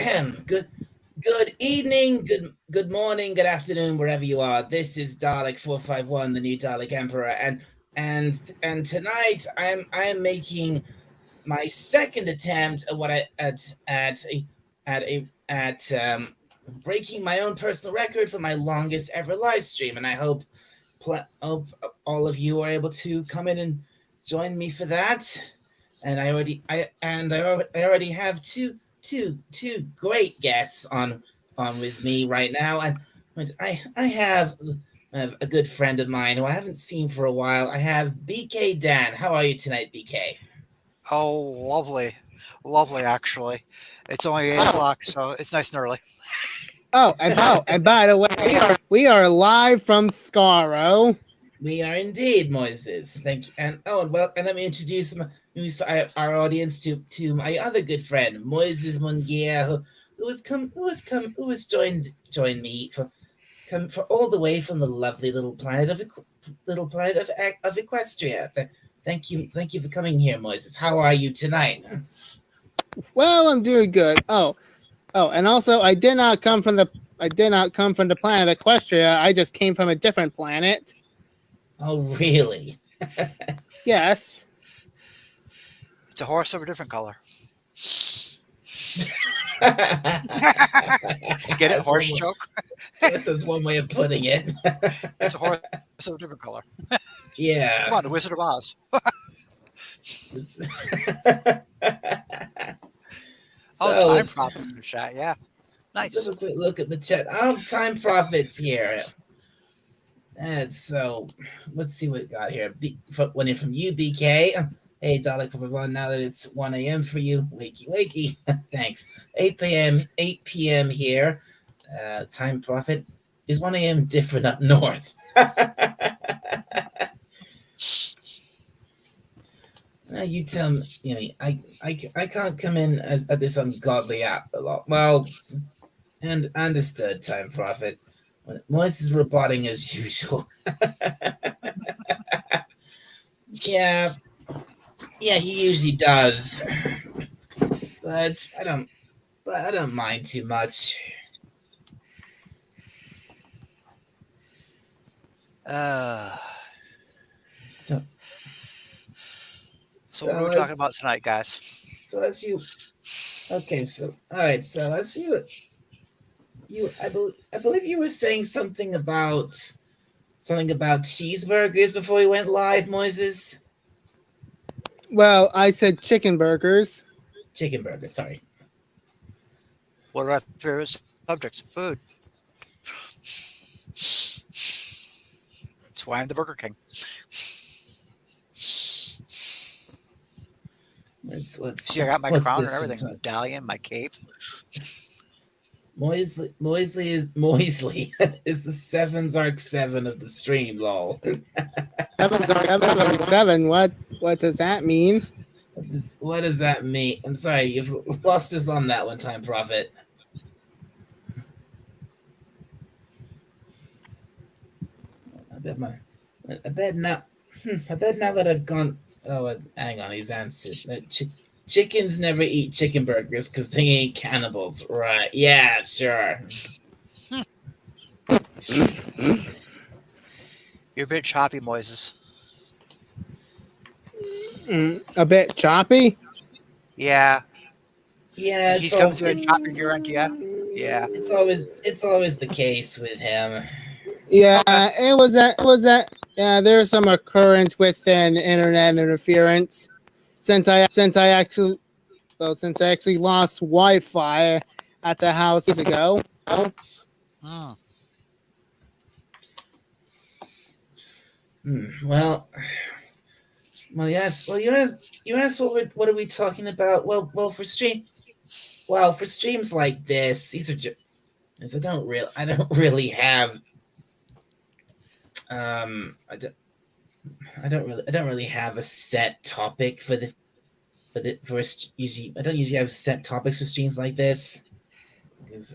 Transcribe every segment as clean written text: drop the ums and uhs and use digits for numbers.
good good evening, good morning, good afternoon, wherever you are. This is Dalek 451, the new Dalek Emperor, and tonight I am making my second attempt at what I at breaking my own personal record for my longest ever live stream, and I hope all of you are able to come in and join me for that. And I already have two great guests on with me right now, and I have a good friend of mine who I haven't seen for a while. I have BK Dan. How are you tonight, BK? Oh, lovely. Lovely, actually. It's only 8 Oh, o'clock, so it's nice and early. and by the way, we are live from Scaro. We are indeed, Moises. Thank you. And let me introduce our audience to my other good friend, Moises Munguia, who has joined me for all the way from the lovely little planet of Equestria. Thank you for coming here, Moises. How are you tonight? Well, I'm doing good. And also I did not come from the planet Equestria. I just came from a different planet. Oh, really? Yes. It's a horse of a different color. Get it? That's Horse joke? This is one way of putting it. It's a horse of a different color. Come on, the Yeah. Wizard of Oz. Oh, So time let's profits in the chat. Yeah. let's have Nice. a quick look at the chat. Time profits here. And so let's see what we got here. One in from you, BK. Hey, Dalek for everyone. Now that it's 1 a.m. for you, wakey wakey. Thanks. 8 p.m. here. Time profit is 1 a.m. different up north. You tell me, I can't come in at this ungodly app a lot. Well, and understood, Time Prophet. Moise is roboting as usual. Yeah, yeah, he usually does, but I don't mind too much. Uh, So, so what are so we talking as about tonight, guys? so as you okay, so all right, so as I believe you were saying something about cheeseburgers before we went live, Moises. Well, I said chicken burgers. Chicken burger, sorry. What are our favorite subjects? Food. That's why I'm the Burger King. See, I got my What's crown and this? everything, medallion, my cape. Moisley is the Sevens Arc 7 of the stream, lol. Seven. What does that mean? What does that mean? I'm sorry, you've lost us on that one, Time Prophet. I bet my I bet now I bet now that I've gone. Oh, hang on, he's answered. Chickens never eat chicken burgers because they ain't cannibals, right? Yeah, sure. You're a bit choppy, Moises. A bit choppy. Yeah. Yeah, He's coming through and chopping your end, yeah? Yeah. it's always the case with him. Yeah, it was that. Yeah, there's some occurrence within internet interference since I actually lost Wi-Fi at the house ago. Mm. Well, yes. Well, you asked what are we talking about? For streams like this, these are just. I don't really have I don't I don't really have a set topic usually I don't usually have set topics for streams like this because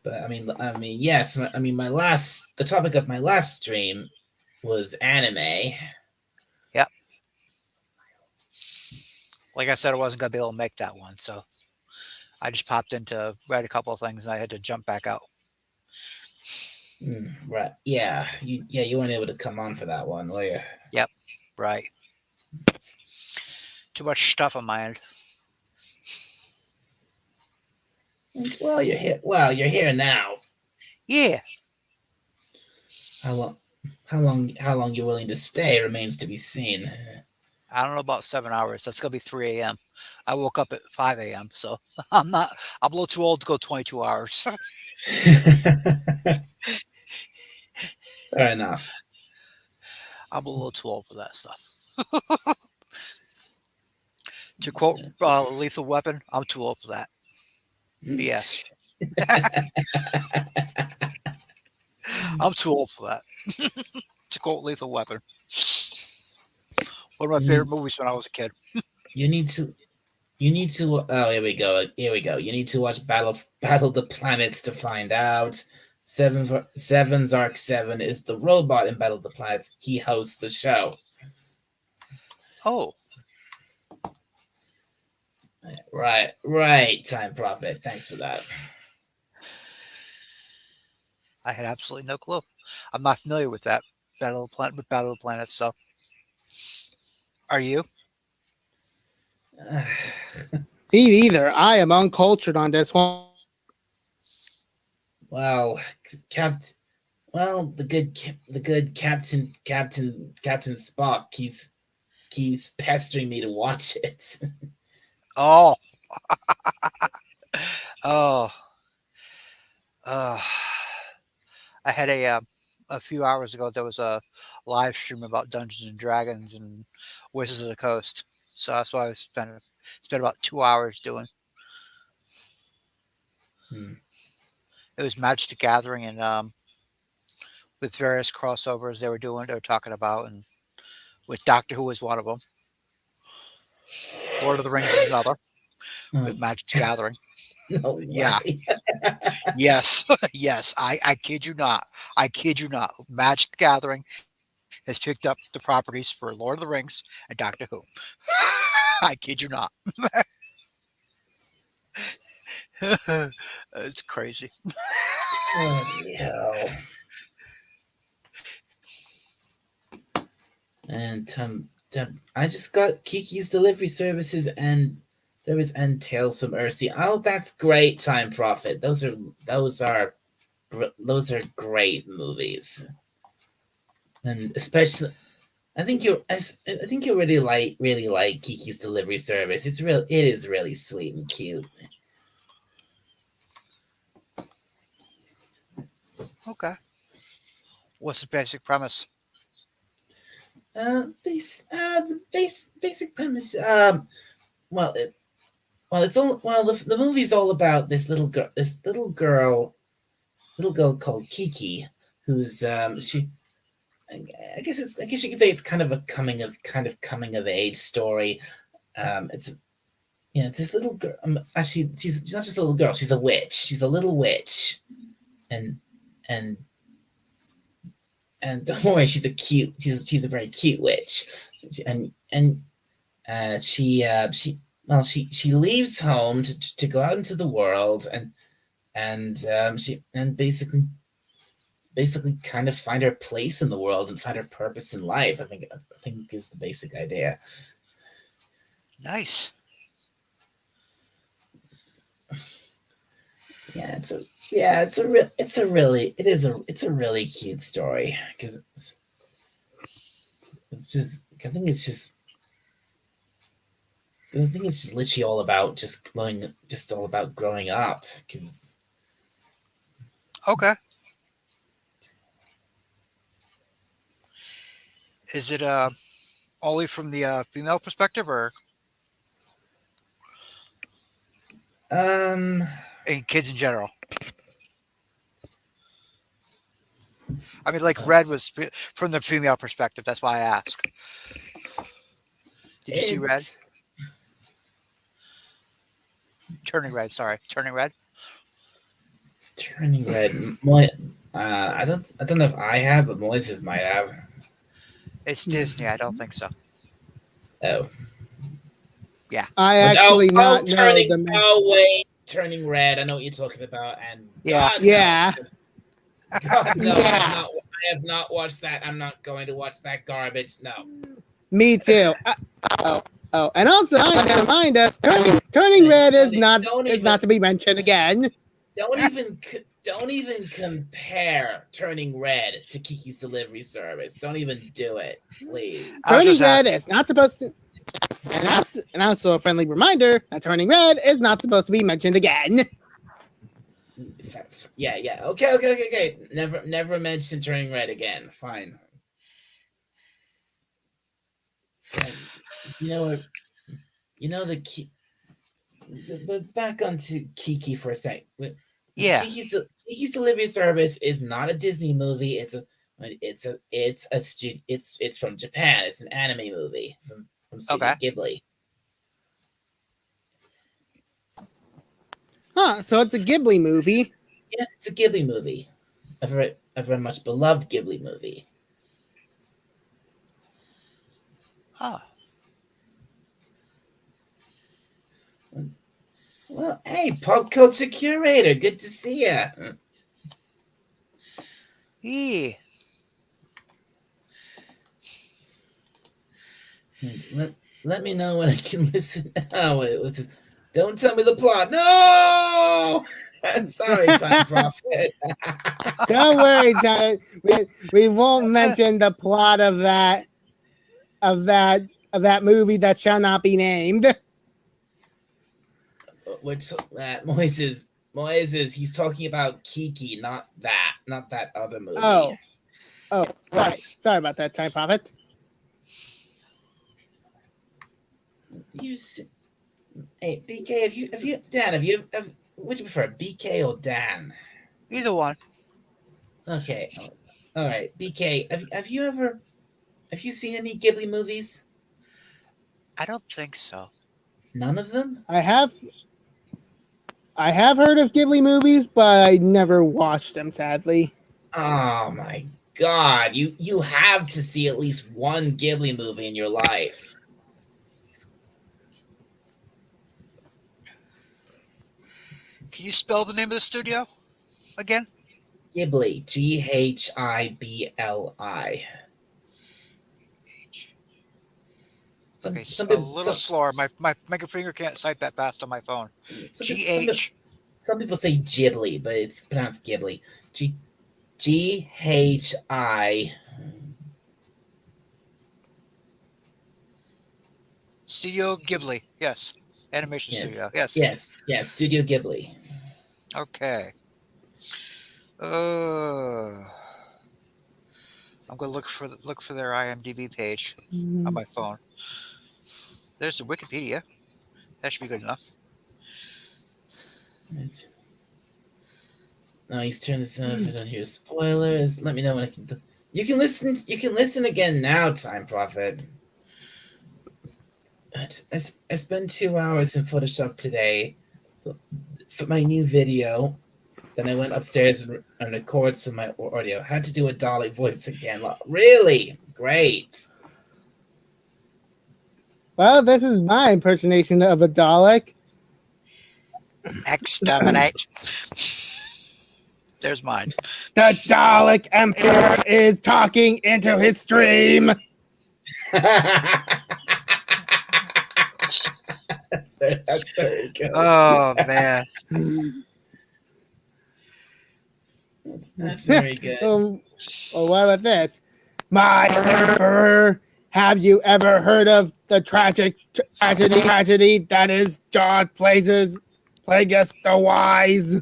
but yes, the topic of my last stream was anime. Yep. Like I said, I wasn't going to be able to make that one, so I just popped in to write a couple of things and I had to jump back out. Right. Yeah. You weren't able to come on for that one, were you? Yep. Right. Too much stuff on my end. Well, you're here. Well, you're here now. Yeah. How long? How long you're willing to stay remains to be seen. I don't know about 7 hours. That's gonna be 3 a.m. I woke up at 5 a.m. So I'm not. I'm a little too old to go 22 hours. Fair enough. I'm a little too old for that stuff. To quote Lethal Weapon, I'm too old for that. BS. I'm too old for that. To quote Lethal Weapon. One of my favorite movies when I was a kid. You need to. You need to. Oh, here we go. Here we go. You need to watch Battle the Planets to find out. Seven's Arc 7 is the robot in Battle of the Planets. He hosts the show. Oh. Right. Time Prophet. Thanks for that. I had absolutely no clue. I'm not familiar with that Battle of the Planets. So, are you? Me neither. I am uncultured on this one. Well, the good Captain Spock. He's pestering me to watch it. Oh. Oh. I had a few hours ago. There was a live stream about Dungeons and Dragons and Wizards of the Coast. So that's what I spent about 2 hours doing. It was Magic the Gathering and with various crossovers they were talking about, and with Doctor Who was one of them. Lord of the Rings is another. With Magic the Gathering. No way. Yeah. Yes. Yes. I kid you not. I kid you not. Magic the Gathering has picked up the properties for Lord of the Rings and Doctor Who. I kid you not. It's crazy. Bloody hell. And I just got Kiki's delivery services and Tales from Earthsea. Oh, that's great, Time Prophet. Those are great movies, and especially I think you really like Kiki's Delivery Service. It is really sweet and cute. Okay. What's the basic premise? The basic premise. The movie's all about this little girl called Kiki, who's she. I guess you could say it's kind of a coming of age story. It's this little girl. Actually, she's not just a little girl. She's a witch. She's a little witch, and don't worry, she's a very cute witch, and she leaves home to go out into the world and basically kind of find her place in the world and find her purpose in life. I think is the basic idea. Nice. It's a really cute story because I think it's just literally all about growing up. Because Okay. Is it only from the female perspective, or in kids in general? I mean, like Red was from the female perspective. That's why I ask. Did you see Red? Turning Red. Sorry, Turning Red. Turning Red. I don't know if I have, but Moises might have. It's Disney. I don't think so. Oh. Yeah. I actually not know the wait. Turning Red. I know what you're talking about. And Yeah. God Yeah. no, God no, Yeah. I have not watched that. I'm not going to watch that garbage. No. Me too. Oh, and also I need to remind us, turning red Don't is even not to be mentioned again. don't even compare Turning Red to Kiki's Delivery Service. Don't even do it, please. I was Turning just red asking. is not supposed to. And also a friendly reminder that turning red is not supposed to be mentioned again. Yeah. Okay. Never mention Turning Red again. Fine. You know what? You know but back onto Kiki for a sec. Yeah. Kiki's Delivery Service is not a Disney movie. It's from Japan. It's an anime movie from Studio Okay. Ghibli. Huh, so it's a Ghibli movie. Yes, it's a Ghibli movie. A very much beloved Ghibli movie. Oh. Well, hey, pop culture curator, good to see you. Yeah. Let me know when I can listen. Oh, it was just, don't tell me the plot. No, sorry, Time Prophet. Don't worry, John. We won't mention the plot of that movie that shall not be named. Moises, he's talking about Kiki, not that other movie. Oh, right. Sorry about that, Time Prophet. Hey, BK, would you prefer BK or Dan? Either one. Okay, all right, BK, have you seen any Ghibli movies? I don't think so. None of them? I have heard of Ghibli movies, but I never watched them, sadly. Oh my god, you have to see at least one Ghibli movie in your life. Can you spell the name of the studio again? Ghibli, Ghibli. Okay, Some a people little slower. My finger can't type that fast on my phone. GH. some people say Ghibli, but it's pronounced Ghibli. Ghi. Studio Ghibli. Yes. Animation Yes, studio. Yes. Studio Ghibli. Okay. I'm gonna look for their IMDb page on my phone. There's the Wikipedia. That should be good enough. No, he's turned this on. So I don't hear spoilers. Let me know when I can. You can listen. You can listen again now, Time Prophet. I spent 2 hours in Photoshop today for my new video. Then I went upstairs and recorded some of my audio. Had to do a Dalek voice again. Really great. Well, this is my impersonation of a Dalek. Exterminate. There's mine. The Dalek Emperor is talking into his stream. That's very good. Oh man. That's very good. Well, what about this? My Emperor, have you ever heard of the tragedy that is George Plagueis the Wise?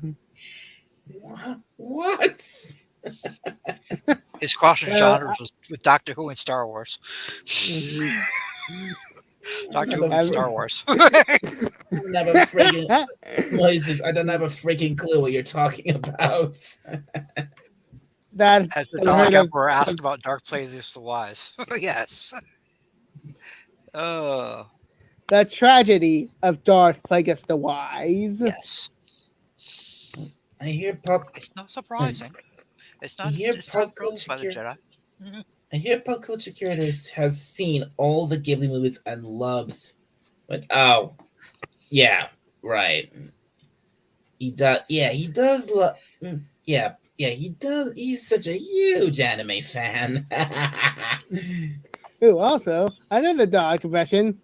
What? His crossing genres with Doctor Who and Star Wars. Doctor Who and Star Wars. Never friggin' noises. I don't have a freaking clue what you're talking about. That As the Dalek Emperor asked about Dark Plagueis the Wise. Yes. Oh. The tragedy of Darth Plagueis the Wise. Yes. I hear It's not surprising. It's not ruled by the Jedi. I hear pop culture curators has seen all the Ghibli movies and loves. But oh, yeah, right. He does. Yeah, he does love. Yeah, yeah, he does. He's such a huge anime fan. Ooh, also, another dog confession.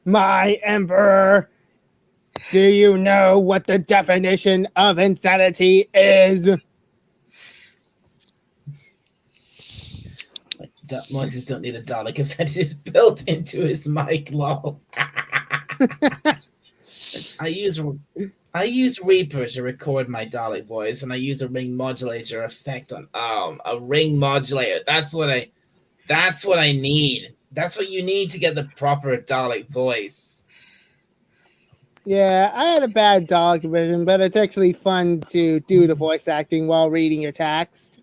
My emperor, do you know what the definition of insanity is? Moses don't need a Dalek event. It's built into his mic. Lol. I use I use Reaper to record my Dalek voice, and I use a ring modulator effect on a ring modulator. That's what I need. That's what you need to get the proper Dalek voice. Yeah, I had a bad dog confession, but it's actually fun to do the voice acting while reading your text.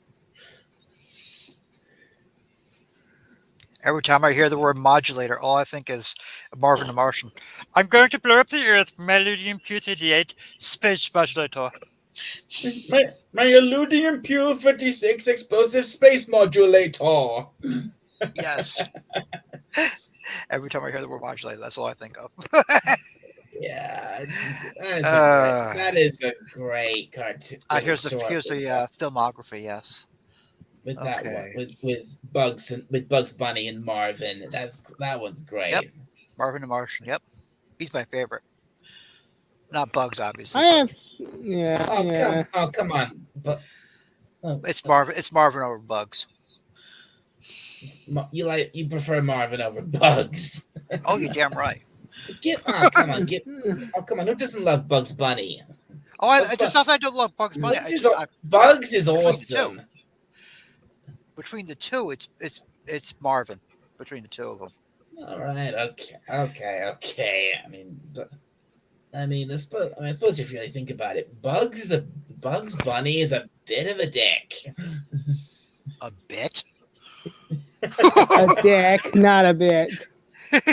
Every time I hear the word modulator, all I think is Marvin the Martian. I'm going to blow up the Earth, Melodium Q38 Space Modulator. My Illudium Pure 56 explosive space modulator. Yes. Every time I hear the word modulator, that's all I think of. Yeah, Uh, that is a great cartoon. here's the filmography. Yes. With that one Okay. with Bugs Bunny and Marvin. That one's great. Yep. Marvin the Martian. Yep. He's my favorite. Not Bugs, obviously. I have, yeah, Oh yeah. come on, but It's Marvin. It's Marvin over Bugs. you prefer Marvin over Bugs. Oh, you're damn right. Come on, who doesn't love Bugs Bunny? Oh, it's not that I don't love Bugs Bunny. Bugs is awesome. Between the two, it's Marvin. Between the two of them. All right, okay. I suppose if you really think about it, Bugs Bunny is a bit of a dick. A bit. A dick, not a bit.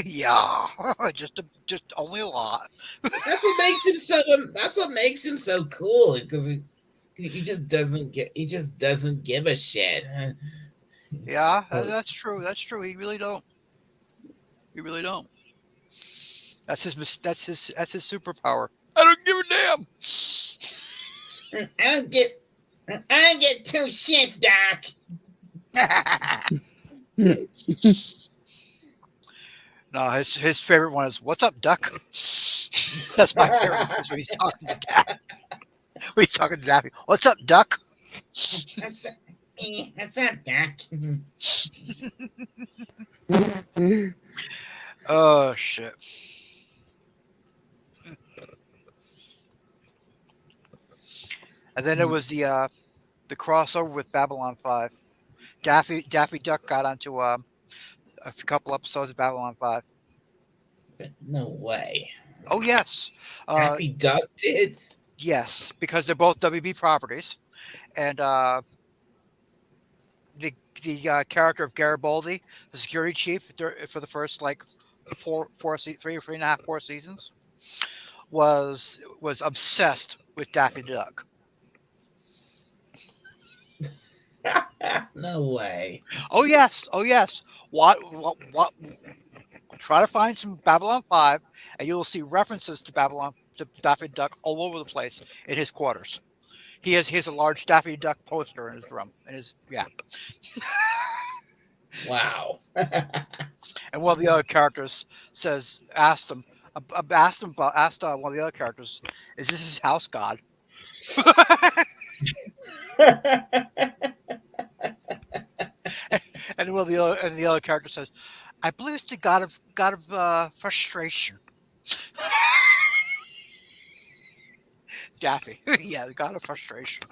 Yeah, just only a lot. That's what makes him so cool, because he just doesn't give a shit. Yeah, that's true. That's true. He really don't. That's his superpower. I don't give a damn. I don't get two shits, Doc. No, his favorite one is "What's up, Duck?" That's my favorite. That's when he's talking to Daffy. When he's talking to Daffy. "What's up, Duck?" What's up, Doc? Oh shit. And then it was the crossover with Babylon 5. Daffy Duck got onto a couple episodes of Babylon 5. No way. Oh yes. Daffy Duck did? Yes, because they're both WB properties, and the character of Garibaldi, the security chief for the first like 4 seasons, was obsessed with Daffy Duck. No way. Oh yes. What? Try to find some Babylon 5, and you will see references to Daffy Duck all over the place in his quarters. He has a large Daffy Duck poster in his room. Wow. And one of the other characters asked one of the other characters, "Is this his house god?" And the other character says, "I believe it's the god of frustration." Daffy, yeah, the god of frustration.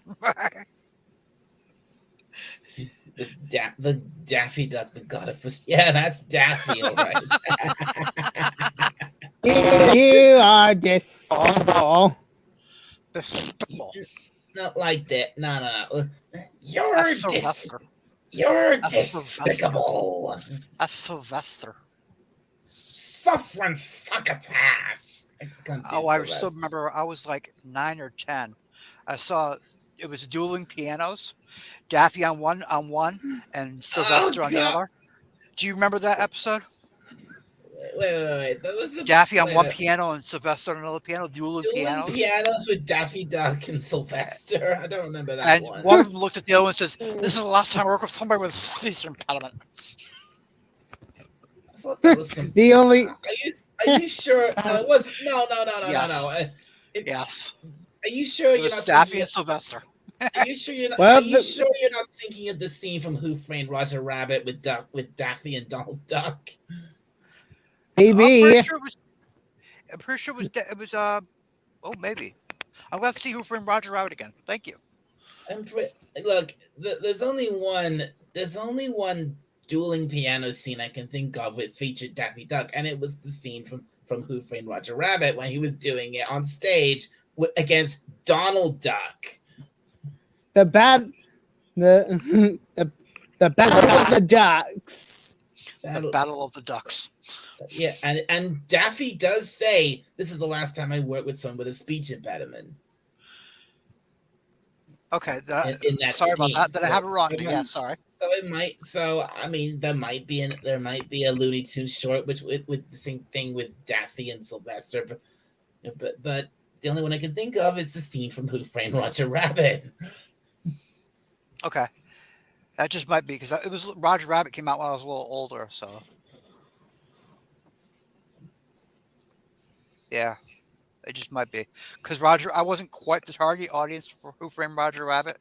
The Daffy Duck, the god of yeah, that's Daffy, all right. You are despicable. Not like that. No. You're despicable. That's Sylvester. Suffering succotash. I still remember. I was like 9 or 10. I saw it was dueling pianos. Daffy on one, and Sylvester on the other. Do you remember that episode? wait. That was Daffy on wait, one piano and Sylvester on another piano, dueling dueling pianos. pianos with Daffy Duck and Sylvester. I don't remember that And one. one of them looks at the other one and says, "This is the last time I work with somebody with a speech impediment." I thought that was some. The only Are you sure? No, it wasn't. No. Yes, yes. Are you sure It you're was not Daffy thinking? and Sylvester. Are you sure you're not? Are well, you sure you're not thinking of the scene from Who Framed Roger Rabbit with Daffy and Donald Duck? I'm pretty maybe sure it was. I'm pretty sure it was. Oh, maybe. I'm going to see Who Framed Roger Rabbit again. Thank you. Look. There's only one. There's only one dueling piano scene I can think of with featured Daffy Duck, and it was the scene from Who Framed Roger Rabbit when he was doing it on stage against Donald Duck. the bad the battle of the ducks. The Battle of the Ducks. Yeah, and Daffy does say, "This is the last time I work with someone with a speech impediment." Okay, In that sorry about scene. that. Did I have it wrong? it Yeah, might- sorry. So it might. So I mean, there might be a Looney Tunes short which with the same thing with Daffy and Sylvester, but the only one I can think of is the scene from Who Framed Roger Rabbit. Okay, that just might be because it was Roger Rabbit came out when I was a little older, so yeah, it just might be because I wasn't quite the target audience for Who Framed Roger Rabbit.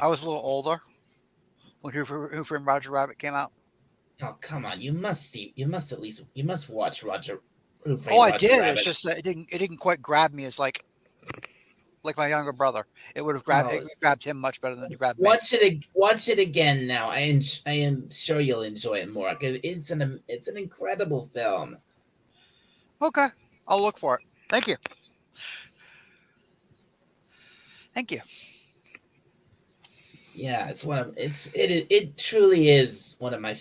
I was a little older when Who Framed Roger Rabbit came out. Oh come on! You must watch Who Framed Oh, I Roger did. Rabbit. It's just that it didn't quite grab me as like my younger brother. It would have grabbed him much better than it grabbed me. Watch it again now. I am sure you'll enjoy it more because it's an incredible film. Okay, I'll look for it. Thank you. Thank you. Yeah, it truly is one of my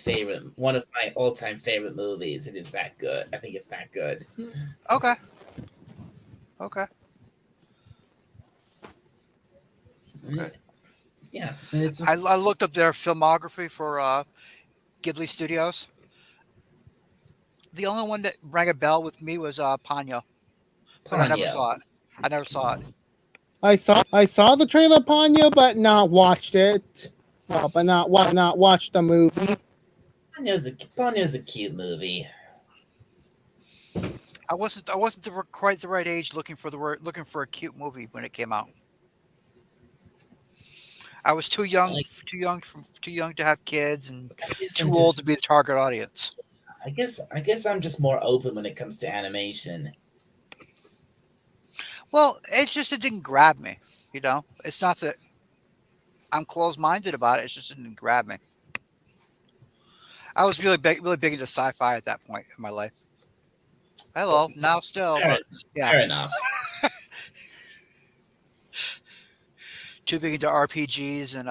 all-time favorite movies. It is that good. I think it's that good. Okay. Okay. Yeah, and it's I looked up their filmography for Ghibli Studios. The only one that rang a bell with me was Ponyo, but I never Ponyo. saw it. I never saw it. I saw the trailer Ponyo, but not watched it. Well, but not watched the movie. Ponyo's a cute movie. I wasn't quite the right age looking for a cute movie when it came out. I was too young to have kids and too old to be the target audience. I guess I'm just more open when it comes to animation. Well, it's just it didn't grab me. You know, it's not that I'm closed-minded about it. It's just it didn't grab me. I was really big into sci-fi at that point in my life. Hello, now still, but yeah, Fair enough. too big into RPGs and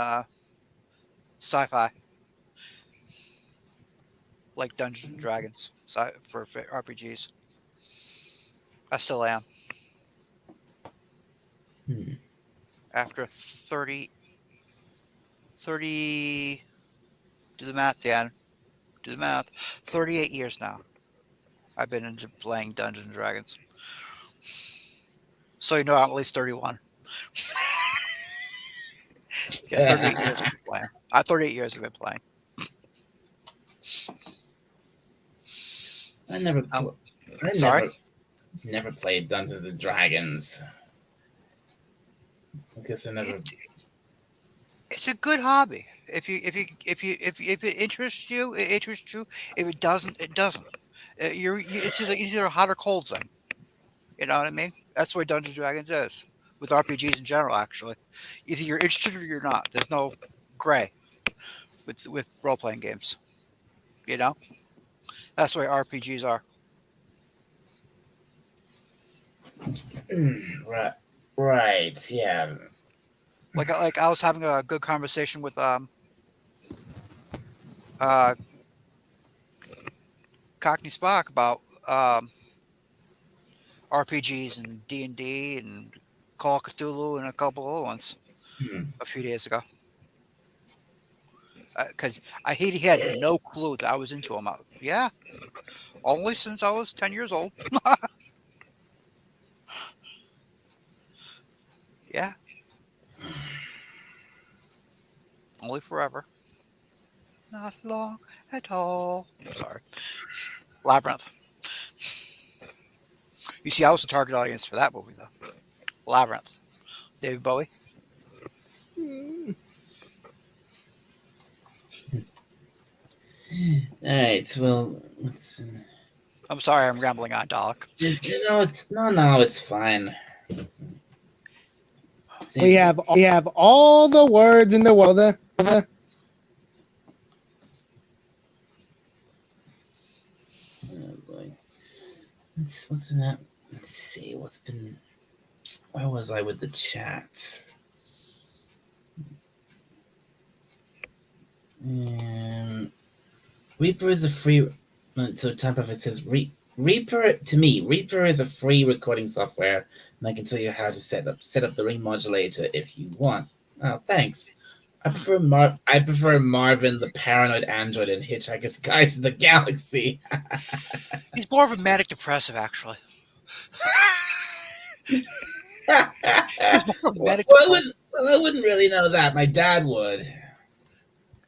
sci-fi, like Dungeons and Dragons for RPGs. I still am. After 30, do the math, Dan. Do the math. 38 years now. I've been into playing Dungeons and Dragons. So you know I'm at least 31. Yeah, 38 years I've been playing. 38 years I've been playing. Never played Dungeons and Dragons. I guess I never. It's a good hobby. If it interests you, it interests you. If it doesn't, it doesn't. It's either a hot or cold thing. You know what I mean? That's the way Dungeons and Dragons is with RPGs in general. Actually, either you're interested or you're not. There's no gray with role playing games. You know, that's the way RPGs are. Right. Yeah. Like I was having a good conversation with Cockney Spock about RPGs and D&D and Call of Cthulhu and a couple other ones a few days ago. because he had no clue that I was into him. Yeah, only since I was 10 years old. Yeah, only forever. Not long at all. Sorry. Labyrinth. You see, I was the target audience for that movie, though. Labyrinth. David Bowie. All right. Well, I'm sorry, I'm rambling on, Dalek. it's fine. We have all the words in the world. Oh boy. What's been that? Let's see. Where was I with the chat? Reaper is a free. So Time Prophet says Reaper to me. Reaper is a free recording software, and I can tell you how to set up the ring modulator if you want. Oh, thanks. I prefer Marvin the Paranoid Android in Hitchhiker's Guide to the Galaxy. He's more of a manic depressive, actually. well, He's more manic I depressive. wouldn't really know that. My dad would.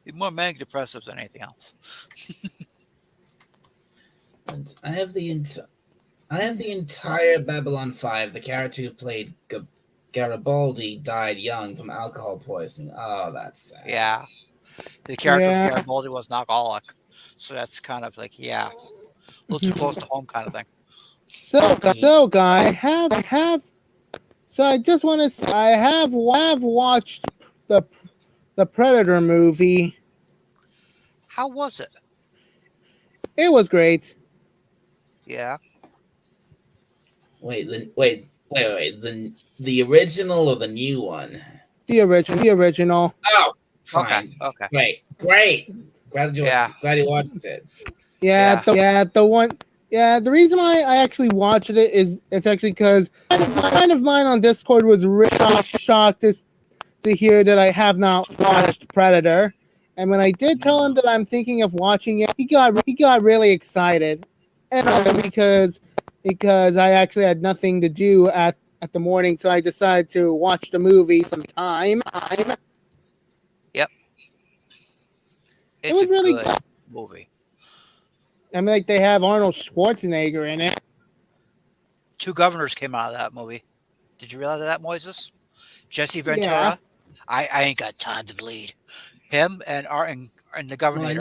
He's more manic depressive than anything else. And I have the entire Babylon 5. The character who played Garibaldi died young from alcohol poisoning. Oh, that's sad. Yeah. The character of Garibaldi was an alcoholic. So that's kind of like, yeah, a little too close to home kind of thing. So guy, so I just want to say I have watched the Predator movie. How was it? It was great. Yeah. Wait. The original or the new one? The original. Oh, fine. Okay. Great. Glad you watched it. The one. Yeah, the reason why I actually watched it is it's actually because a friend of mine on Discord was really shocked to hear that I have not watched Predator, and when I did tell him that I'm thinking of watching it, he got really excited, and also because I actually had nothing to do at the morning, so I decided to watch the movie sometime. Yep. It was really good movie. I mean, like, they have Arnold Schwarzenegger in it. 2 governors came out of that movie. Did you realize that, Moises? Jesse Ventura. Yeah. I ain't got time to bleed. Him and the governor. I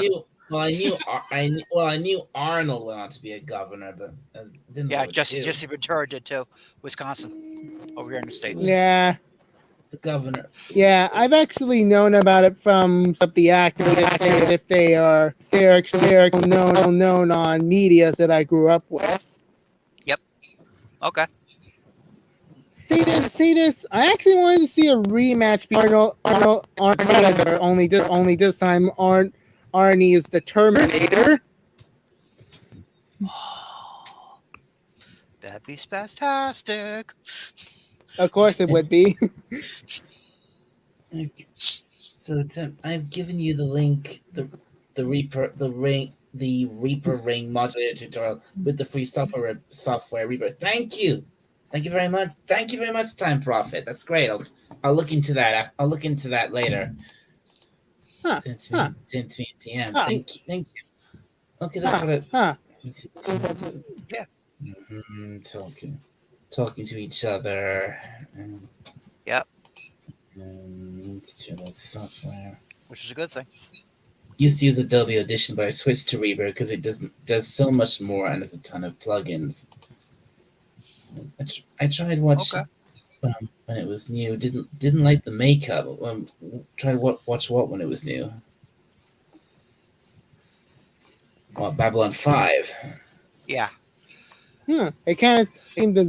knew Arnold went on to be a governor, but I didn't know Jesse Ventura did too. Wisconsin, over here in the States. Yeah. The governor. Yeah, I've actually known about it from some of the actors if they're actually known on media that I grew up with. Yep. Okay. See this. I actually wanted to see a rematch between Arnold Predator. Only this time Arnie is the Terminator. That'd be spastastic. Of course it would be. So Tim, I've given you the link, the Reaper ring modulator tutorial with the free software Reaper. Thank you very much. Thank you very much, Time Prophet. That's great. I'll look into that. I'll look into that later. Send to me DM. Thank you. Okay, that's what it. Yeah. Talking to each other. Yep. That software, which is a good thing. Used to use Adobe Audition, but I switched to Reaper because it does so much more and there's a ton of plugins. I tried watching when it was new. Didn't like the makeup. Tried to watch what when it was new. Well, Babylon 5. Yeah. It kind of seemed the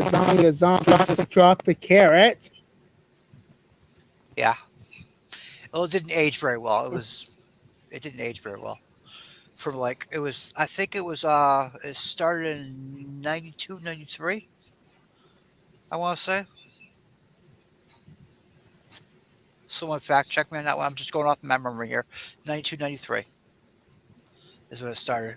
zombie just dropped the carrot. Yeah. Well, it didn't age very well. It didn't age very well. From I think it started in 92, 93. I want to say. Someone fact check me on that one. I'm just going off my memory here. 92, 93 is when it started.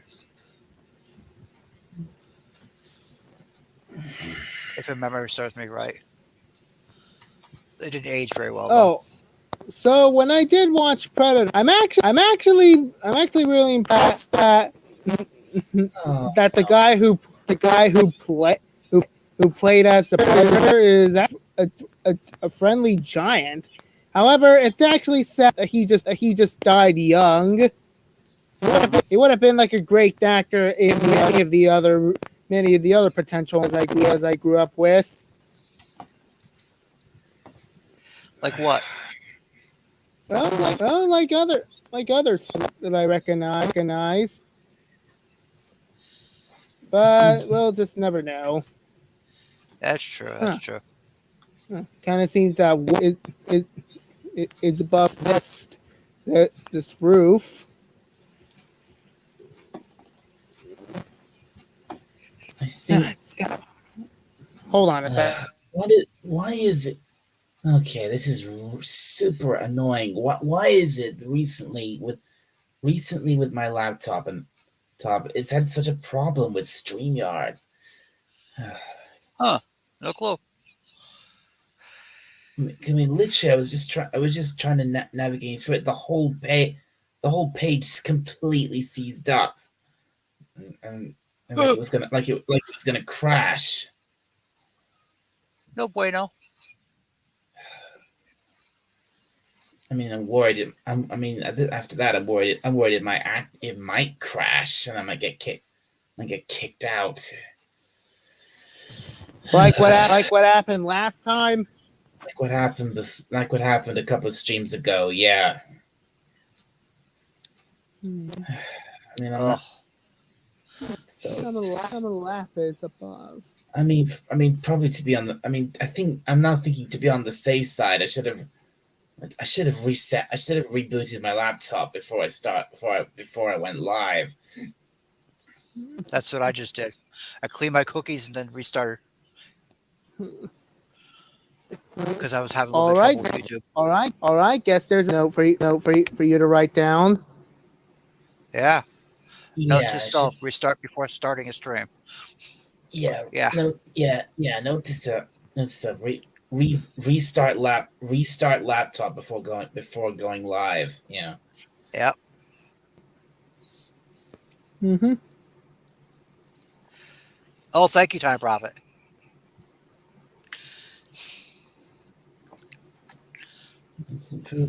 If my memory serves me right. It didn't age very well though. Oh, so when I did watch Predator, I'm actually really impressed that Oh, the guy who played as the Predator is a friendly giant. However, it's actually sad that he just died young. He would have been like a great actor in many of the other potentials as I grew up with. Like what? Like others that I recognize. But we'll just never know. That's true. That's Huh. true. Kind of seems that it's above this roof. I think. It's got. Hold on a sec. Why is it? Okay, this is super annoying. Why is it recently with my laptop and top? It's had such a problem with StreamYard. Huh. No clue. I mean, literally, I was just trying to navigate through it. The whole page is completely seized up, and like it was gonna, like it's gonna crash. No bueno. I mean, I'm worried. I mean, after that, I'm worried. It might crash, and I might get kicked out. Like what happened last time. Like what happened a couple of streams ago. Yeah. I mean, I'm not. So Some of the laugh is above. I mean, probably to be on the. I mean, I'm not thinking to be on the safe side. I should have reset. I should have rebooted my laptop before I went live. That's what I just did. I cleaned my cookies and then restarted. Because I was having a little bit of trouble with YouTube. All right. Guess there's a note for you to write down. Yeah. Note Yeah, to self: restart before starting a stream. yeah, Yeah. Note to restart laptop before going live. Yeah. Yep. Mm-hmm. Oh, thank you, Time Prophet.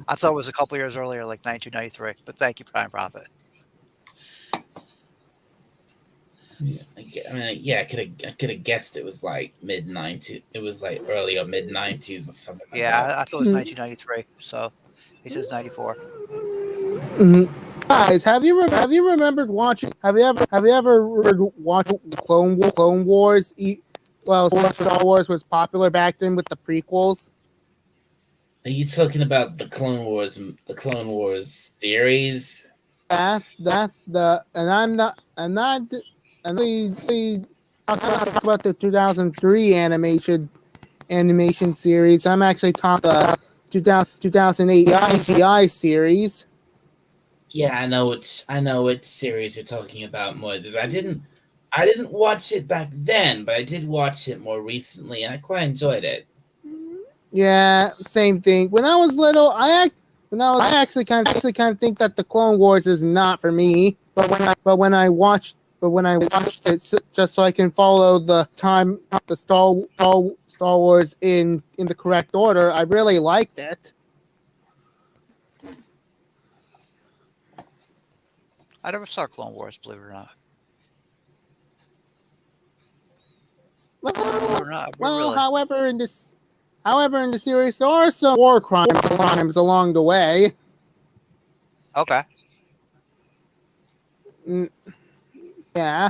I thought it was a couple years earlier, like 1993. But thank you, Time Prophet. I mean, yeah, I could have guessed it was like mid-90s. It was like early or mid-90s or something like Yeah, that. I thought it was 1993. So he says 94. Mm-hmm. Guys, have you remembered watching? Have you ever watched Clone Wars? Well, Star Wars was popular back then with the prequels. Are you talking about the Clone Wars series? I'm really talking about the 2003 animation series. I'm actually talking the 2008 CCI series. Yeah, I know which series you're talking about, Moses. I didn't watch it back then, but I did watch it more recently, and I quite enjoyed it. Yeah, same thing. When I was little, I actually kind of think that the Clone Wars is not for me. But when I watched it just so I can follow the Star Wars in the correct order, I really liked it. I never saw Clone Wars, believe it or not. Believe it or not, Well, really. however, in the series, there are some war crimes along the way. Okay. Yeah.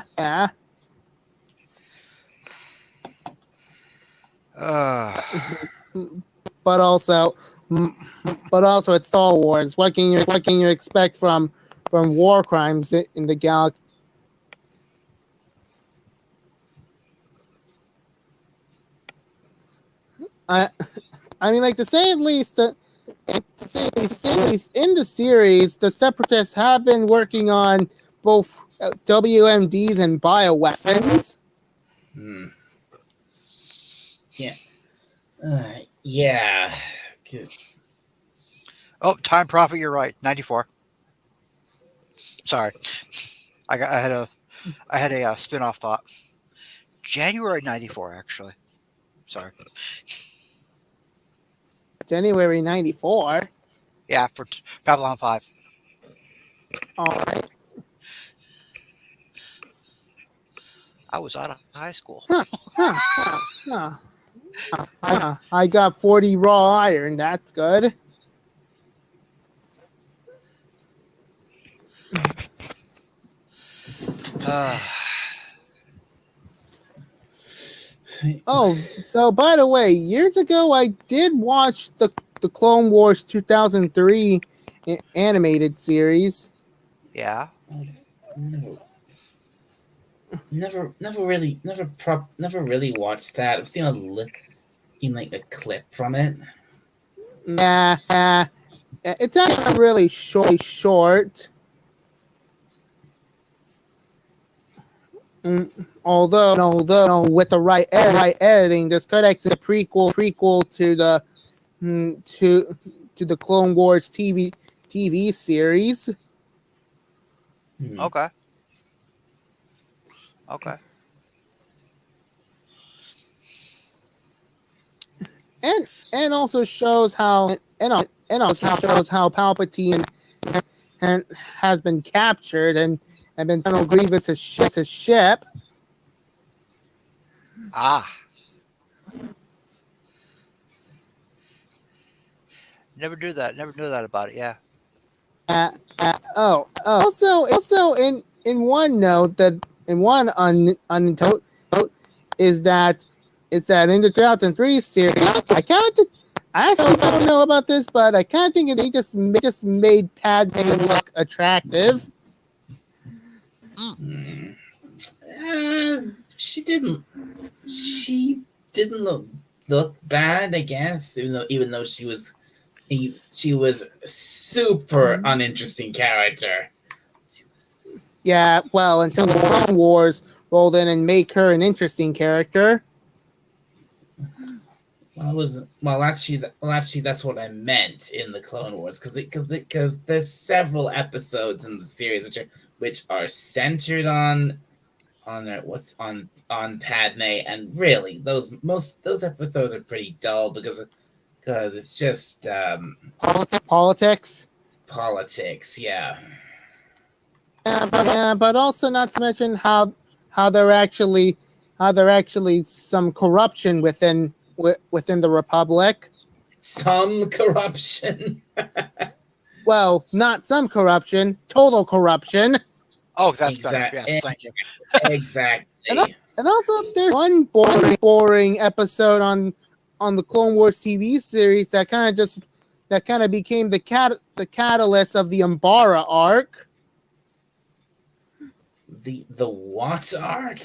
But also it's Star Wars. What can you expect from war crimes in the galaxy? I mean, like, to say at least, In the series, the Separatists have been working on both WMDs and bioweapons. Hmm. Yeah. Yeah. Good. Oh, Time Prophet, you're right. 94. Sorry, I had a spin-off thought. January 94, actually. Sorry. January 94. Yeah, for Babylon 5. All right. I was out of high school. Huh. I got 40 raw iron. That's good. Oh, so by the way, years ago I did watch the Clone Wars 2003 animated series. Yeah. I've never really watched that. I've seen like a clip from it. Yeah, it's actually really short. Although with the right editing, this could actually be a prequel to the to the Clone Wars TV series. Hmm. Okay. Okay. And also shows how and also shows how Palpatine and has been captured and been General Grievous' ship. Ah. Never knew that. Never knew that about it. Yeah. Also in one note that in one untold note is that in the 2003 series, I actually don't know about this, but I kind of think they just made Padme look attractive. Hmm. She didn't. She didn't look bad, I guess. Even though she was a super uninteresting character. She was. Yeah, well, until the Clone Wars rolled in and make her an interesting character. Actually, that's what I meant in the Clone Wars, because there's several episodes in the series which are centered on Padme, and really those episodes are pretty dull because it's just Politics. politics. Yeah. But also not to mention how there actually some corruption within the Republic. Some corruption. Well, not some corruption, total corruption. Oh, that's better. Yes, thank you. Exactly. And also, there's one boring episode on the Clone Wars TV series that kind of became the catalyst of the Umbara arc. The what arc?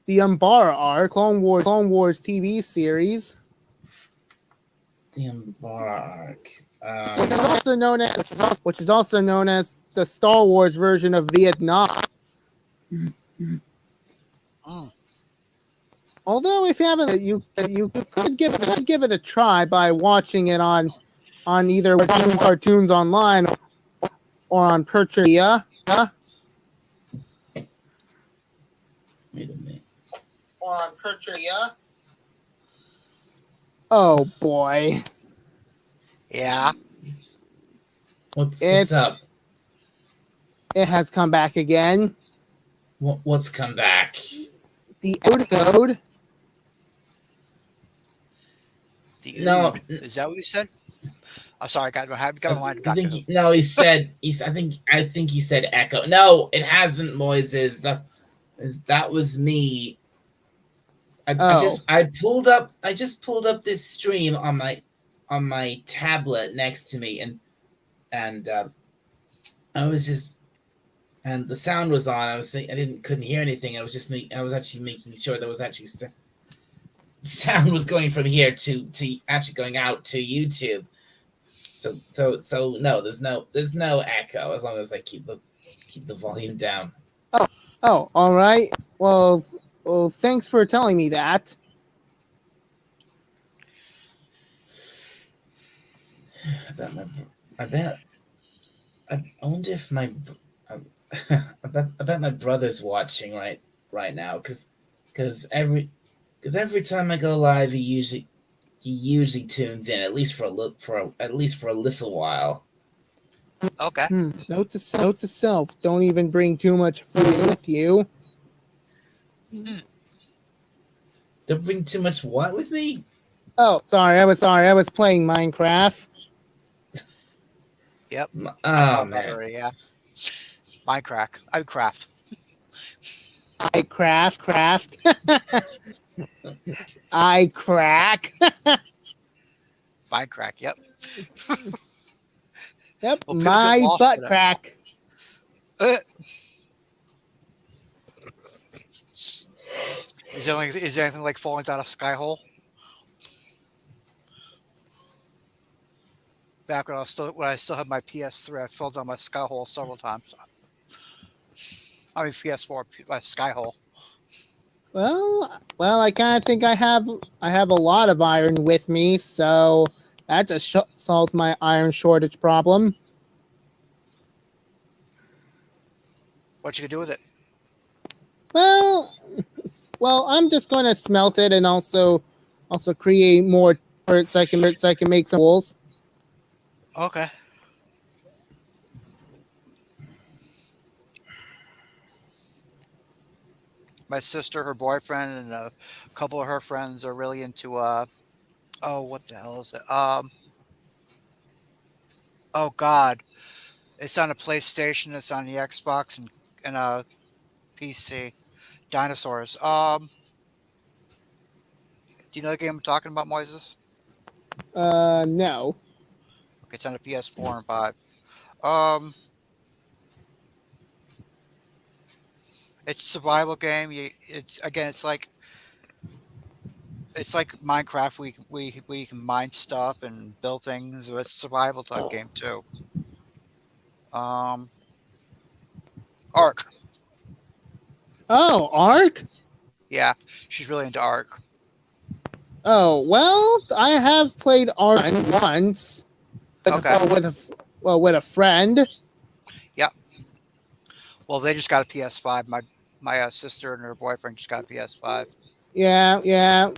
The Umbara arc, Clone Wars TV series. The Umbara arc. Which is also known as the Star Wars version of Vietnam. Mm. Although if you haven't, you could give it a try by watching it on either Cartoons Online or on Purchase. Wait a minute. Or on Purchase. Oh boy. Yeah. What's It's- up? It has come back again. What's come back? The code. No. Is that what you said? I'm sorry, I got my mind. I think he said I think he said Echo. No, it hasn't, Moises. That was me. I just pulled up this stream on my tablet next to me, and I was just, and the sound was on. I was saying couldn't hear anything. I was actually making sure there was actually sound was going from here to actually going out to YouTube. So no, there's no echo as long as I keep the volume down. Oh, all right. Well, thanks for telling me that. I bet my I bet I wonder if I, I bet my brother's watching right now because every time I go live he usually tunes in at least at least for a little while. Okay. Note to self: don't even bring too much food with you. Hmm. Don't bring too much what with me? Oh, sorry. I was playing Minecraft. Yep. I Oh caught that man. already. Yeah. Minecraft. I craft. I craft. I crack. Minecraft. Yep. Yep, Well, people get my lost butt in it. crack. Uh, is there anything like falling down a sky hole? Back when I still had my PS3, I fell down my sky hole several times. I mean PS4, my sky hole. Well, I kind of think I have a lot of iron with me, so that just solved my iron shortage problem. What you can do with it? Well, I'm just going to smelt it and also create more so I can make some tools. Okay. My sister, her boyfriend, and a couple of her friends are really into oh, what the hell is it? Oh God, it's on a PlayStation, it's on the Xbox, and PC. Dinosaurs. Do you know the game I'm talking about, Moises? No. Okay, it's on the PS4 and 5. Um, it's a survival game. It's again, it's like Minecraft. We can mine stuff and build things. It's a survival type game too. Um, Ark. Oh, Ark. Yeah, she's really into Ark. Oh well, I have played Ark once Okay. with a friend. Yep. Well, they just got a PS5. My sister and her boyfriend just got a PS5. Yeah.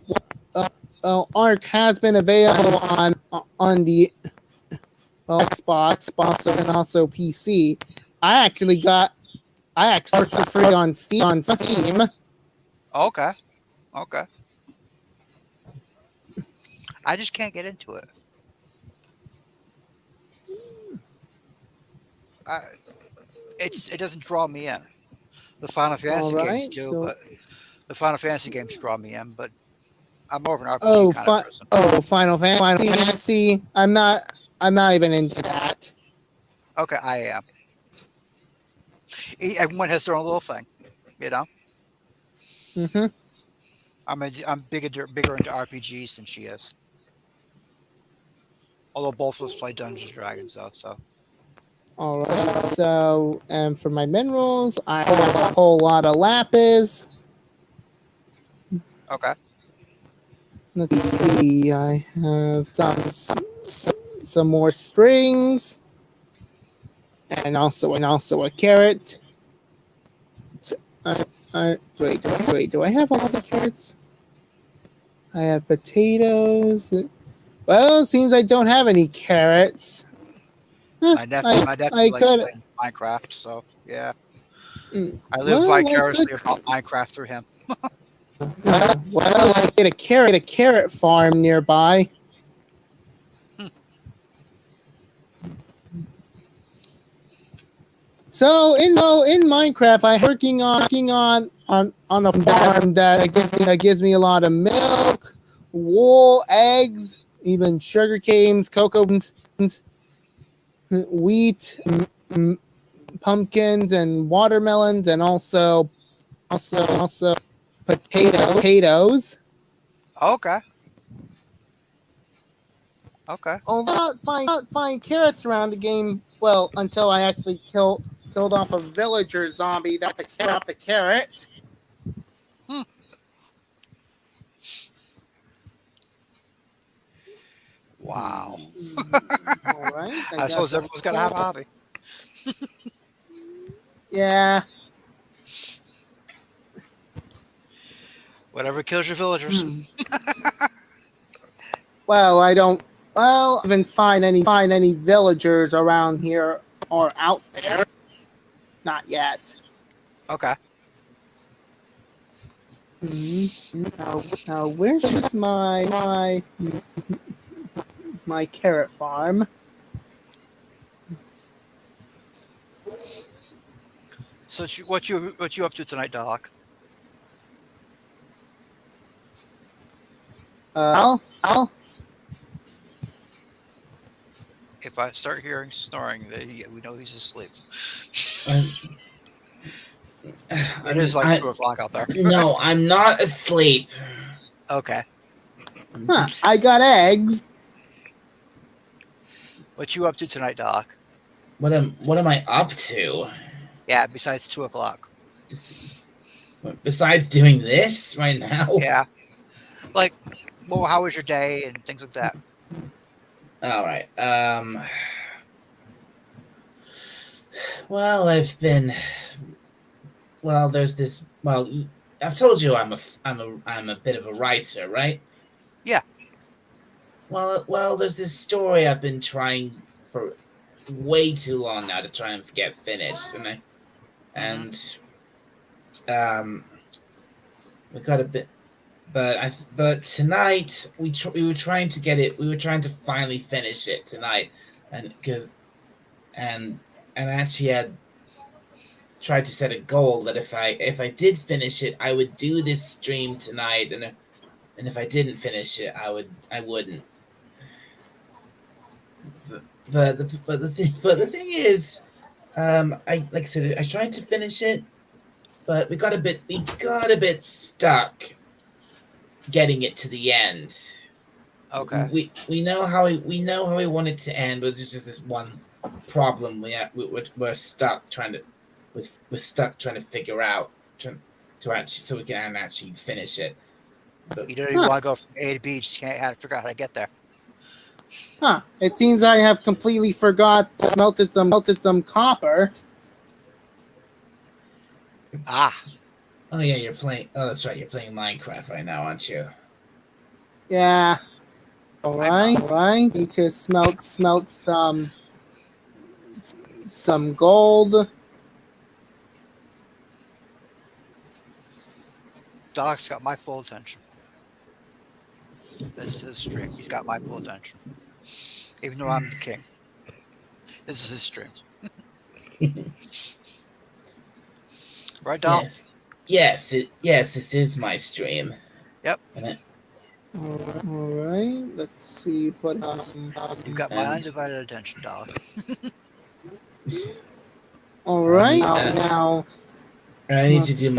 Ark has been available on the Xbox, and also PC. I actually got for free on Steam. Okay. Okay. I just can't get into it. I, it doesn't draw me in. The Final All Fantasy games right, do, so but the Final Fantasy games draw me in. But I'm more of an RPG kind of person. Final Fantasy. I'm not even into that. Okay, I am. Everyone has their own little thing, you know. Mm-hmm. I'm bigger into RPGs than she is. Although both of us play Dungeons and Dragons though, so All right. So, and for my minerals, I have a whole lot of lapis. okay. Let's see. I have some more strings, and also a carrot. So, wait. Do I have all the carrots? I have potatoes. Well, it seems I don't have any carrots. My nephew I likes could. playing Minecraft, so yeah. Mm, I live Well, I vicariously could. about Minecraft through him. Well, I get a carrot farm nearby. Hmm. So in Minecraft, I working on a farm that gives me a lot of milk, wool, eggs, even sugar canes, cocoa beans, wheat, pumpkins, and watermelons, and also potatoes. Okay. Okay. Although I not find carrots around the game, well, until I actually killed off a villager zombie that tear up the carrot. Hmm. Wow. All right, I suppose everyone's got to have a hobby. Yeah. Whatever kills your villagers. Well, I don't. Well, even find any villagers around here or out there. Not yet. Okay. Now where's just my carrot farm? So what you up to tonight, Doc? I'll If I start hearing snoring, we know he's asleep. It is like 2 o'clock out there. No, I'm not asleep. Okay. I got eggs. What you up to tonight, Doc? What am I up to? Yeah, besides 2 o'clock. Besides doing this right now? Yeah. Like, well, how was your day and things like that? All right. Well, there's this. Well, I've told you I'm a bit of a writer, right? Yeah. Well, there's this story I've been trying for way too long now to try and get finished, we got a bit, but tonight we were trying to get it. We were trying to finally finish it tonight, and I actually had tried to set a goal that if I did finish it, I would do this stream tonight, and if I didn't finish it, I wouldn't. But the thing is, like I said, I tried to finish it, but we got a bit stuck getting it to the end. Okay. We know how we want it to end, but there's just this one problem we're stuck trying to figure out to actually so we can actually finish it. But, You don't even want to go from A to B, just can't figure out how to get there. It seems I have completely forgot smelted some copper. Ah. Oh yeah, you're playing. Oh, that's right. You're playing Minecraft right now, aren't you? Yeah. All right. Need to smelt some gold. Doc's got my full attention. This is his stream. He's got my full attention. Even though I'm the king. This is his stream. Right, Doc? Yes. This is my stream. Yep. All right. Let's see what You've got my undivided attention, Doc. All right. Now I need to do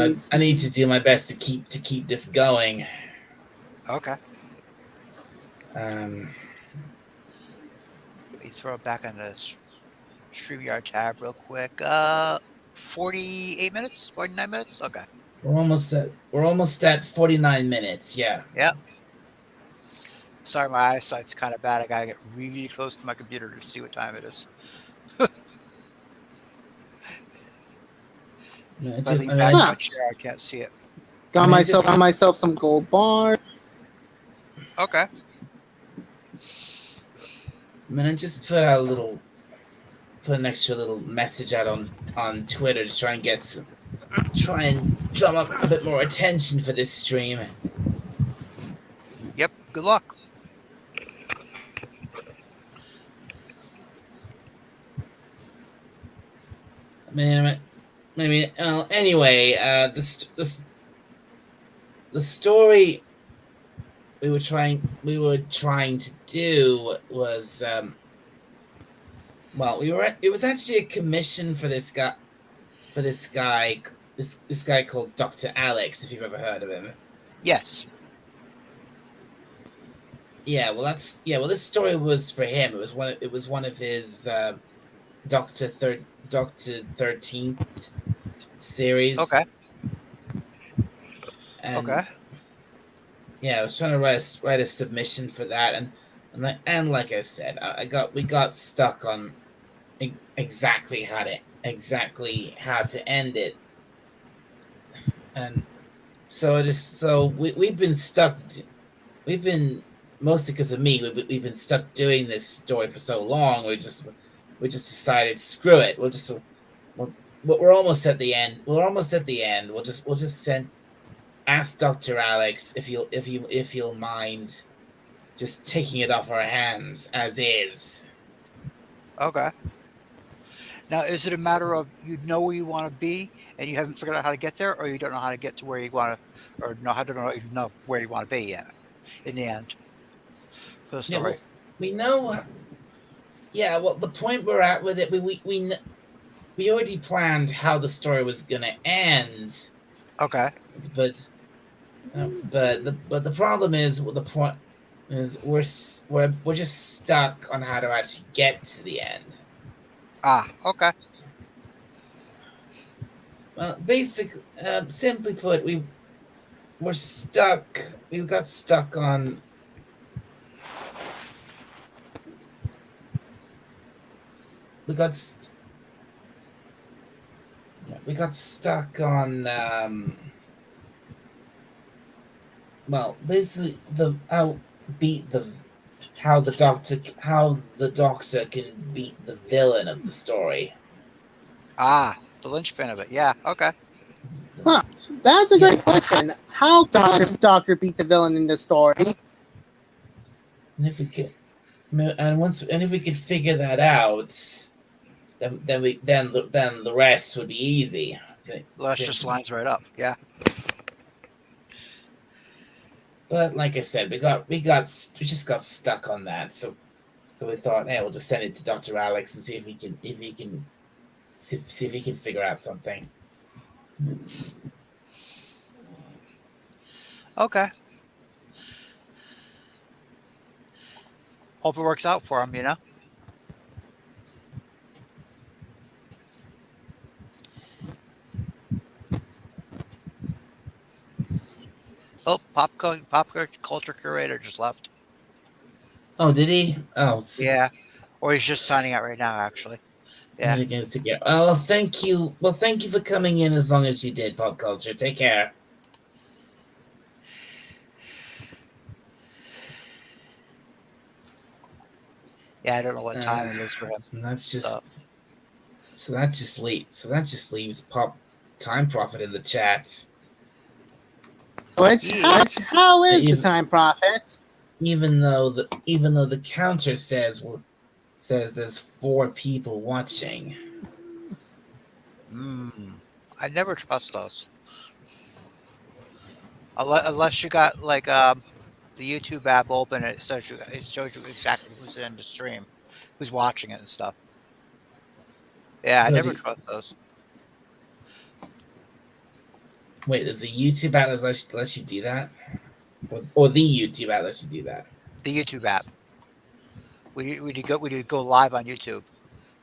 my best to keep this going. Okay. Let me throw it back on the StreamYard tab real quick. 48 minutes? 49 minutes? Okay. We're almost at 49 minutes, yeah. Yep. Sorry, my eyesight's kind of bad. I gotta get really close to my computer to see what time it is. My chair, I can't see it. Got myself some gold bar. Okay. I just put an extra little message out on Twitter to try and drum up a bit more attention for this stream. Yep. Good luck. Anyway, the story we were trying to do was it was actually a commission for this guy called Dr. Alex, if you've ever heard of him. Yes. Yeah, well, that's yeah. Well, this story was for him. It was one of his Doctor 13th series, Okay. Okay. and yeah, I was trying to write a submission for that, and like I said, we got stuck on exactly how to end it, and we've been stuck. We've been mostly because of me. We've been stuck doing this story for so long. We just decided screw it. We'll, we're almost at the end. We're almost at the end. We'll just send ask Dr. Alex if you'll mind just taking it off our hands as is. Okay. Now, is it a matter of you know where you want to be and you haven't figured out how to get there, or you don't know how to get to where you want to, or know how to know where you want to be yet? In the end, for the Yeah, story. well, we know. Yeah, well, the point we're at with it, we already planned how the story was gonna end, Okay. but but the problem is the point is we're just stuck on how to actually get to the end. Ah. Okay. Well, basically, simply put, we're stuck. We got stuck on. We got we got stuck on. Well, basically, the how beat the how the doctor can beat the villain of the story. Ah. The linchpin of it. Yeah. Okay. Huh. That's a Yeah. great question. How Doctor beat the villain in the story? And if we could, and if we could figure that out, then the rest would be easy. The rest just lines right up. Yeah. But like I said, we just got stuck on that. So we thought, hey, we'll just send it to Dr. Alex and see if he can see if he can figure out something. Okay. Hope it works out for him. You know. Oh, pop culture curator just left. Oh, did he? Oh, Yeah. Or he's just signing out right now. Actually. Yeah. Against together. Oh, thank you. Well, thank you for coming in as long as you did, Pop Culture. Take care. Yeah. I don't know what time it is for him. And that's just so that just leaves Pop Time Prophet in the chat. How is the time prophet? Even though the counter says there's 4 people watching. I never trust those. Unless you got like the YouTube app open, it shows you exactly who's in the stream, who's watching it and stuff. Yeah, I never trust those. Wait, does the YouTube app let you do that? Or the YouTube app lets you do that? The YouTube app. We need to go live on YouTube,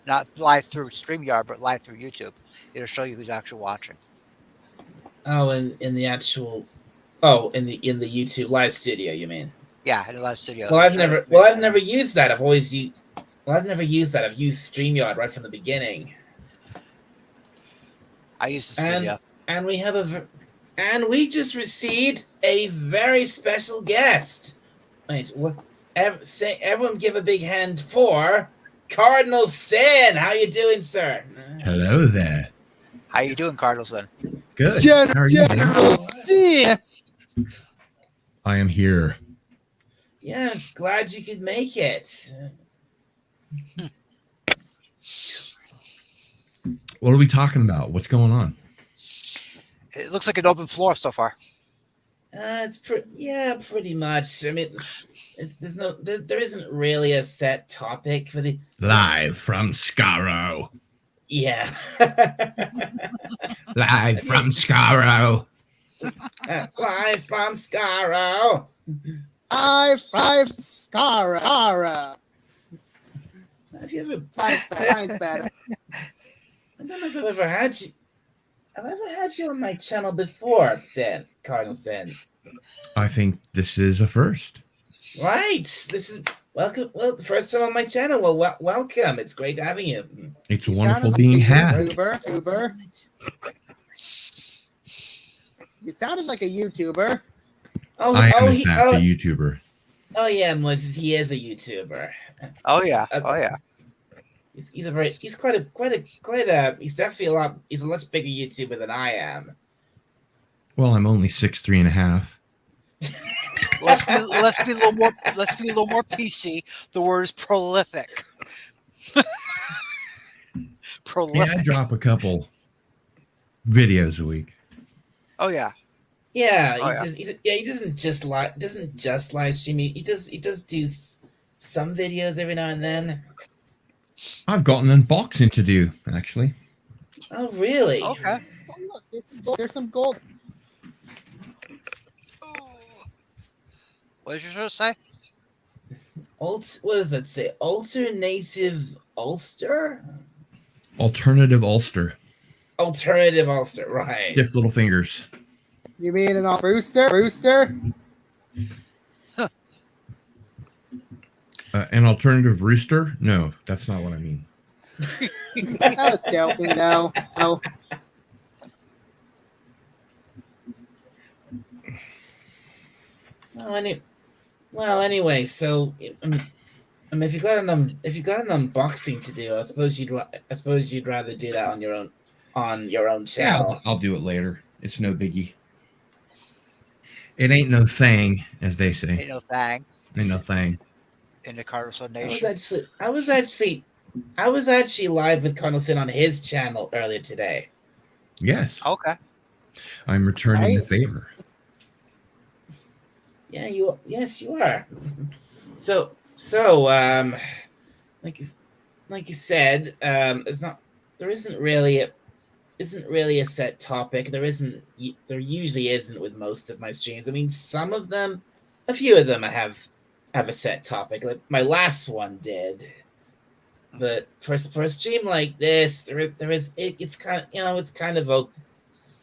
not live through StreamYard, but live through YouTube. It'll show you who's actually watching. Oh, in the actual, in the YouTube live studio, you mean? Yeah, in the live studio. Well, I've never used that. I've never used that. I've used StreamYard right from the beginning. I use the studio. And we just received a very special guest. Wait, what? Everyone give a big hand for Cardinal Sin. How you doing, sir? Hello there. How you doing, Cardinal Sin? Good. How are you doing? General Sin. I am here. Yeah, glad you could make it. What are we talking about? What's going on? It looks like an open floor so far. It's pretty much. I mean, there isn't really a set topic for the Live from Scarrow. Yeah. Live from Scarrow. Live from Scarrow. I Scara. Have you ever? Mine's better. I don't know if I've ever had you. Have I ever had you on my channel before, Cardinal Sin? I think this is a first. Right. This is welcome. Well, the first time on my channel. Well, welcome. It's great having you. It's You wonderful sounded being like a had. YouTuber. You sounded like a YouTuber. I am in fact a YouTuber. Oh yeah, Moses. He is a YouTuber. Oh yeah. Oh yeah. He's he's definitely he's a much bigger YouTuber than I am. Well, I'm only 6'3.5". Let's be a little more PC. The word is prolific. Prolific. Yeah, I drop a couple videos a week. Oh yeah. Yeah, Oh, he doesn't just live stream. He does do some videos every now and then. I've got an unboxing to do, actually. Oh really? Okay. Oh, look, there's some gold. What did you supposed to say? What does that say? Alternative Ulster? Alternative Ulster. Alternative Ulster, right. Stiff little fingers. You mean an rooster? An alternative rooster? No, that's not what I mean. I was joking, no. Oh. Well, anyway, so if you got an unboxing to do, I suppose you'd rather do that on your own channel. Yeah, I'll do it later. It's no biggie. It ain't no thing, as they say. Ain't no thing. Ain't no thing. In the Cardinal Nation. I was actually live with Cardinal Sin on his channel earlier today. Yes. Okay. I'm returning the Right. favor. Yeah, you are. So like you said, there isn't really a set topic. There usually isn't with most of my streams. I mean, a few of them have a set topic. Like my last one did. But for a stream like this, it's kind of open.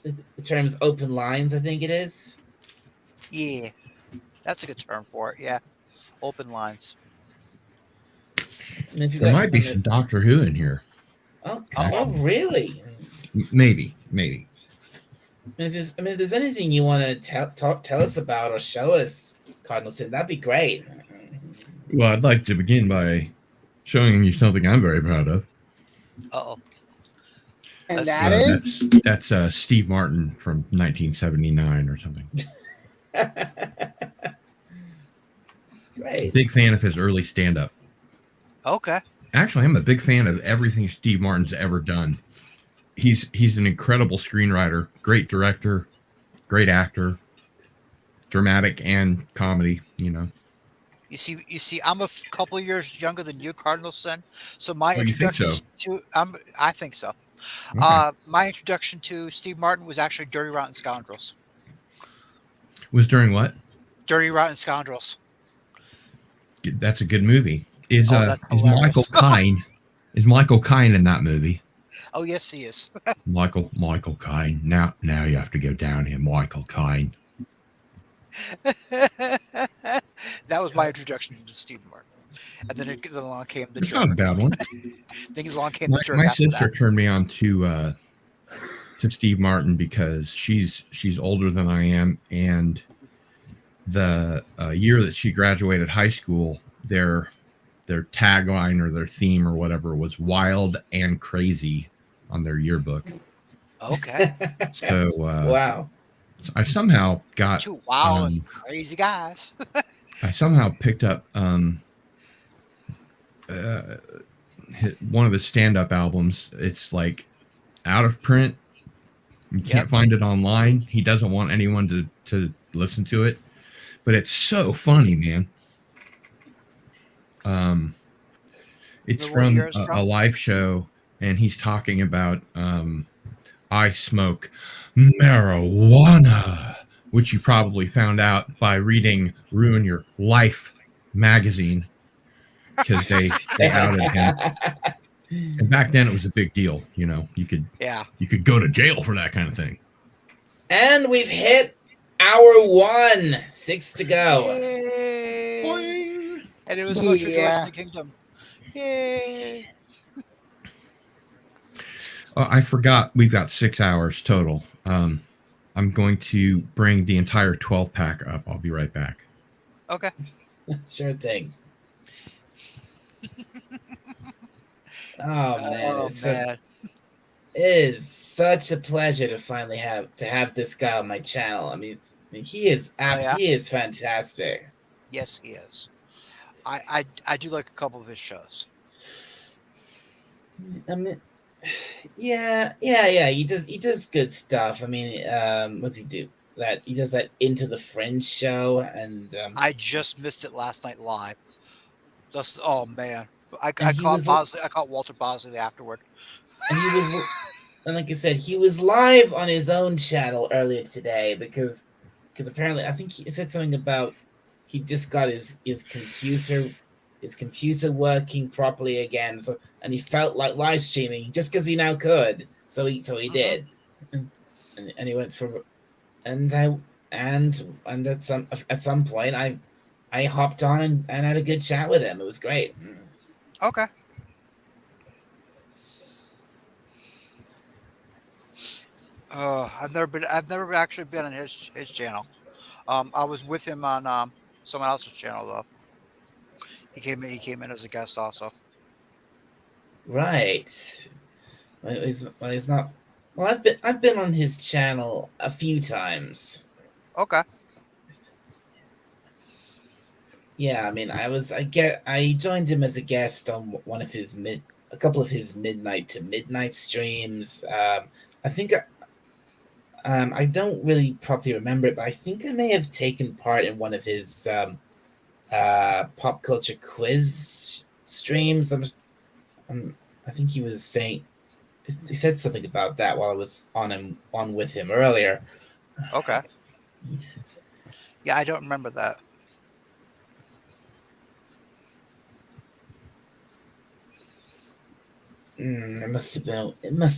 The term is open lines, I think it is. Yeah. That's a good term for it. Yeah. Open lines. And if There might be some Doctor Who in here. Oh, really? Maybe. And if there's anything you want to tell us about or show us, Cardinal Sin, that'd be great. Well, I'd like to begin by showing you something I'm very proud of. Uh-oh. And That's- That's Steve Martin from 1979 or something. Great. Big fan of his early stand-up. Okay. Actually, I'm a big fan of everything Steve Martin's ever done. He's an incredible screenwriter, great director, great actor, dramatic and comedy, you know. You see, I'm a couple of years younger than you, Cardinal Sin. So my Oh, you think introduction so? I think so. Okay. My introduction to Steve Martin was actually Dirty Rotten Scoundrels. Was during what? Dirty Rotten Scoundrels. That's a good movie. Is that's Michael hilarious. Michael Caine in that movie? Oh yes, he is. Michael Caine. Now you have to go down here, Michael Caine. That was my introduction to Steve Martin. And then along came the It's jerk. not a bad one. Then along came the jerk My after sister that. turned me on to Steve Martin because she's older than I am, and the year that she graduated high school, their tagline or their theme or whatever was "Wild and Crazy" on their yearbook. Okay. So Wow. I somehow got Two wild and crazy guys. I somehow picked up one of his stand-up albums. It's like out of print. You can't find it online. He doesn't want anyone to listen to it, but it's so funny, man. It's from a live show, and he's talking about I smoke marijuana, which you probably found out by reading Ruin Your Life magazine because they outed him. And back then it was a big deal. You know, you could go to jail for that kind of thing. And we've hit hour 1. 6 to go. Yay. And it was much rejoiced in the kingdom. Yay. I forgot we've got 6 hours total. I'm going to bring the entire 12-pack up. I'll be right back. Okay. Sure thing. Oh man, it is such a pleasure to finally have this guy on my channel. I mean he is he is fantastic. Yes, he is. I do like a couple of his shows. I mean, yeah. He does good stuff. I mean, what's he do? That he does that Into the Fringe show, and I just missed it last night live. Just oh man, I caught Walter Bosley afterward. And he was, and like I said, he was live on his own channel earlier today because apparently I think he said something about he just got his computer working properly again, so and he felt like live streaming just because he now could, so he did, and he went for, and at some point I hopped on and had a good chat with him. It was great. Okay. I've never actually been on his channel. I was with him on someone else's channel though. He came in as a guest also. Right. He's not. Well, I've been on his channel a few times. Okay. Yeah, I mean, I joined him as a guest on one of his a couple of his midnight to midnight streams. I think I don't really properly remember it, but I think I may have taken part in one of his pop culture quiz streams. I think he was saying he said something about that while I was on with him earlier. Okay. Yeah, I don't remember that. It must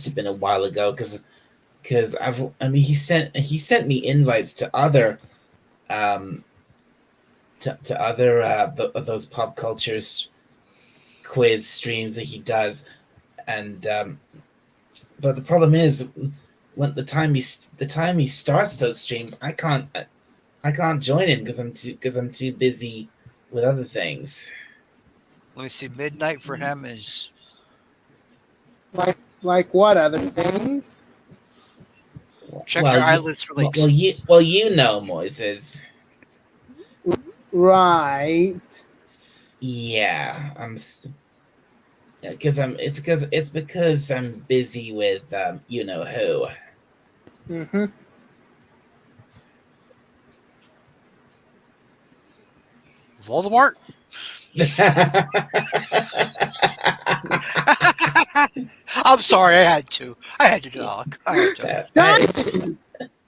have been a while ago because he sent me invites to other those pop cultures quiz streams that he does, and but the problem is when the time he starts those streams, I can't join him because I'm too busy with other things. Let me see. Midnight for him is like what other things? Check your eyelids for links. Well, you know, Moises. Right. Yeah, it's because I'm busy with you know who. Mm-hmm. Voldemort. I'm sorry, I had to talk.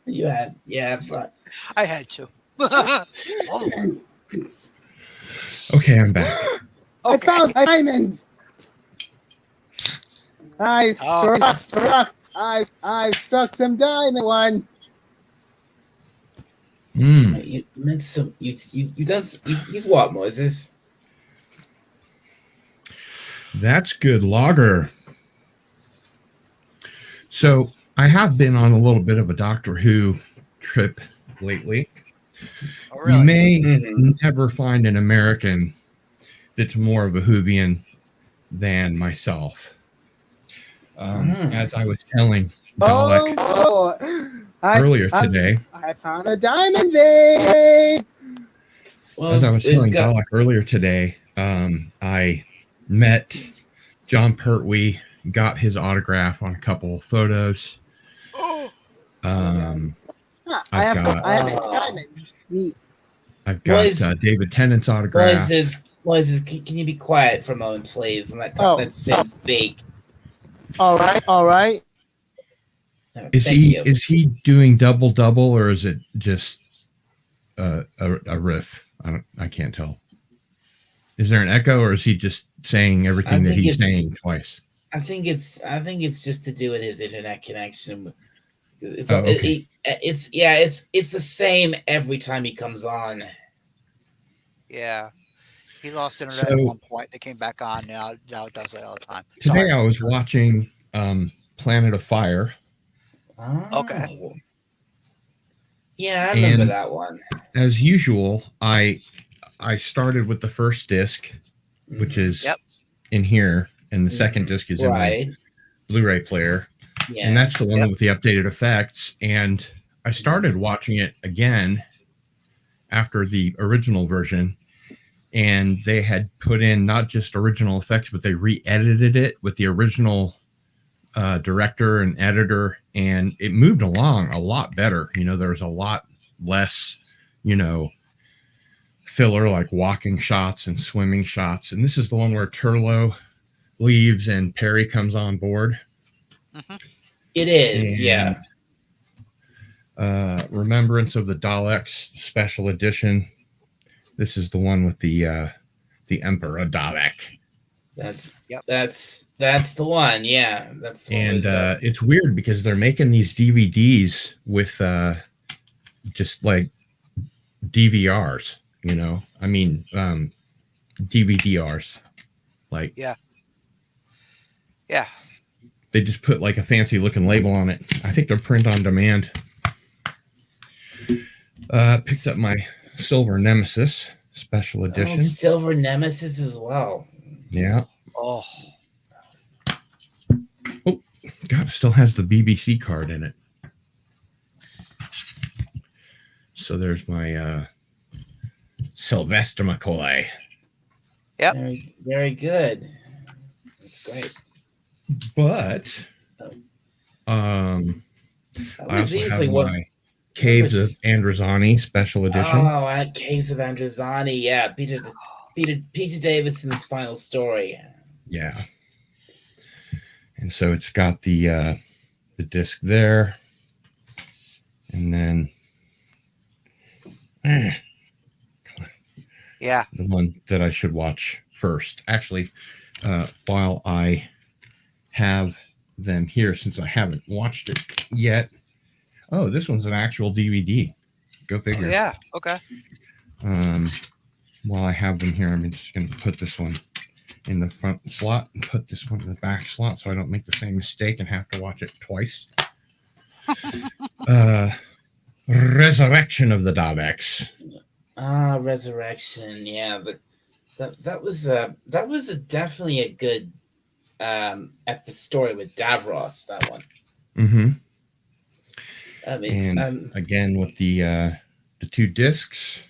You had, yeah, but I had to. Okay, I'm back. Okay. I found diamonds. I've struck some diamond one. You meant some. You've what, Moses? That's good lager. So I have been on a little bit of a Doctor Who trip lately. Oh, really? You may never find an American that's more of a Whovian than myself. As I was telling Dalek earlier today. I found a diamond vein. Well, as I was telling Dalek earlier today, I met John Pertwee, got his autograph on a couple of photos. I've got David Tennant's autograph. Moises, can you be quiet for a moment, please? And let Sim speak. All right. Is he doing double, or is it just a riff? I can't tell. Is there an echo, or is he just saying everything that think he's it's saying twice? I think it's just to do with his internet connection. It's Oh, okay. it's the same every time he comes on. Yeah. He lost internet at So one point. They came back on. Now it does that all the time. today Sorry. I was watching Planet of Fire, Okay. Oh, yeah, I remember and that one. as usual, I started with the first disc, which Mhm. is Yep. in here, and the second disc is in my Right. Blu-ray player, Yeah. and that's the one Yep. with the updated effects. And I started watching it again after the original version, and they had put in not just original effects, but they re-edited it with the original director and editor, and it moved along a lot better. There was a lot less, filler, like walking shots and swimming shots. And this is the one where Turlo leaves and Perry comes on board. Hmm. It is. And Yeah. Remembrance of the Daleks special edition. This is the one with the Emperor Dalek. That's Yep. that's the one. Yeah. That's the one And with the. it's weird because they're making these DVDs with just like DVRs, I mean, DVDRs. Like, Yeah. they just put like a fancy looking label on it. I think they're print on demand. Picked up my Silver Nemesis special edition. Oh, Silver Nemesis as well. Yeah. Oh. God, it still has the BBC card in it. So there's my Sylvester McCoy. Yep. Very, very good. That's great. But That I was also easily have one. my Caves of Androzani special edition. Oh, at Caves of Androzani. Yeah, Peter Davison's final story. Yeah. And so it's got the disc there. And then Yeah. the one that I should watch first. Actually, while I have them here, since I haven't watched it yet. Oh, this one's an actual DVD. Go figure. Oh, yeah. Okay. While I have them here, I'm just going to put this one in the front slot and put this one in the back slot so I don't make the same mistake and have to watch it twice. Resurrection of the Daleks. Ah, Resurrection. Yeah, but that was definitely a good story with Davros. That one. Mm-hmm. I mean, And again with the two discs.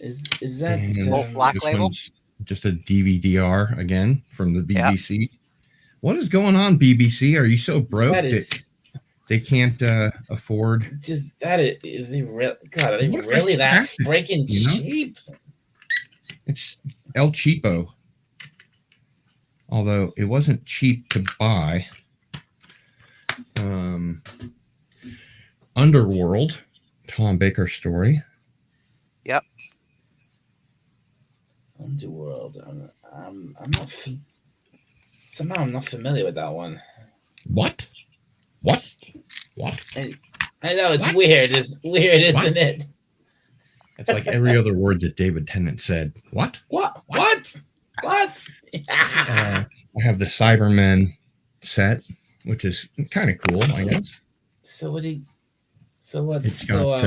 is that Both black this label? one's just a DVD-R again from the BBC. What is going on, BBC? Are you so broke that they can't afford? Just that is he real? God, are they What really that respect, freaking cheap? It's El Cheapo. Although it wasn't cheap to buy. Underworld, Tom Baker story. Yep. Underworld. I'm not. Somehow I'm not familiar with that one. What? I know it's weird. It's weird, isn't it? It's like every other word that David Tennant said. What? What? I have the Cybermen set, which is kind of cool, I guess. So what? So what's It's got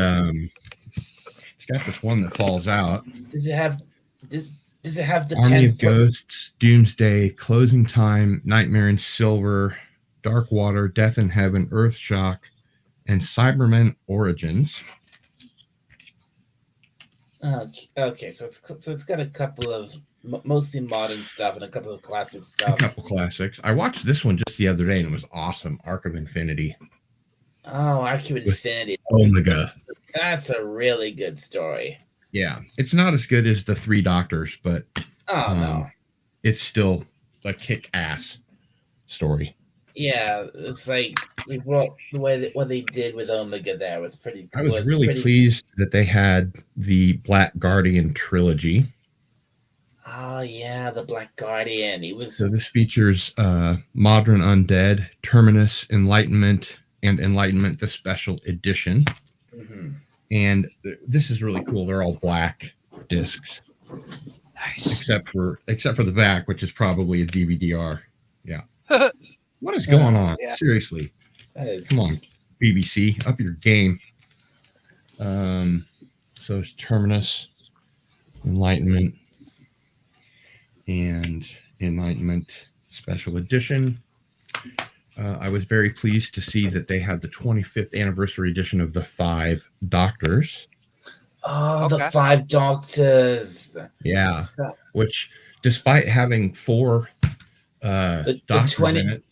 it's got this one that falls out. Does it have? Does it have the Army 10th of Ghosts, Doomsday, Closing Time, Nightmare in Silver, Dark Water, Death in Heaven, Earthshock, and Cybermen Origins. Okay, so it's got a couple of mostly modern stuff and a couple of classic stuff. A couple classics. I watched this one just the other day and it was awesome. Arc of Infinity. Oh, Arc of Infinity. Omega. That's a really good story. Yeah, it's not as good as the Three Doctors, but no, it's still a kick-ass story. Yeah, it's like what they did with Omega there was pretty. I was really pleased that they had the Black Guardian trilogy. Oh yeah, the Black Guardian. He was. So this features Modern Undead, Terminus, Enlightenment, and Enlightenment the Special Edition. Mhm. And this is really cool. They're all black discs, Nice. except for the back, which is probably a DVD-R. Yeah. What is going on? Yeah. Seriously. That is. Come on, BBC, up your game. So it's Terminus, Enlightenment, and Enlightenment Special Edition. I was very pleased to see that they had the 25th anniversary edition of the 5 Doctors. Oh, the Okay. 5 Doctors. Yeah, Yeah. which, despite having 4 The doctors 20 in it,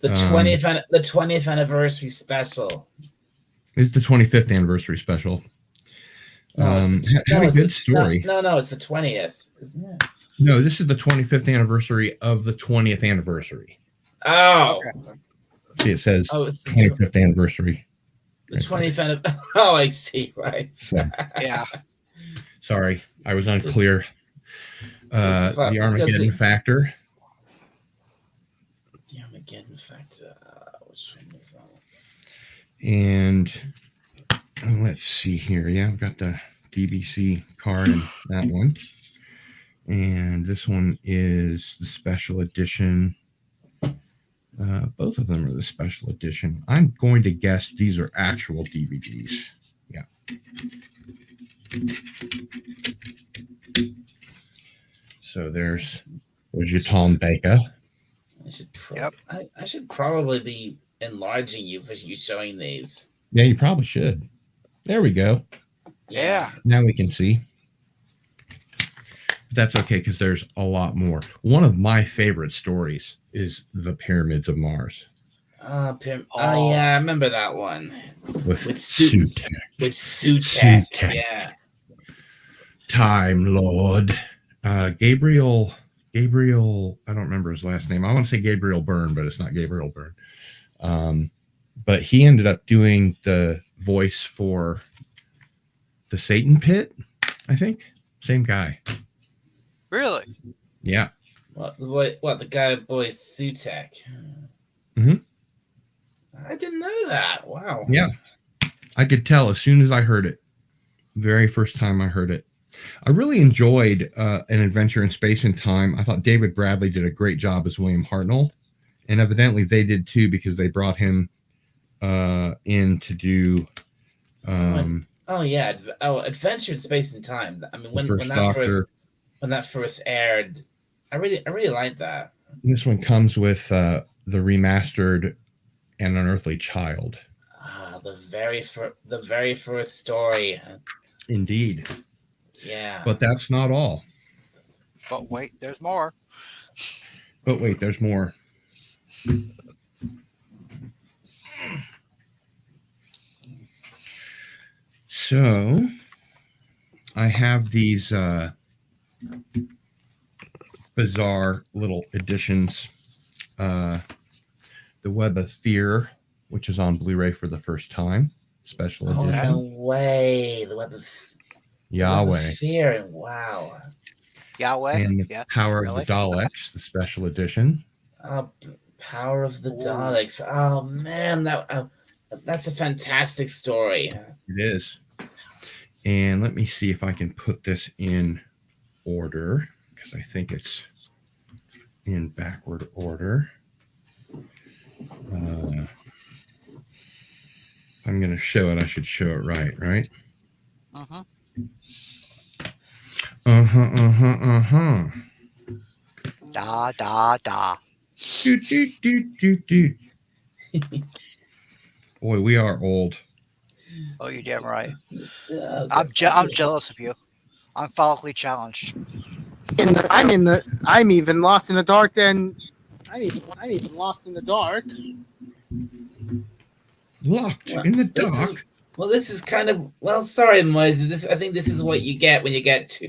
the 20th anniversary special. it's the 25th anniversary special. No, it's the, had no, a it's good the, story. No, it's the 20th, isn't it? No, this is the 25th anniversary of the 20th anniversary. Oh, Okay. See, it says it's the 25th anniversary. The 20th anniversary. Oh, I see. Right. So, Yeah. sorry, I was unclear. The Armageddon Factor. The Armageddon Factor. Which one is that? And let's see here. Yeah, I've got the BBC card and that one. And this one is the special edition. Both of them are the special edition. I'm going to guess these are actual DVDs. Yeah. So there's your Tom Baker. I should probably be enlarging you for you showing these. Yeah, you probably should. There we go. Yeah. Now we can see. That's okay because there's a lot more. One of my favorite stories is the Pyramids of Mars. Oh yeah, I remember that one. With Sutek. With Sutek. Yeah. Time Lord. Gabriel, I don't remember his last name. I want to say Gabriel Byrne, but it's not Gabriel Byrne. But he ended up doing the voice for the Satan Pit, I think. Same guy. Really? Yeah. What the guy boy Sutek? Mm-hmm. I didn't know that. Wow. Yeah. I could tell as soon as I heard it. Very first time I heard it. I really enjoyed An Adventure in Space and Time. I thought David Bradley did a great job as William Hartnell. And evidently they did too, because they brought him in to do Adventure in Space and Time. I mean, when that first aired, I really liked that. This one comes with the remastered An Unearthly Child. The very first story. Indeed. Yeah. But that's not all. But wait, there's more. So I have these bizarre little editions. The Web of Fear, which is on Blu-ray for the first time. Special edition. No way. The Web of Yahweh. Fear. Wow. Yahweh. And the Power of the Daleks, the special edition. Power of the Daleks. Oh man, that's a fantastic story. It is. And let me see if I can put this in order, because I think it's in backward order. If I'm going to show it, I should show it right? Uh-huh. Da. Do. Boy, we are old. Oh, you're damn right. I'm jealous of you. I'm follically challenged. I'm even lost in the dark. I'm even lost in the dark. Locked in the dark. This is kind of sorry, Moises. I think this is what you get when you get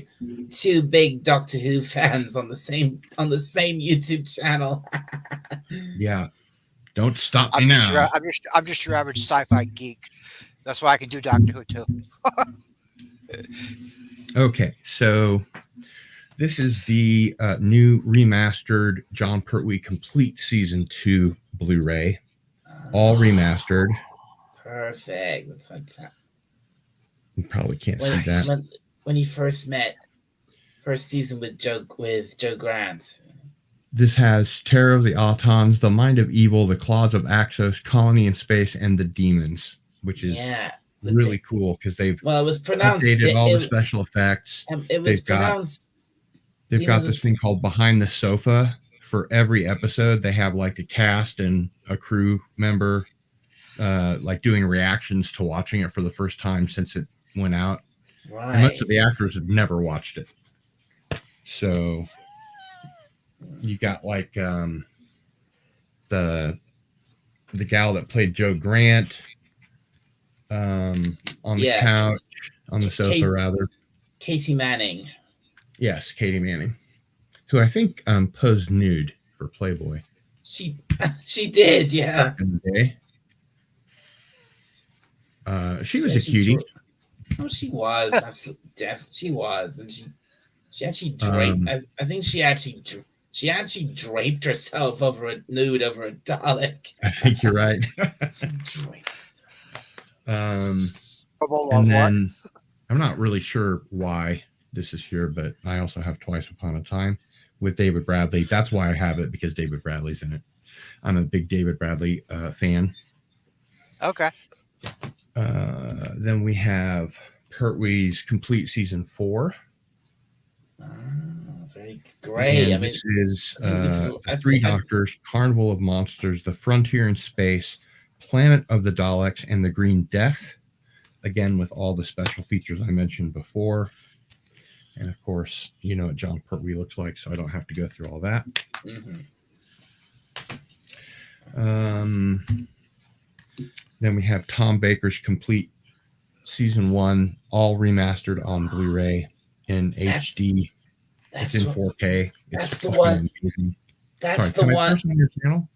two big Doctor Who fans on the same YouTube channel. Yeah, don't stop me now. I'm just your average sci-fi geek. That's why I can do Doctor Who too. Okay, so This is the new remastered John Pertwee Complete Season 2 Blu-ray, all remastered. Perfect. That's fantastic. You probably can't see When, that. when he first season with Joe Grant. This has Terror of the Autons, The Mind of Evil, The Claws of Axos, Colony in Space, and The Demons, which is really cool because they've it was pronounced updated all the special effects. It was pronounced. They've got this thing called Behind the Sofa. For every episode, they have like a cast and a crew member like doing reactions to watching it for the first time since it went out. Right. And most of the actors have never watched it. So you got like the gal that played Joe Grant on the couch, on the sofa rather. Casey Manning. Yes, Katie Manning, who I think posed nude for Playboy. She did, yeah. Back in the day. She was a cutie. She was. She was, and she actually draped. I think she actually draped herself over a Dalek. I think you're right. She draped herself. And then I'm not really sure why this is here, but I also have Twice Upon a Time with David Bradley. That's why I have it, because David Bradley's in it. I'm a big David Bradley fan. Okay. Then we have Pertwee's Complete Season 4. Very great. And this is the Three Doctors, Carnival of Monsters, The Frontier in Space, Planet of the Daleks, and The Green Death. Again, with all the special features I mentioned before. And of course, you know what John Pertwee looks like, so I don't have to go through all that. Then we have Tom Baker's Complete Season 1, all remastered on Blu-ray in HD. It's in 4K. That's the one. Amazing. That's Sorry, the one. On your channel?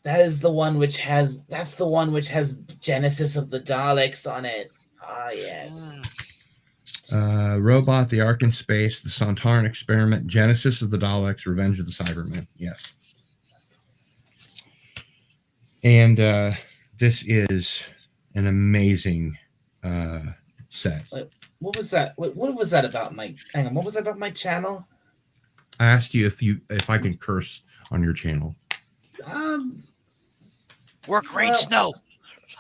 That is the one which has. That's the one which has Genesis of the Daleks on it. Ah, yes. Robot, The Ark in Space, The Sontaran Experiment, Genesis of the Daleks, Revenge of the Cybermen. Yes. And this is an amazing set. What was that? What was that about my? Hang on. What was that about my channel? I asked you if I could curse on your channel. Work rate snow.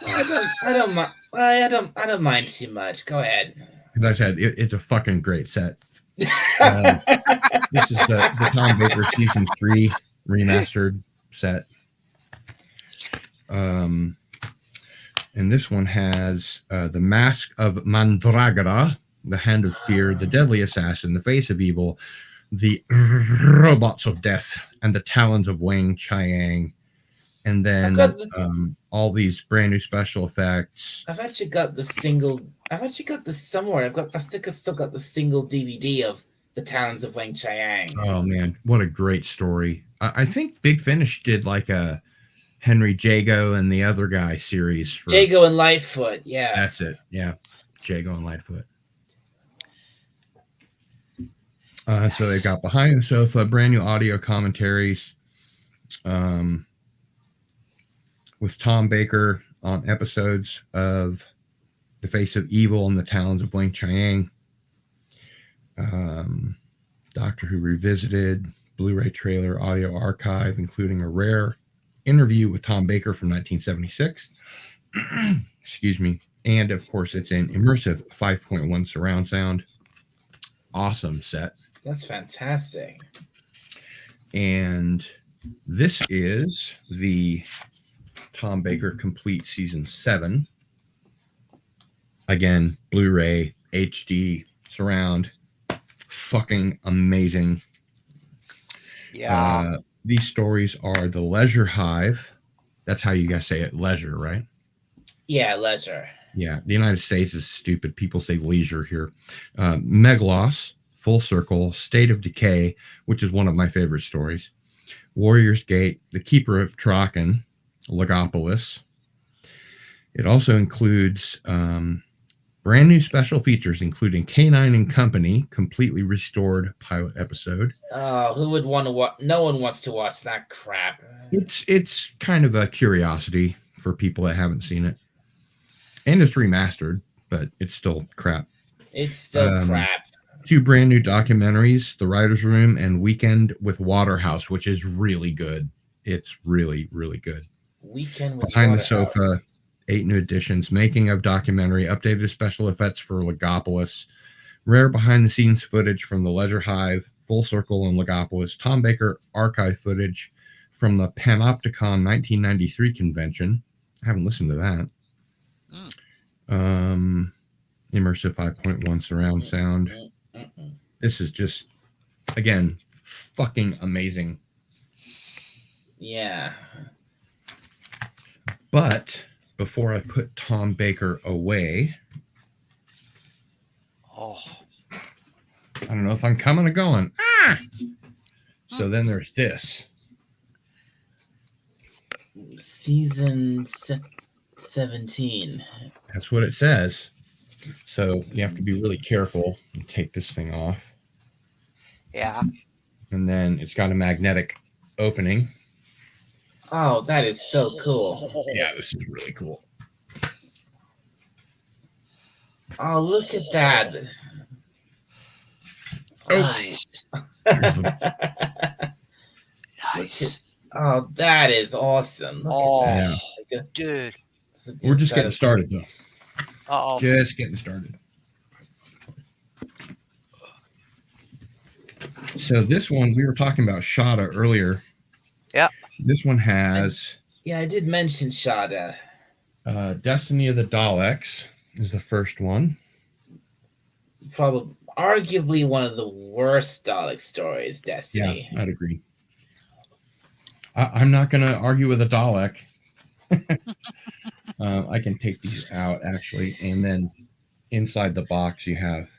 I don't mind too much. Go ahead. As I said, it's a fucking great set. This is the Tom Baker Season 3 remastered set. And this one has The Mask of Mandragora, The Hand of Fear, The Deadly Assassin, The Face of Evil, The Robots of Death, and The Talons of Wang Chiang. And then all these brand new special effects. I've actually got the somewhere. I've still got the single DVD of The Talons of Wang Chiang. Oh man, what a great story! I think Big Finish did like a Henry Jago and the other guy series. For, Jago and Lightfoot, yeah. That's it. Yeah, Jago and Lightfoot. Nice. So they've got Behind the Sofa, brand new audio commentaries. With Tom Baker on episodes of The Face of Evil and The Talons of Wang Chiang. Doctor Who Revisited, Blu-ray trailer, audio archive, including a rare interview with Tom Baker from 1976. Excuse me. And of course, it's in immersive 5.1 surround sound. Awesome set. That's fantastic. And this is the Tom Baker Complete Season 7. Again, Blu-ray, HD, surround. Fucking amazing. Yeah. These stories are The Leisure Hive. That's how you guys say it, leisure, right? Yeah, leisure. Yeah, the United States is stupid. People say leisure here. Meglos, Full Circle, State of Decay, which is one of my favorite stories. Warrior's Gate, The Keeper of Traken, Legopolis. It also includes Brand new special features, including Canine and Company, completely restored pilot episode. Oh, who would want to watch? No one wants to watch that crap. It's kind of a curiosity for people that haven't seen it. And it's remastered, but it's still crap. It's still crap. 2 brand new documentaries, The Writer's Room and Weekend with Waterhouse, which is really good. It's really, really good. Weekend with Behind Waterhouse. the Sofa, 8 new additions, making of documentary, updated special effects for Legopolis, rare behind-the-scenes footage from the Leisure Hive, Full Circle and Legopolis, Tom Baker archive footage from the Panopticon 1993 convention. I haven't listened to that. Immersive 5.1 surround sound. This is just, again, fucking amazing. Yeah. But before I put Tom Baker away, I don't know if I'm coming or going. So then there's this. Season 17. That's what it says. So you have to be really careful and take this thing off. Yeah. And then it's got a magnetic opening. Oh, that is so cool. Yeah, this is really cool. Oh, look at that. Nice. Nice. Oh, that is awesome. Look at that. Yeah. Dude. We're just getting started, though. Uh-oh. Just getting started. So this one, we were talking about Shada earlier. Yeah. This one has... Yeah, I did mention Shada. Destiny of the Daleks is the first one. Probably, arguably one of the worst Dalek stories, Destiny. Yeah, I'd agree. I'm not going to argue with a Dalek. I can take these out, actually. And then inside the box, you have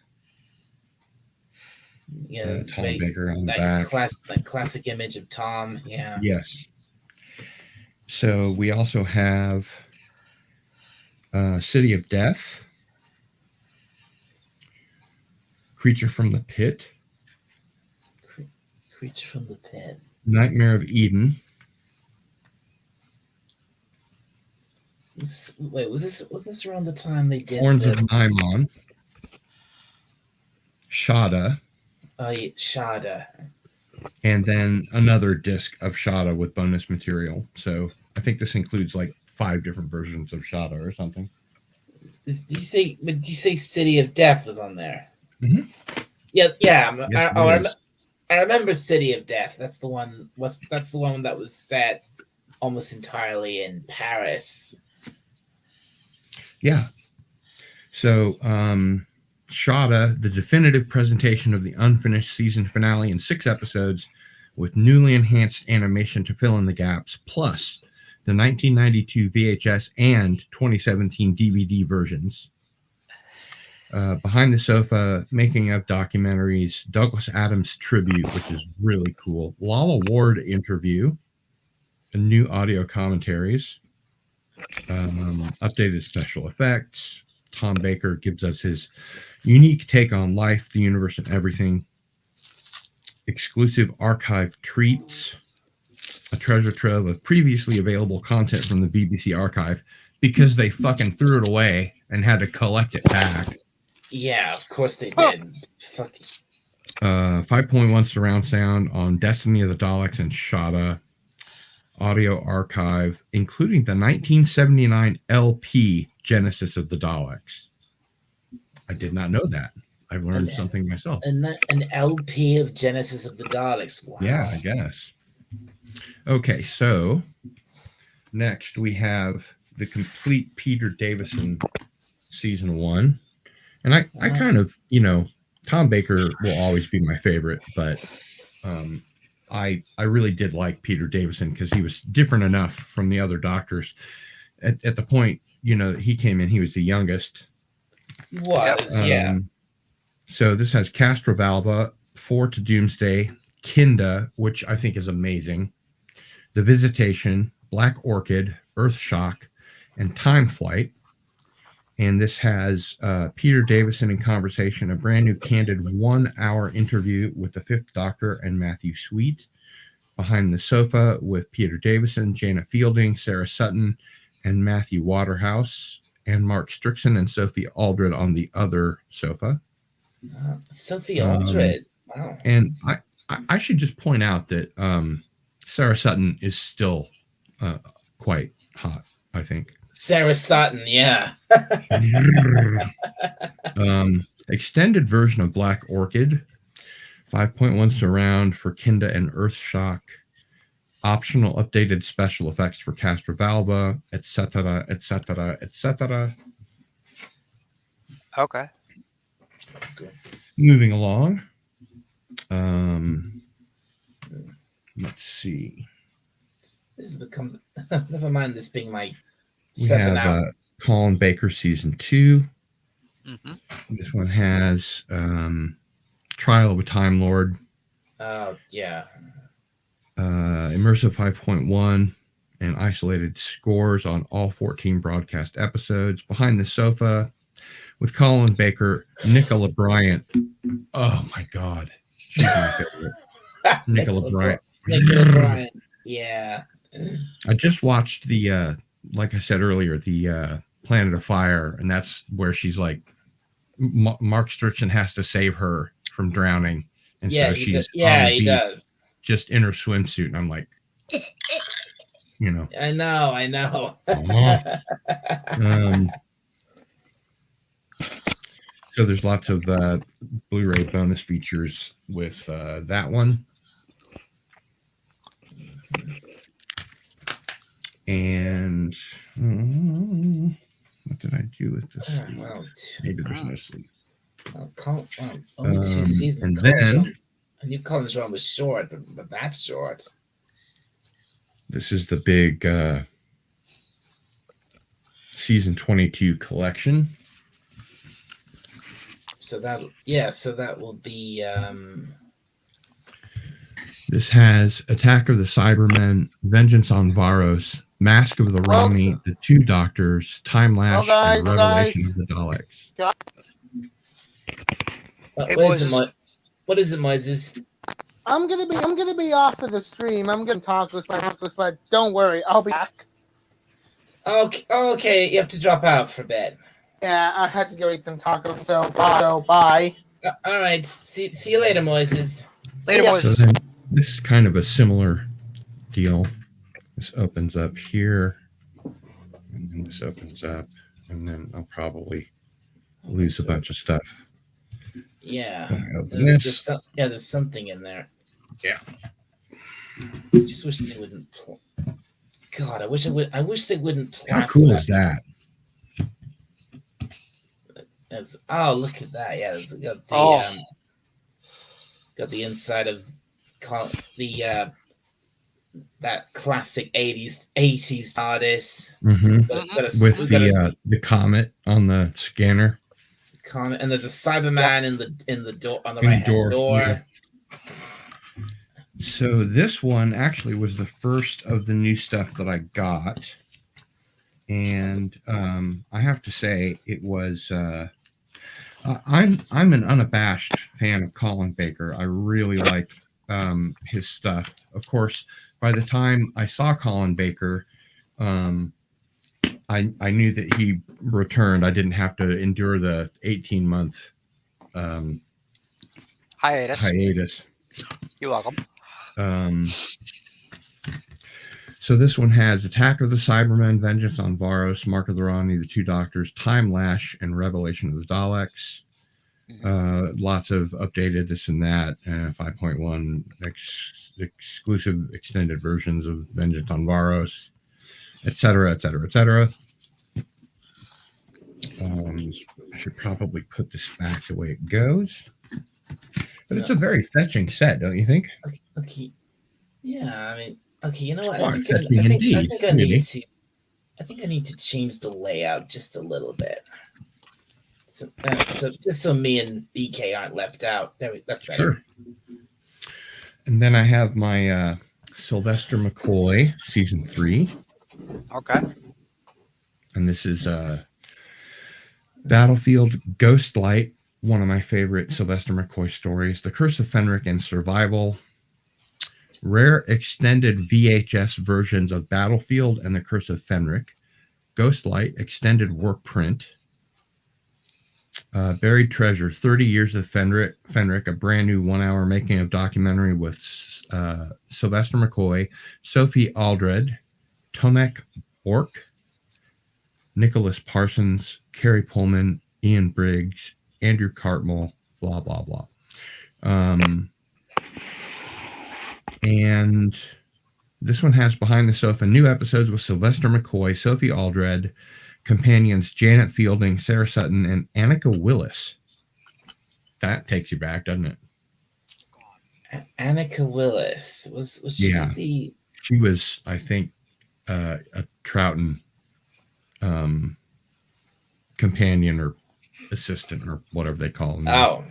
Tom Baker on the back. That classic image of Tom, yeah. Yes. So we also have City of Death, Creature from the Pit, Creature from the Pit, Nightmare of Eden. Wasn't this around the time they did Horns of Naimon, Shada. Oh, yeah, Shada. And then another disc of Shada with bonus material. So I think this includes like 5 different versions of Shada or something. Did you say City of Death was on there? Mm-hmm. Yeah. Yes, I remember City of Death. That's the one. That's the one that was set almost entirely in Paris. Yeah. So Shada, the definitive presentation of the unfinished season finale in 6 episodes with newly enhanced animation to fill in the gaps, plus the 1992 VHS and 2017 DVD versions. Behind the Sofa, making of documentaries, Douglas Adams tribute, which is really cool, Lala Ward interview, and new audio commentaries, updated special effects. Tom Baker gives us his unique take on life, the universe, and everything. Exclusive archive treats, a treasure trove of previously available content from the BBC archive because they fucking threw it away and had to collect it back. Yeah, of course they did. Fuck. 5.1 surround sound on Destiny of the Daleks and Shada. Audio archive, including the 1979 LP Genesis of the Daleks. I did not know that. I learned something myself. An LP of Genesis of the Daleks. Wow. Yeah, I guess. Okay, so next we have the complete Peter Davison season 1. And I kind of, Tom Baker will always be my favorite, but I really did like Peter Davison because he was different enough from the other doctors. At the point, he came in, he was the youngest. Yeah. So this has Castrovalva, 4 to Doomsday, Kinda, which I think is amazing, The Visitation, Black Orchid, Earthshock, and Time Flight. And this has Peter Davison in conversation, a brand new candid 1 hour interview with the Fifth Doctor and Matthew Sweet. Behind the sofa with Peter Davison, Jana Fielding, Sarah Sutton, and Matthew Waterhouse, and Mark Strickson and Sophie Aldred on the other sofa. Sophie Aldred. Wow. And I should just point out that Sarah Sutton is still quite hot, I think. Sarah Sutton, yeah. Extended version of Black Orchid, 5.1 surround for Kinda and Earthshock, optional updated special effects for Castrovalva, etc., etc., etc. Okay. Moving along. Let's see. This has become. Never mind this being my We 7 have hour. Colin Baker season 2. Mm-hmm. This one has Trial of a Time Lord. Oh, yeah. Immersive 5.1 and isolated scores on all 14 broadcast episodes. Behind the sofa with Colin Baker, Nicola Bryant. Oh my God, she's my favorite. Nicola Bryant. Nicola Bryant. Yeah. I just watched the, like I said earlier, the Planet of Fire, and that's where she's like, Mark Strickson has to save her from drowning, and Yeah, so he she's does. Yeah, on the he beach, does. just in her swimsuit, and I'm like, you know. I know. So there's lots of Blu-ray bonus features with that one. And what did I do with this? Well, Maybe there's no sleep. only 2 seasons. And then I knew Colin's Run was short, but that's short. this is the big season 22 collection. So that will be. This has Attack of the Cybermen, Vengeance on Varos, Mask of the Romney, The Two Doctors, Time Lash, and Revelation of the Daleks. What is it, Moses? I'm gonna be off of the stream. I'm gonna talk with but don't worry, I'll be back. Okay, you have to drop out for a bit. Yeah, I had to go eat some tacos, so bye. All right, see you later, Moses. Later, Yeah. Moses. So then this is kind of a similar deal. This opens up here, and then this opens up, and then I'll probably lose a bunch of stuff. Yeah, When I open there's something in there. Yeah. I just wish they wouldn't. God, I wish they wouldn't How plaster cool is that? Oh, look at that! Yeah, it's got the got the inside of the that classic 80s TARDIS. Mm-hmm. With With the comet on the scanner. Comet, and there's a Cyberman in the door on the In the right hand door. Yeah. So this one actually was the first of the new stuff that I got, and I have to say it was. I'm an unabashed fan of Colin Baker. I really like his stuff. Of course, by the time I saw Colin Baker, I knew that he returned. I didn't have to endure the 18-month hiatus. You're welcome. So this one has Attack of the Cybermen, Vengeance on Varos, Mark of the Romney, The Two Doctors, Time Lash, and Revelation of the Daleks. Lots of updated this and that, 5.1 exclusive extended versions of Vengeance on Varos, etc., etc., etc. I should probably put this back the way it goes. But it's a very fetching set, don't you think? Okay. Yeah, I mean, okay. You know what? Quite I fetching indeed, think I need to change the layout just a little bit. So just so me and BK aren't left out. That's better. Sure. And then I have my Sylvester McCoy season 3. Okay. And this is Battlefield, Ghostlight, one of my favorite Sylvester McCoy stories. The Curse of Fenric and Survival. Rare extended VHS versions of Battlefield and The Curse of Fenric. Ghostlight, extended work print. Buried Treasure, 30 Years of Fenric, a brand new 1 hour making of documentary with Sylvester McCoy, Sophie Aldred, Tomek Bork, Nicholas Parsons, Carrie Pullman, Ian Briggs, Andrew Cartmel, blah, blah, blah. And this one has Behind the Sofa, new episodes with Sylvester McCoy, Sophie Aldred, companions Janet Fielding, Sarah Sutton, and Annika Willis. That takes you back, doesn't it? Annika Willis was she the? She was, I think, a Troughton companion or assistant or whatever they call them. Oh.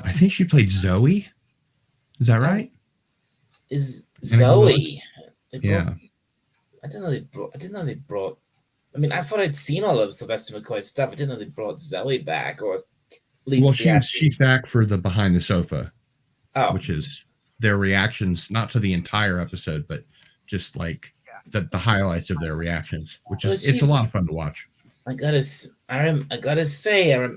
I think she played Zoe. Is that right? Is Annika Zoe? Yeah. I didn't know they brought. I mean, I thought I'd seen all of Sylvester McCoy's stuff. I didn't know they brought Zoe back, or at least. Well, she's back for the Behind the Sofa, which is their reactions, not to the entire episode, but just like the highlights of their reactions, which is it's a lot of fun to watch. I gotta say,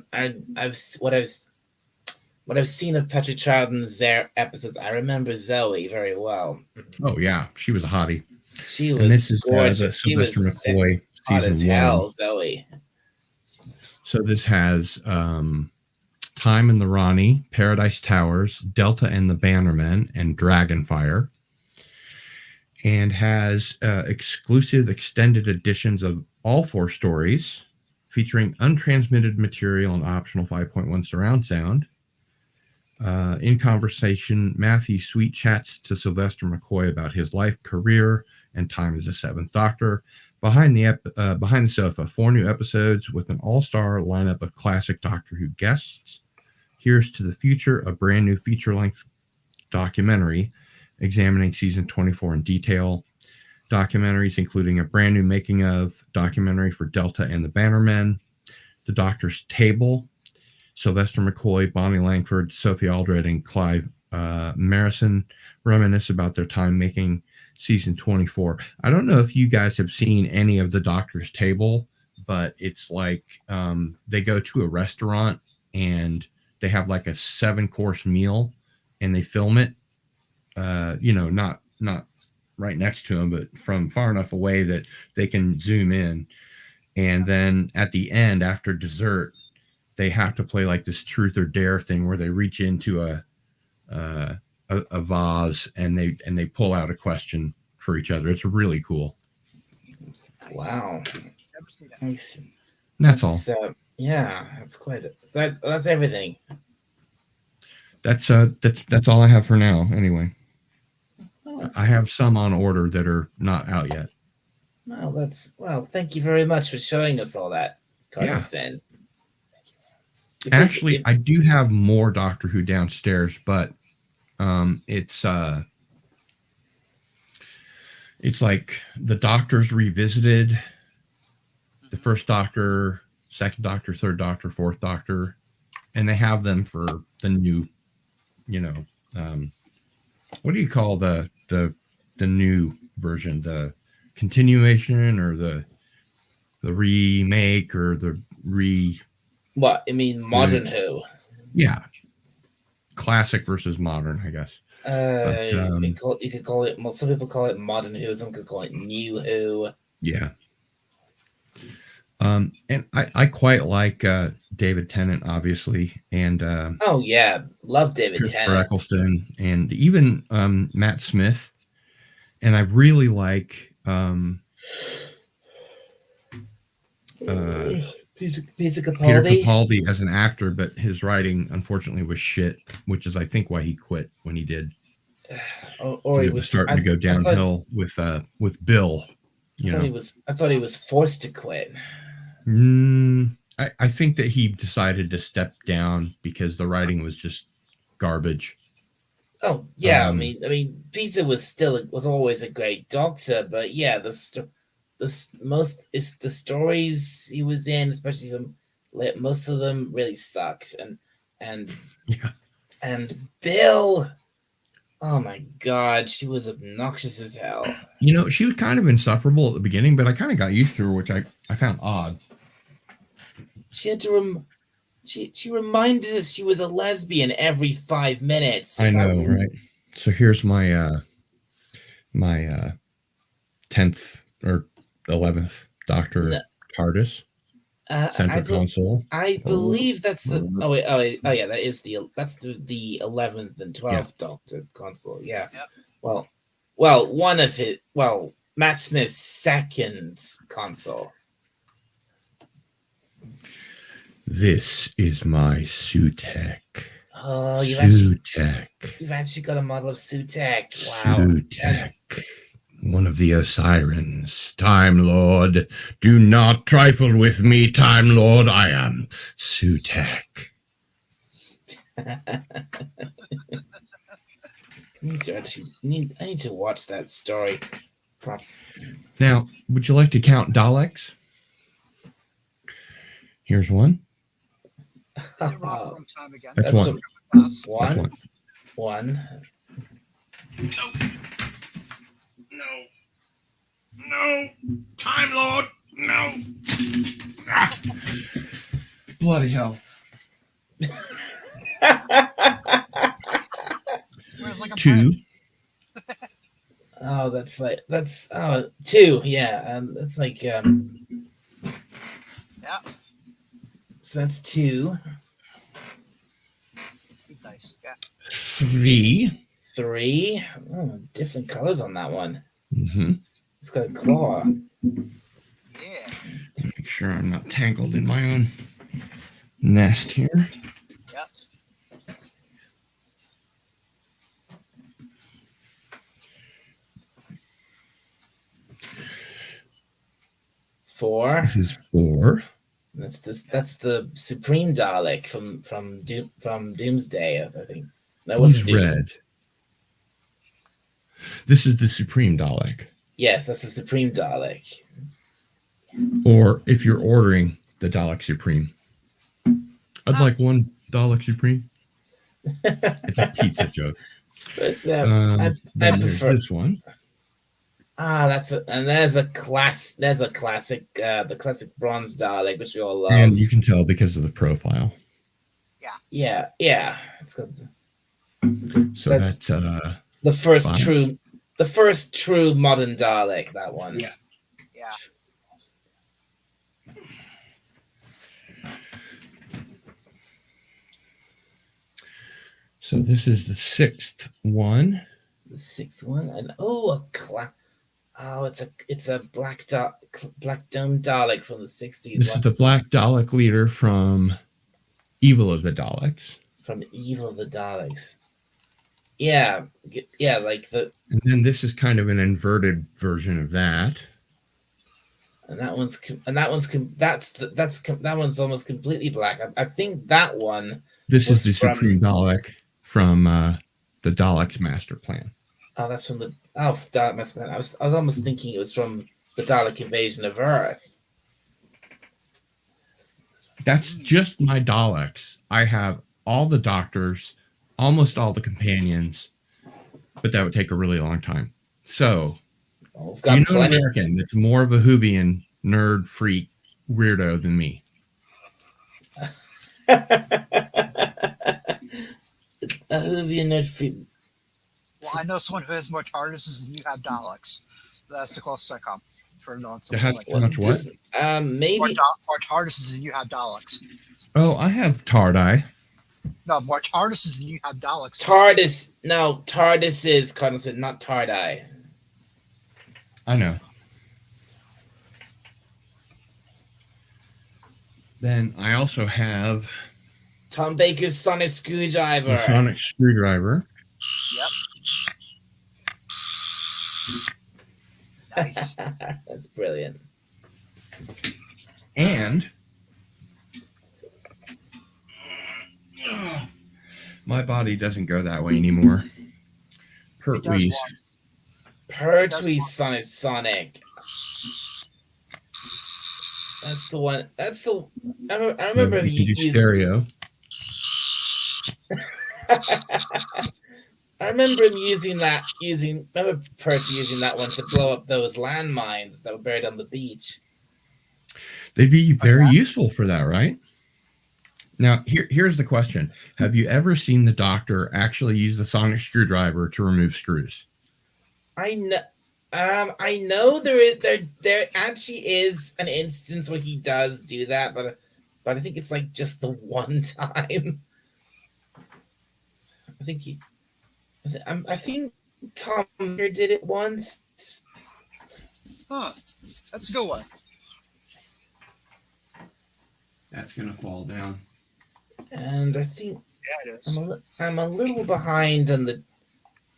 what I've seen of Patrick Troughton's episodes, I remember Zoe very well. Oh yeah, she was a hottie. She was this is, gorgeous. She was McCoy hot as hell, Zoe. So this has Time and the Ronnie, Paradise Towers, Delta and the Bannermen, and Dragonfire, and has exclusive extended editions of all 4 stories featuring untransmitted material and optional 5.1 surround sound. In conversation, Matthew Sweet chats to Sylvester McCoy about his life, career, and time as a 7th Doctor. Behind the Sofa, 4 new episodes with an all-star lineup of classic Doctor Who guests. Here's to the Future, a brand new feature-length documentary examining season 24 in detail. Documentaries including a brand new making of documentary for Delta and the Bannermen, The Doctor's Table, Sylvester McCoy, Bonnie Langford, Sophie Aldred, and Clive Marison reminisce about their time making season 24. I don't know if you guys have seen any of The Doctor's Table, but it's like they go to a restaurant and they have like a 7-course meal and they film it, not right next to them, but from far enough away that they can zoom in. And then at the end, after dessert, they have to play like this truth or dare thing where they reach into a vase and they pull out a question for each other. It's really cool. Wow. Nice. That's all. Yeah, that's quite it. So that's everything. That's all I have for now. Anyway, I have cool. some on order that are not out yet. Well, thank you very much for showing us all that, Carson. Yeah. Actually, I do have more Doctor Who downstairs, but it's like the Doctors revisited, the First Doctor, Second Doctor, Third Doctor, Fourth Doctor, and they have them for the new, what do you call the new version, the continuation or the remake or the What, I mean, modern Who? Yeah. Classic versus modern, I guess. You could call it, well, some people call it modern Who, some could call it new Who. Yeah. And I quite like David Tennant, obviously, and oh yeah, love David Tennant, Eccleston, and even Matt Smith, and I really like Peter Peter Capaldi. Capaldi as an actor, but his writing unfortunately was shit, which is I think why he quit when he did. Or he was starting to go downhill with Bill. I thought he was forced to quit. I think that he decided to step down because the writing was just garbage. Oh yeah, I mean, Peter was always a great Doctor, but yeah, the most is the stories he was in, especially most of them really sucked, and Yeah. and Bill, oh my god, she was obnoxious as hell. She was kind of insufferable at the beginning, but I kind of got used to her, which I found odd. She had to she reminded us she was a lesbian every 5 minutes. I know, right? So here's my my 10th or 11th Doctor TARDIS Central Console. I believe that's the oh yeah, that's the 11th and 12th Doctor console. Yeah. Yep. One of it. Well, Matt Smith's second console. This is my Sutek. Oh, you've actually got a model of Sutek. Wow. Sutek. One of the Osirans. Time Lord. Do not trifle with me, Time Lord. I am Sutek. I need to watch that story. Now, would you like to count Daleks? Here's one. Is it wrong time again? That's one. One. No. Time Lord. No. Ah. Bloody hell. Like two. Oh, two. Yeah. That's like Yeah. So that's two. Nice. Yeah. Three. Oh, different colors on that one. Mm-hmm. It's got a claw. Yeah. To make sure I'm not tangled in my own nest here. Yep. 4. This is 4. That's the Supreme Dalek from Doomsday, I think. That wasn't red. This is the Supreme Dalek. Yes, that's the Supreme Dalek. Or if you're ordering the Dalek Supreme. I'd like one Dalek Supreme. It's a pizza joke. I prefer this one. There's a classic, the classic bronze Dalek, which we all love. And you can tell because of the profile. Yeah. It's got that's the first true modern Dalek. That one. Yeah. So this is the 6th one. The 6th one, and it's a black dome Dalek from the 60s. This is the Black Dalek leader from Evil of the Daleks. From Evil of the Daleks. Yeah, like the. And then this is kind of an inverted version of that. And that one's almost completely black. I think that one. This is the Supreme Dalek from the Daleks Master Plan. Oh, that's from the Dalek Master Plan. I was almost thinking it was from the Dalek Invasion of Earth. That's just my Daleks. I have all the doctors, almost all the companions, but that would take a really long time. So, we've got plenty. American that's more of a Whovian nerd freak weirdo than me. A Whovian nerd freak. Well, I know someone who has more TARDISes than you have Daleks. That's the closest I come for knowing someone. Has much what? Maybe more TARDISes than you have Daleks. Oh, I have Tardai. No, more TARDISes than you have Daleks. TARDIS is Condescend, not Tardai. I know. Then I also have Tom Baker's Sonic Screwdriver. The Sonic Screwdriver. Yep. Nice. That's brilliant. And my body doesn't go that way anymore. Pertwee's Sonic. That's the one. That's the. I No, remember you can do using. stereo. I remember him using that. Remember Percy using that one to blow up those landmines that were buried on the beach. They'd be very useful for that, right? Now, here's the question: have you ever seen the Doctor actually use the sonic screwdriver to remove screws? I know. I know there actually is an instance where he does do that, but I think it's like just the one time. I think I think Tom here did it once. Huh. That's a good one. That's gonna fall down. And I think Yeah, it is. I'm a little behind on the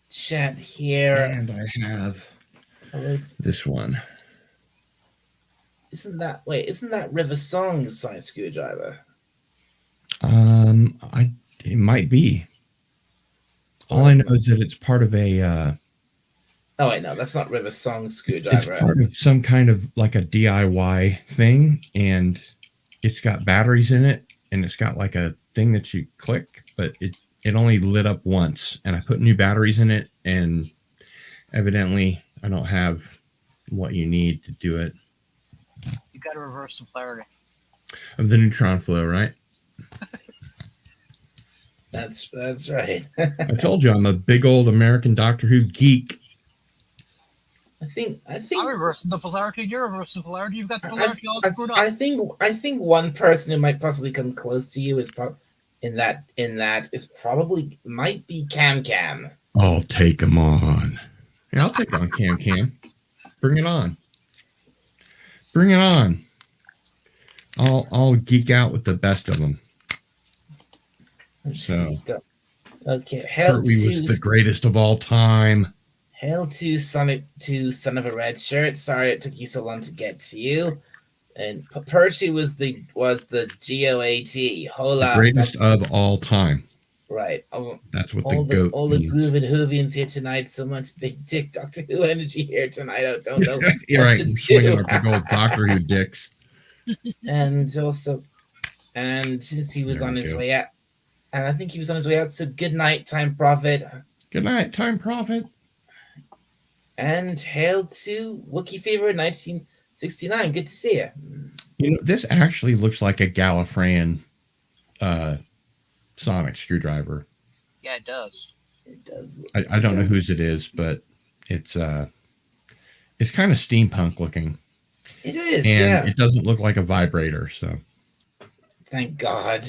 chat here. And I have this one. Isn't that River Song's sonic screwdriver? It might be. All I know is that it's part of a. Oh wait, no, that's not River Song's It's screwdriver. part of some kind of like a DIY thing, and it's got batteries in it, and it's got like a thing that you click, but it only lit up once, and I put new batteries in it, and evidently I don't have what you need to do it. You got to reverse some polarity of the neutron flow, right? That's right. I told you I'm a big old American Doctor Who geek. I think I'm reversing the polarity. You're reversing the polarity. You've got the polarity all screwed up. I think one person who might possibly come close to you is probably might be Cam. I'll take him on. Yeah, I'll take on Cam. Bring it on. Bring it on. I'll geek out with the best of them. So, okay, Pertwee was the greatest of all time. Hail to Son of a Red Shirt. Sorry it took you so long to get to you. And Percy was the GOAT. Hola. The greatest of all time. Right. That's what the goat all the grooved Whovians here tonight. So much big dick Doctor Who energy here tonight. I don't know. You're right. You're swinging our big old Doctor Who dicks. And since he was on his way out, and I think he was on his way out, so good night, Time Prophet. Good night, Time Prophet. And hail to Wookiee Fever 1969. Good to see you. You know, this actually looks like a Gallifreyan sonic screwdriver. Yeah, it does. It does. I don't know whose it is, but it's kind of steampunk looking. It is, and it doesn't look like a vibrator, so thank God.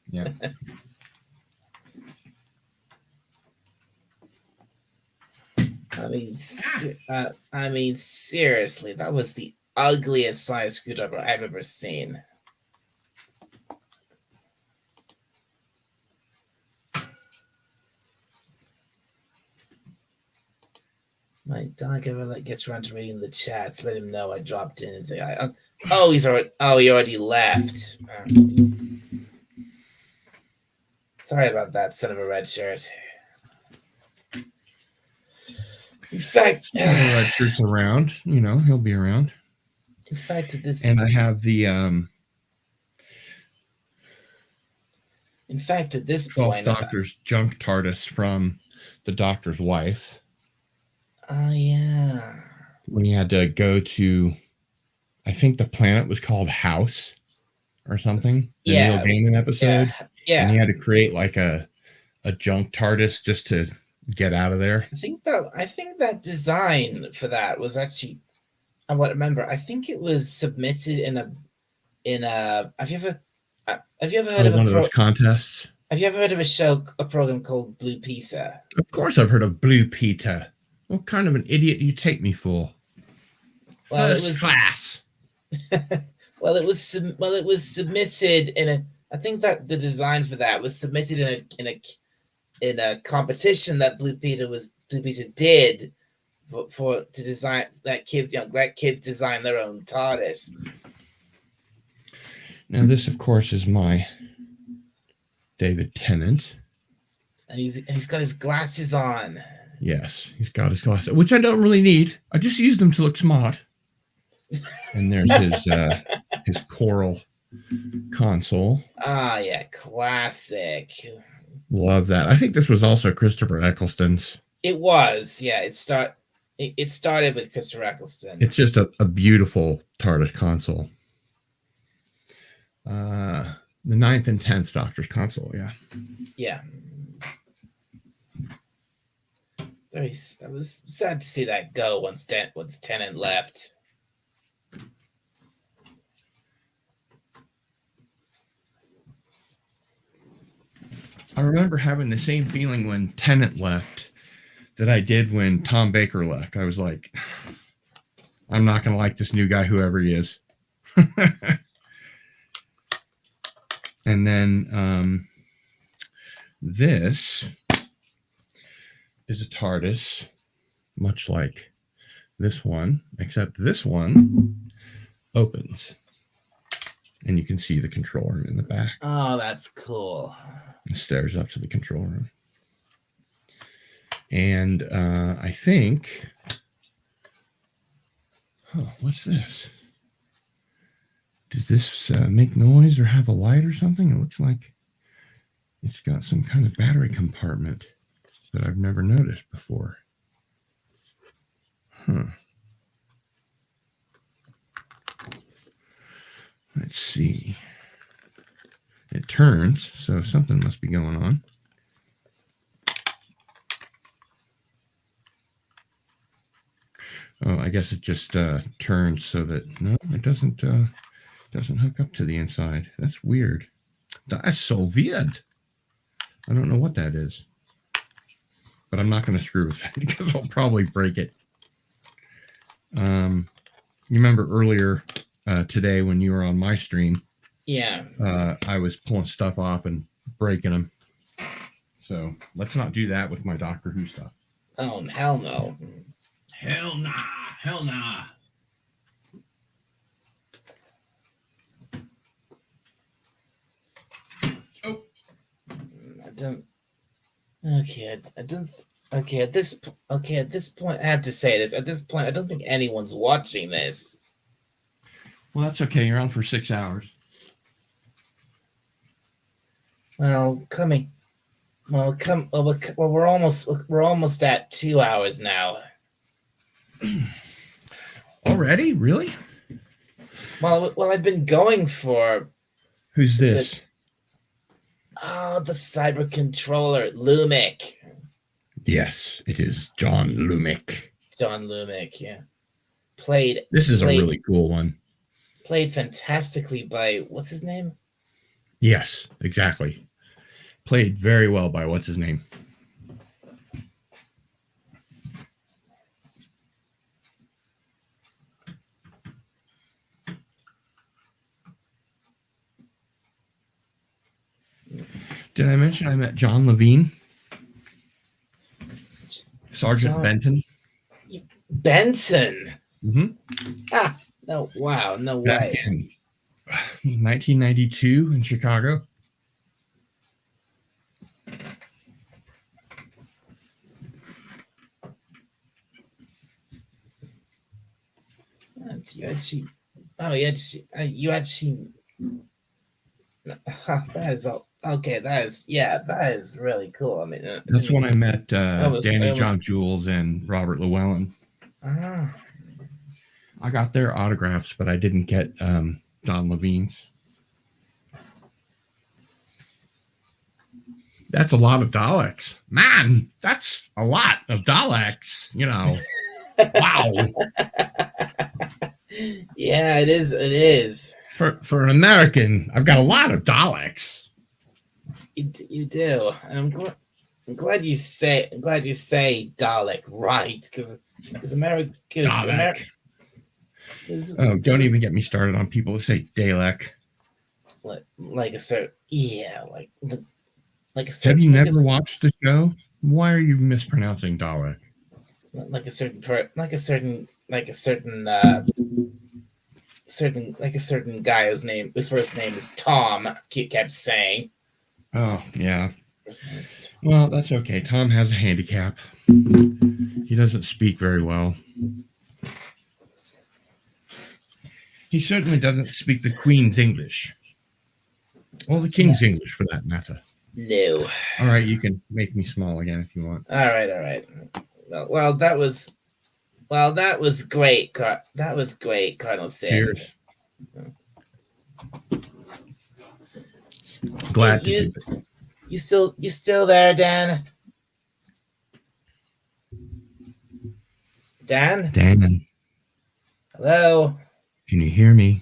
Yeah. I mean, seriously, that was the ugliest size screwdriver I've ever seen. My dog ever gets around to reading the chats. Let him know I dropped in and say, he already left. Sorry about that, son of a red shirt. In fact, red shirt's around. You know, he'll be around. In fact, and I have the in fact, at this point, Doctor's junk TARDIS from the Doctor's wife. Oh yeah. When he had to go to, I think the planet was called House or something. The Neil Gaiman episode. Yeah. And he had to create like a junk TARDIS just to get out of there. I think that design for that was actually, I remember. I think it was submitted in a. Have you ever heard of one of those contests? Have you ever heard of a program called Blue Pizza? Of course, I've heard of Blue Peter. What kind of an idiot do you take me for? Well, First class. Well, it was submitted in a. I think that the design for that was submitted in a competition that Blue Peter did to design that kids design their own TARDIS. Now this, of course, is my David Tennant, and he's got his glasses on. Yes, he's got his glasses, which I don't really need. I just use them to look smart. And there's his Coral console. Ah, yeah, classic. Love that. I think this was also Christopher Eccleston's. It was, yeah. It started with Christopher Eccleston. It's just a beautiful TARDIS console. The 9th and 10th Doctor's console, yeah. Yeah. I was sad to see that go once Tennant left. I remember having the same feeling when Tennant left that I did when Tom Baker left. I was like, I'm not going to like this new guy, whoever he is. And then this is a TARDIS, much like this one, except this one opens. And you can see the control room in the back. Oh, that's cool. The stairs up to the control room. And I think, oh, what's this? Does this make noise or have a light or something? It looks like it's got some kind of battery compartment that I've never noticed before. Huh. Let's see. It turns, so something must be going on. Oh, I guess it just turns so that, no, it doesn't hook up to the inside. That's weird. That's so weird. I don't know what that is. But I'm not going to screw with that because I'll probably break it. You remember earlier today when you were on my stream? Yeah. I was pulling stuff off and breaking them. So let's not do that with my Doctor Who stuff. Oh, hell no. Hell nah. Hell nah. Oh. I don't. Okay, I don't. Okay, at this point, I have to say this. At this point, I don't think anyone's watching this. Well, that's okay. You're on for 6 hours. Well, coming. Well, we're almost at 2 hours now. Already? Really? Well, I've been going for. Who's this? The cyber controller, Lumic. Yes, it is John Lumic. John Lumic, yeah. This is a really cool one. Played fantastically by, what's his name? Yes, exactly. Played very well by what's his name? Did I mention I met John Levine? Sergeant Benton? Benson? Mm-hmm. Ah, no, wow, no Back way. in 1992 in Chicago. You actually that is all. Okay, that is really cool. I mean, that's when I met Danny John Jules and Robert Llewellyn. I got their autographs, but I didn't get Don Levine's. That's a lot of Daleks. Man, that's a lot of Daleks, you know. Wow. Yeah, it is. For an American, I've got a lot of Daleks. You do. And I'm glad you say Dalek right, because America. Dalek. Don't even get me started on people who say Dalek. Like a certain, yeah, like a certain. Have you never watched the show? Why are you mispronouncing Dalek? Like a certain guy whose first name is Tom kept saying. Oh yeah. Well, that's okay. Tom has a handicap. He doesn't speak very well. He certainly doesn't speak the Queen's English. Or the King's English, for that matter. No. All right, you can make me small again if you want. All right. Well, that was great. That was great, Cardinal Sin. Cheers. Glad to you, do it. You still there, Dan? Dan? Dan, Hello? can you hear me?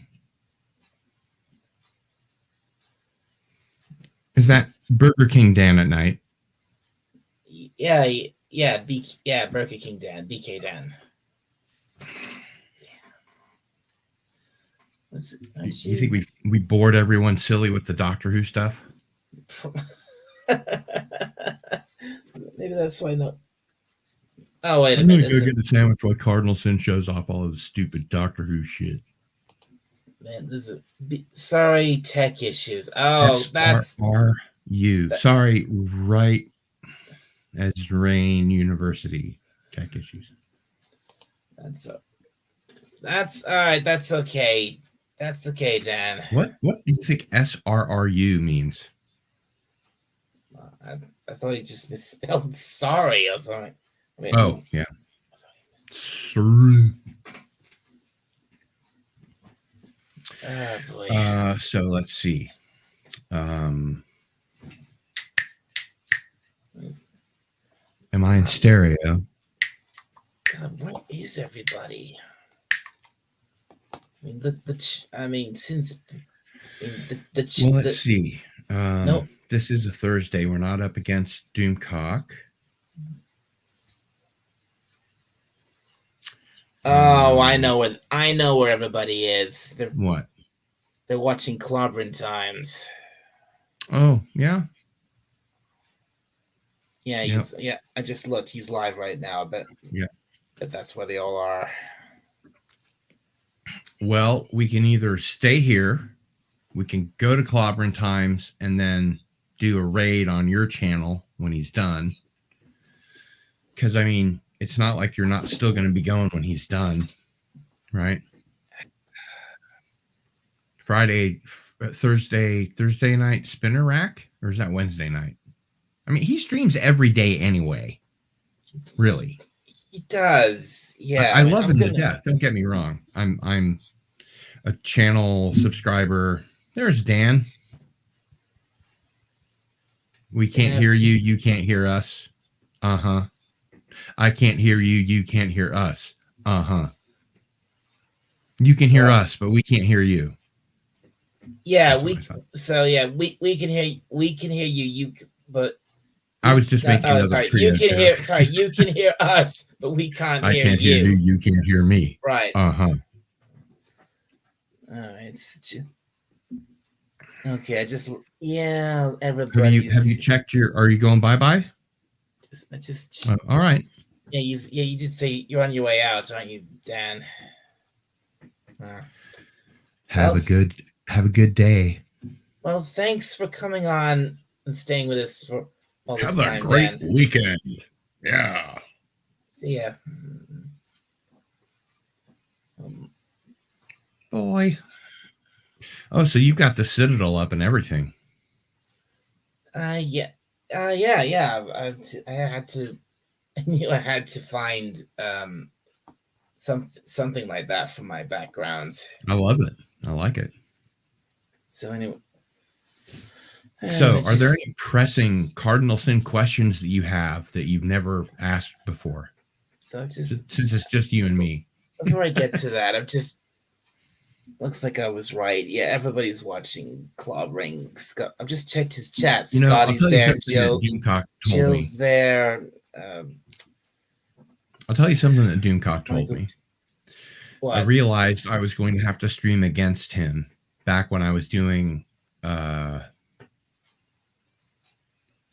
Is that Burger King Dan at night? Yeah, Burger King Dan, BK Dan. You think we bored everyone silly with the Doctor Who stuff? Maybe that's why not. Oh, wait a I'm minute. gonna go get the sandwich while Cardinal Sin shows off all of the stupid Doctor Who shit. Man, this is sorry, tech issues. Oh, that's you. Sorry, right as Rain University tech issues. That's all right. That's okay. That's okay, Dan. What do you think SRRU means? I thought he just misspelled sorry or something. I mean, oh, yeah. Sorry. Oh, boy. So let's see. Am I in stereo? God, what is everybody? I mean, since well, let's see. Nope. This is a Thursday. We're not up against Doomcock. Oh, I know where everybody is. What? They're watching Clobbering Times. Oh, yeah. Yeah, yeah. I just looked. He's live right now, but that's where they all are. Well, we can either stay here, we can go to Clobbering Times, and then do a raid on your channel when he's done. Because, I mean, it's not like you're not still going to be going when he's done, right? Thursday night spinner rack? Or is that Wednesday night? I mean, he streams every day anyway. Really. He does. Yeah. I love him to death. Don't get me wrong. I'm a channel subscriber. There's Dan. We can't hear you. You can't hear us. Uh-huh. I can't hear you. You can't hear us. Uh-huh. You can hear us, but we can't hear you. Yeah, we can hear you, but I was just making another sorry. You can hear us, but we can't hear you. I can't hear you. You can't hear me. Right. Uh-huh. All right. Okay, everybody. Have you checked are you going bye-bye? All right. Yeah, you did say you're on your way out, aren't you, Dan? Have a good day. Well, thanks for coming on and staying with us for all this time. Have a great weekend. Yeah. See ya. Boy. Oh, so you've got the Citadel up and everything. Yeah. I knew I had to find something like that for my backgrounds. I love it. I like it. So anyway. So, are there any pressing Cardinal Sin questions that you have that you've never asked before? So since it's just you and me. Before I get to that, looks like I was right. Yeah, everybody's watching Clobbering. I've just checked his chat. Scotty's there. Jill's there. I'll tell you something that Doomcock told me. What? I realized I was going to have to stream against him back when I was doing.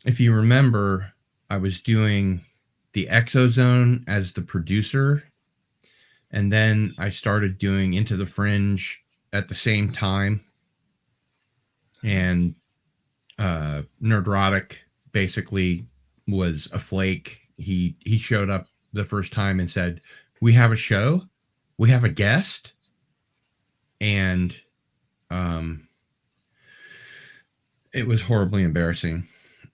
If you remember, I was doing the Exozone as the producer. And then I started doing Into the Fringe at the same time. And Nerdrotic basically was a flake. He showed up the first time and said, "We have a show? We have a guest?" and it was horribly embarrassing.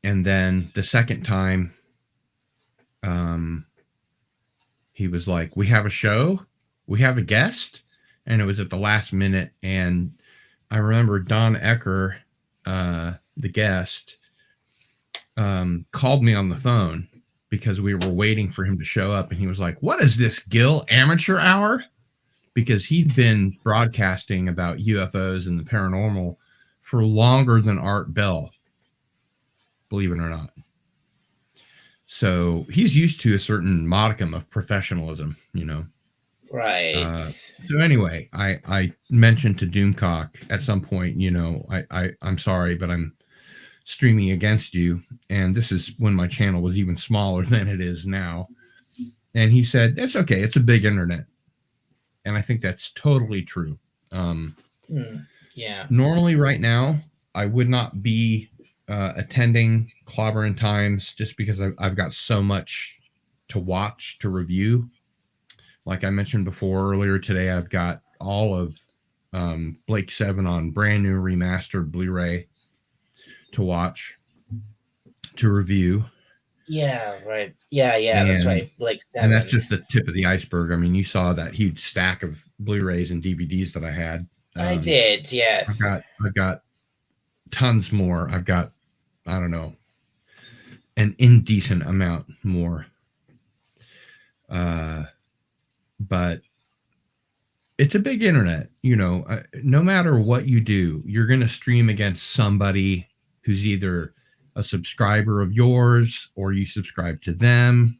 And then the second time, he was like, "We have a show, we have a guest," and it was at the last minute. And I remember Don Ecker, the guest, called me on the phone because we were waiting for him to show up, and he was like, "What is this, Gil, amateur hour?" Because he'd been broadcasting about UFOs and the paranormal for longer than Art Bell, believe it or not. So he's used to a certain modicum of professionalism, you know. Right. So anyway, I mentioned to Doomcock at some point, you know, I'm sorry, but I'm streaming against you. And this is when my channel was even smaller than it is now. And he said, "It's okay. It's a big internet." And I think that's totally true. Yeah. Normally right now, I would not be attending Clobbering Times just because I've got so much to watch, to review. Like I mentioned before earlier today, I've got all of Blake 7 on brand new remastered Blu-ray to watch, to review. Yeah, right. Yeah, that's right. Blake 7. And that's just the tip of the iceberg. I mean, you saw that huge stack of Blu-rays and DVDs that I had. I did, yes. I've got tons more. I've got, I don't know, an indecent amount more. But it's a big internet, you know. No matter what you do, you're going to stream against somebody who's either a subscriber of yours or you subscribe to them.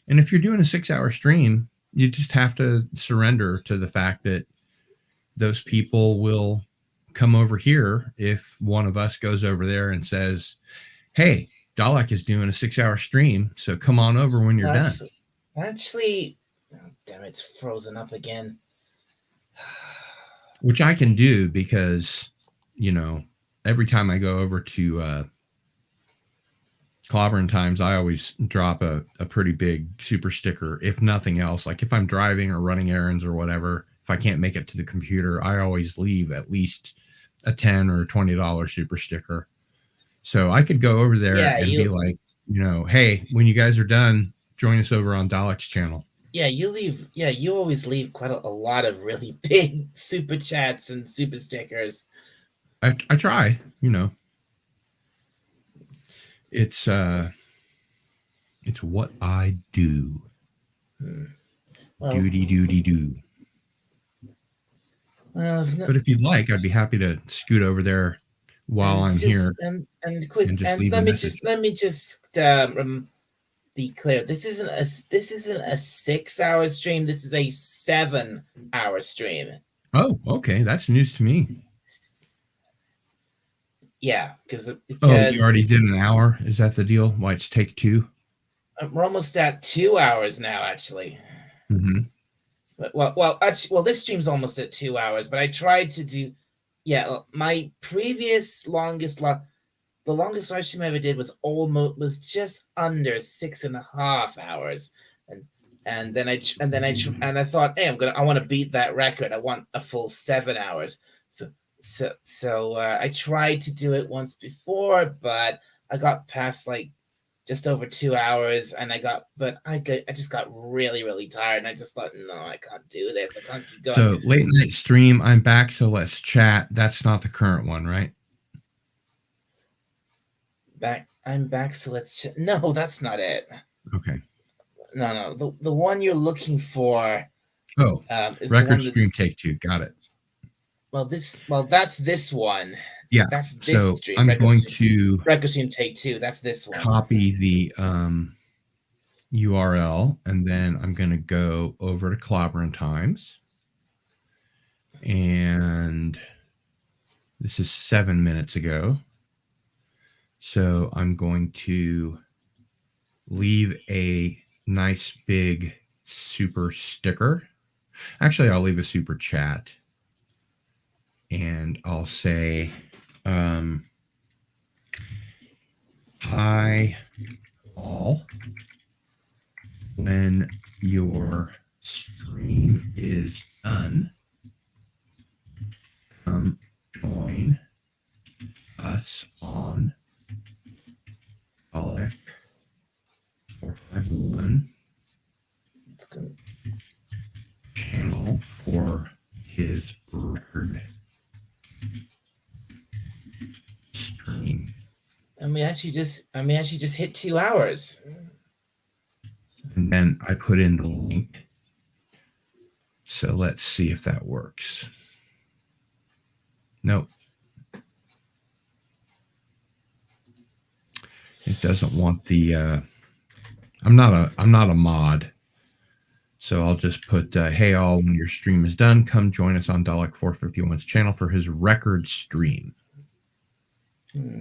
And if you're doing a 6-hour stream, you just have to surrender to the fact that those people will come over here if one of us goes over there and says, "Hey, Dalek is doing a 6-hour stream, so come on over when you're done." Actually, oh, damn, it's frozen up again. Which I can do because, you know, every time I go over to Clobbering Times, I always drop a pretty big super sticker, if nothing else. Like if I'm driving or running errands or whatever, if I can't make it to the computer, I always leave at least a $10 or $20 super sticker. So I could go over there be like, you know, "Hey, when you guys are done, join us over on Dalek's channel." Yeah, you always leave quite a lot of really big super chats and super stickers. I try, you know. It's what I do. Well, do. But if you'd like, I'd be happy to scoot over there while I'm here. And let me just be clear. This isn't a 6-hour stream. This is a 7-hour stream. Oh, okay, that's news to me. Yeah, because you already did an hour. Is that the deal? Why it's take 2? We're almost at 2 hours now, actually. Mm-hmm. Well, this stream's almost at 2 hours, but I tried to do, my previous the longest live stream I ever did was just under 6.5 hours, and then I thought, hey, I want to beat that record. I want a full 7 hours. So I tried to do it once before, but I got past like just over 2 hours, and I just got really, really tired, and I just thought, no, I can't do this. I can't keep going. So late night stream, I'm back, so let's chat. That's not the current one, right? I'm back, so let's chat. No, that's not it. Okay. No, the one you're looking for. Oh, is record stream take 2. Got it. That's this one. Yeah, that's this stream. I'm going to record stream take 2. That's this one. Copy the URL, and then I'm going to go over to Clobbering Times, and this is 7 minutes ago. So I'm going to leave a nice big super sticker. Actually, I'll leave a super chat, and I'll say, "Hi all, when your stream is done, just hit 2 hours. And then I put in the link. So let's see if that works. Nope. It doesn't want the I'm not a mod. So I'll just put hey all, when your stream is done, come join us on Dalek 451's channel for his record stream.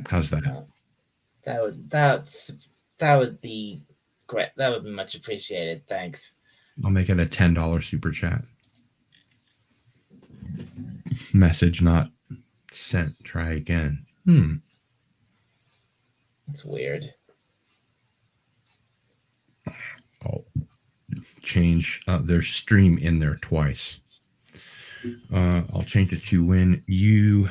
How's that? That would be great. That would be much appreciated. Thanks. I'll make it a $10 super chat. Message not sent. Try again. That's weird. I'll change there's stream in there twice. I'll change it to when you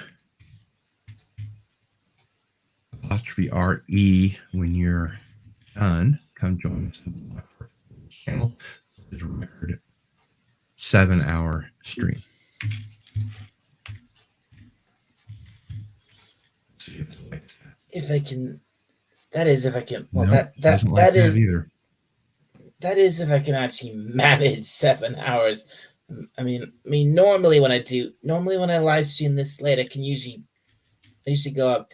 _RE when you're done, come join us on the channel. It's a record 7-hour stream. Let's see if it likes that. If I can, that is if I can. Well, Nope, doesn't like that either. That is if I can actually manage 7 hours. I mean, normally when I live stream this late, I usually go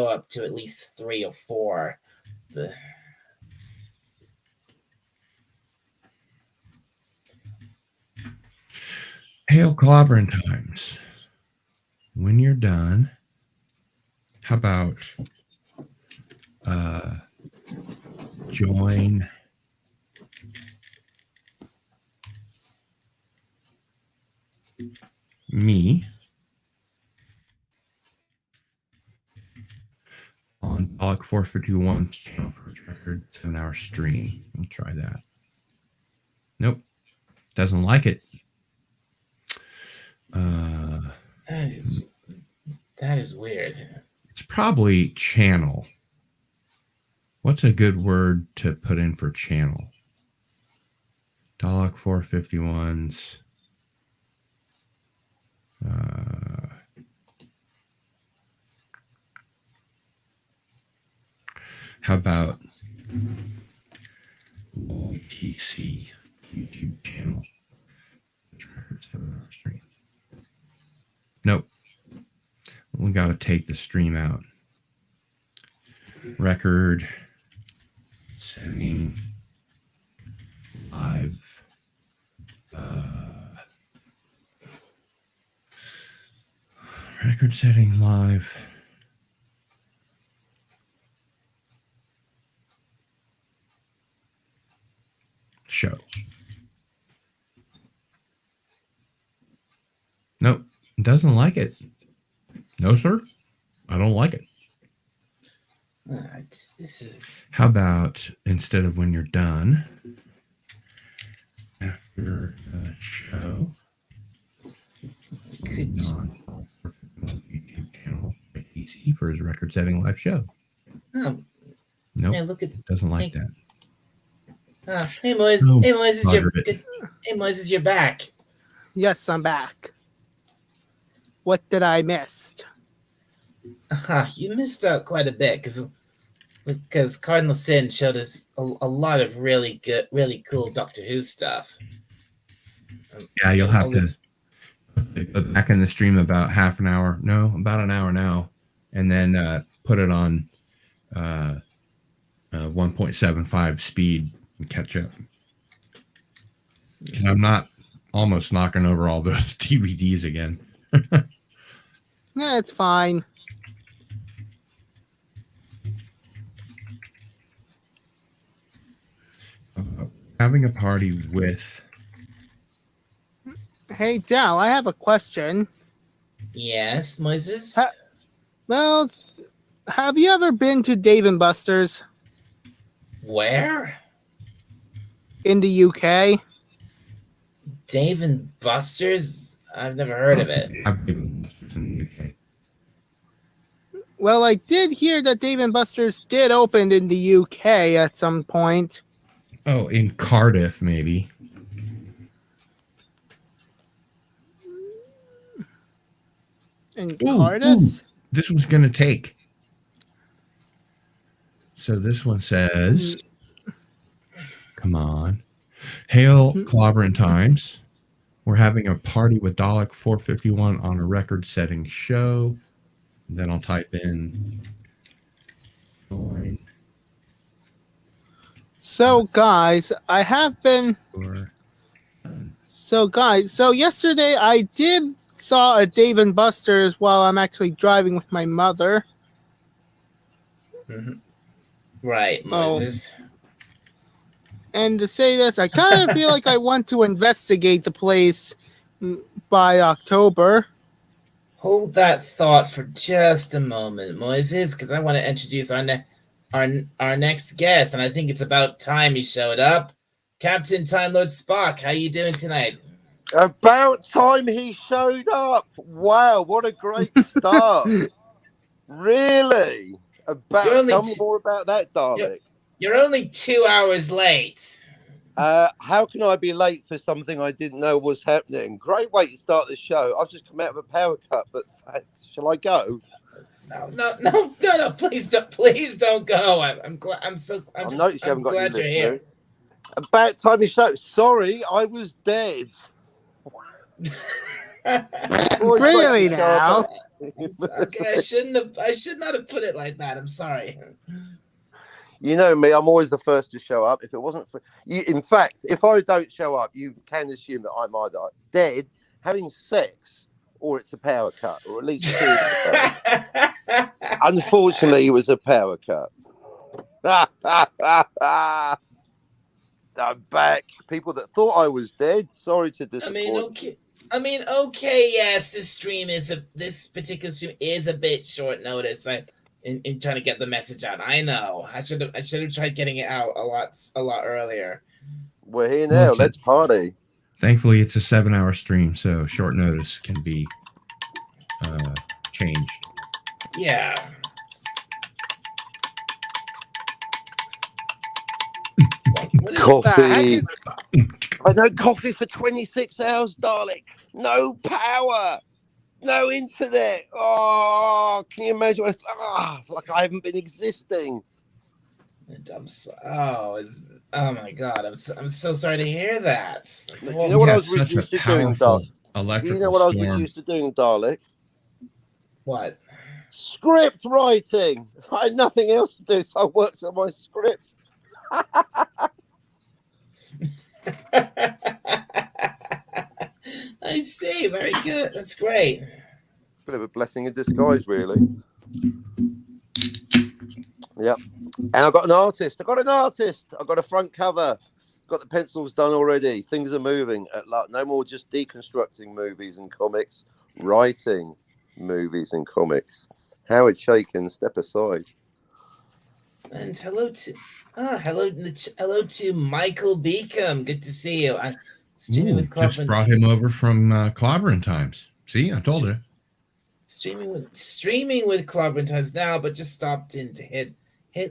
up to at least 3 or 4. Hail Clobbering Times. When you're done, how about join me on Dalek 451's channel for a record 7-hour stream. I'll try that. Nope. Doesn't like it. That is weird. It's probably channel. What's a good word to put in for channel? Dalek 451's how about TC YouTube channel? Nope. We got to take the stream out. Record setting live. Record setting live. Show. Nope. Doesn't like it. No, sir. I don't like it. This is. How about instead of when you're done, after the show, on YouTube channel, easy for his record-setting live show. Oh, nope. Yeah, look at. Doesn't like that. Hey, Moise. Oh, hey, Moise, Margaret. Hey, Moise, you're back. Yes, I'm back. What did I miss? You missed out quite a bit because Cardinal Sin showed us a lot of really good, really cool Doctor Who stuff. Yeah, you'll have to put back in the stream about half an hour. No, about an hour now, and then put it on 1.75 speed and catch up. Because I'm not almost knocking over all those DVDs again. Yeah, it's fine. Having a party with. Hey, Dal, I have a question. Yes, Moises? Well, have you ever been to Dave & Buster's Where? in the UK? Dave and Buster's? I've never heard of it. I've been in the UK. Well, I did hear that Dave & Buster's did open in the UK at some point. Oh, in Cardiff, maybe. In Cardiff? This was going to take. So this one says, come on. Hail Clobbering Times. We're having a party with Dalek 451 on a record-setting show. And then I'll type in. So, guys, I have been. Or, So yesterday I did saw a Dave and Buster's while I'm actually driving with my mother. Right, Moses. And to say this, I kind of feel like I want to investigate the place by October. Hold that thought for just a moment, Moses, because I want to introduce our next guest, and I think it's about time he showed up. Captain Time Lord Spock, how you doing tonight? About time he showed up. Wow, what a great start. Really? Tell me more about that, Dalek. You're only 2 hours late. How can I be late for something I didn't know was happening? Great way to start the show. I've just come out of a power cut, but shall I go? No, please don't go. I'm glad. I'm glad you're here. About time you showed. Sorry, I was dead. Really now? Okay, I should not have put it like that. I'm sorry. You know me, I'm always the first to show up. If it wasn't for you, in fact, if I don't show up, you can assume that I'm either dead, having sex, or it's a power cut, or at least unfortunately, it was a power cut. I'm back. People that thought I was dead, sorry to disappoint. Okay, yes, this particular stream is a bit short notice. In trying to get the message out. I know. I should have tried getting it out a lot earlier. We're here now. Let's party. Thankfully, it's a 7-hour stream, so short notice can be changed. Yeah. Coffee. I know coffee for 26 hours, Dalek. No power. No internet. Oh, can you imagine? Like I haven't been existing. Oh my God! I'm so sorry to hear that. Do you know what I was reduced to doing, Dalek? Do you know what I was reduced to doing, Dalek? What? Script writing. I had nothing else to do, so I worked on my script. I see. Very good. That's great. Bit of a blessing in disguise, really. Yep. And I got an artist. I got a front cover. Got the pencils done already. Things are moving. No more just deconstructing movies and comics. Writing movies and comics. Howard Shaken, step aside. And hello to Michael Beacom. Good to see you. I'm streaming with Clobbering. Just brought him over from Clobbering Times. See, I told you. Streaming with Clobbering Times now, but just stopped in to hit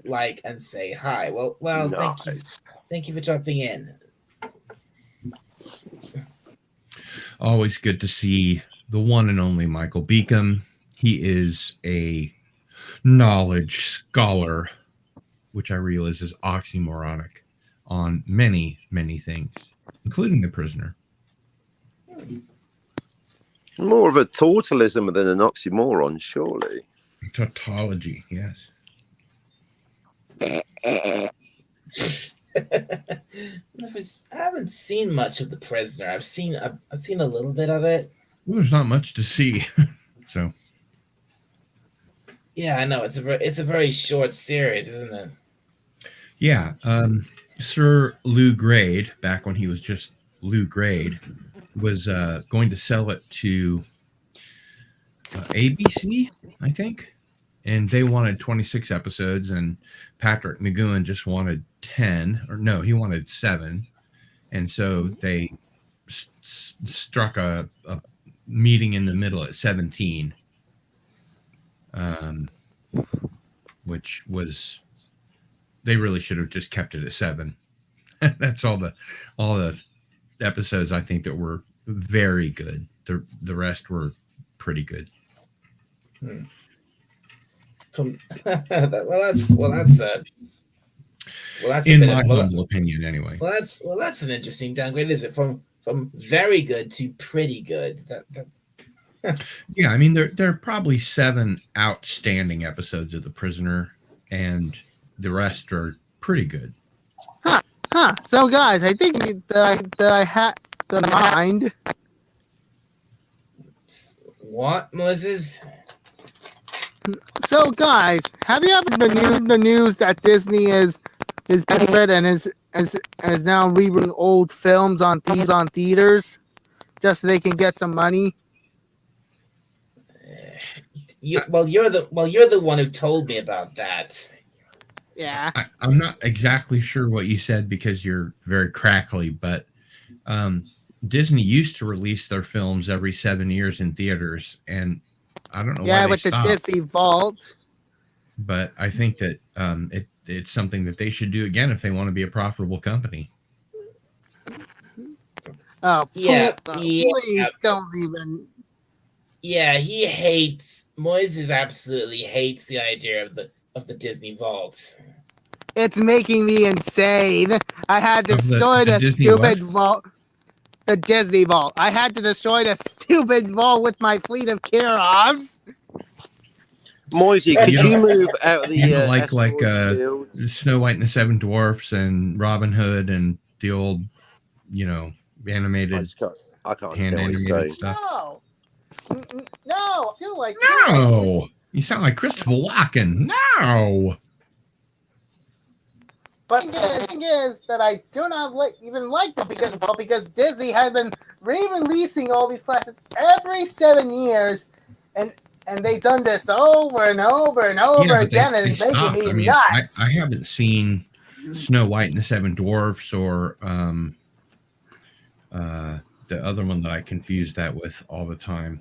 like and say hi. Well, nice. Thank you for dropping in. Always good to see the one and only Michael Beacom. He is a knowledge scholar, which I realize is oxymoronic on many, many things, including The Prisoner. More of a tautalism than an oxymoron, surely. Tautology, yes. I haven't seen much of The Prisoner. I've seen a little bit of it. Well, there's not much to see, so. Yeah, I know it's a very short series, isn't it? Yeah, Sir Lou Grade, back when he was just Lou Grade, was going to sell it to ABC, I think, and they wanted 26 episodes, and Patrick McGowan just wanted 10, or no, he wanted 7, and so they struck a meeting in the middle at 17, which was, they really should have just kept it at 7. That's all the episodes I think that were very good. The rest were pretty good. from that's a In bit my of humble opinion, anyway. that's an interesting downgrade, is it? From very good to pretty good. That's Yeah, I mean there are probably 7 outstanding episodes of The Prisoner, and the rest are pretty good. Huh. So, guys, I think that I had the mind. what, Moses? So, guys, have you ever heard the news that Disney is desperate and is now rebooting old films on theaters just so they can get some money? You're the one who told me about that. Yeah. I'm not exactly sure what you said because you're very crackly, but Disney used to release their films every 7 years in theaters, and I don't know why Yeah, they with the stopped. Disney Vault. But I think that it's something that they should do again if they want to be a profitable company. Oh, Yeah, please don't even. Yeah, Moises absolutely hates the idea of the Disney Vault. It's making me insane. I had to destroy the Disney stupid what? vault. The Disney Vault. I had to destroy the stupid vault with my fleet of Kirovs. Moisey, could you move out of the You know, like asteroid field? Snow White and the Seven Dwarfs and Robin Hood and the old, animated, I can't hand understand what he's animated saying. stuff. No, do like No, you sound like Christopher Walken. No. But the thing is that I do not even like them because Disney has been re-releasing all these classics every 7 years, and they've done this over and over and over again, and it's making me nuts. I haven't seen Snow White and the Seven Dwarfs or the other one that I confuse that with all the time.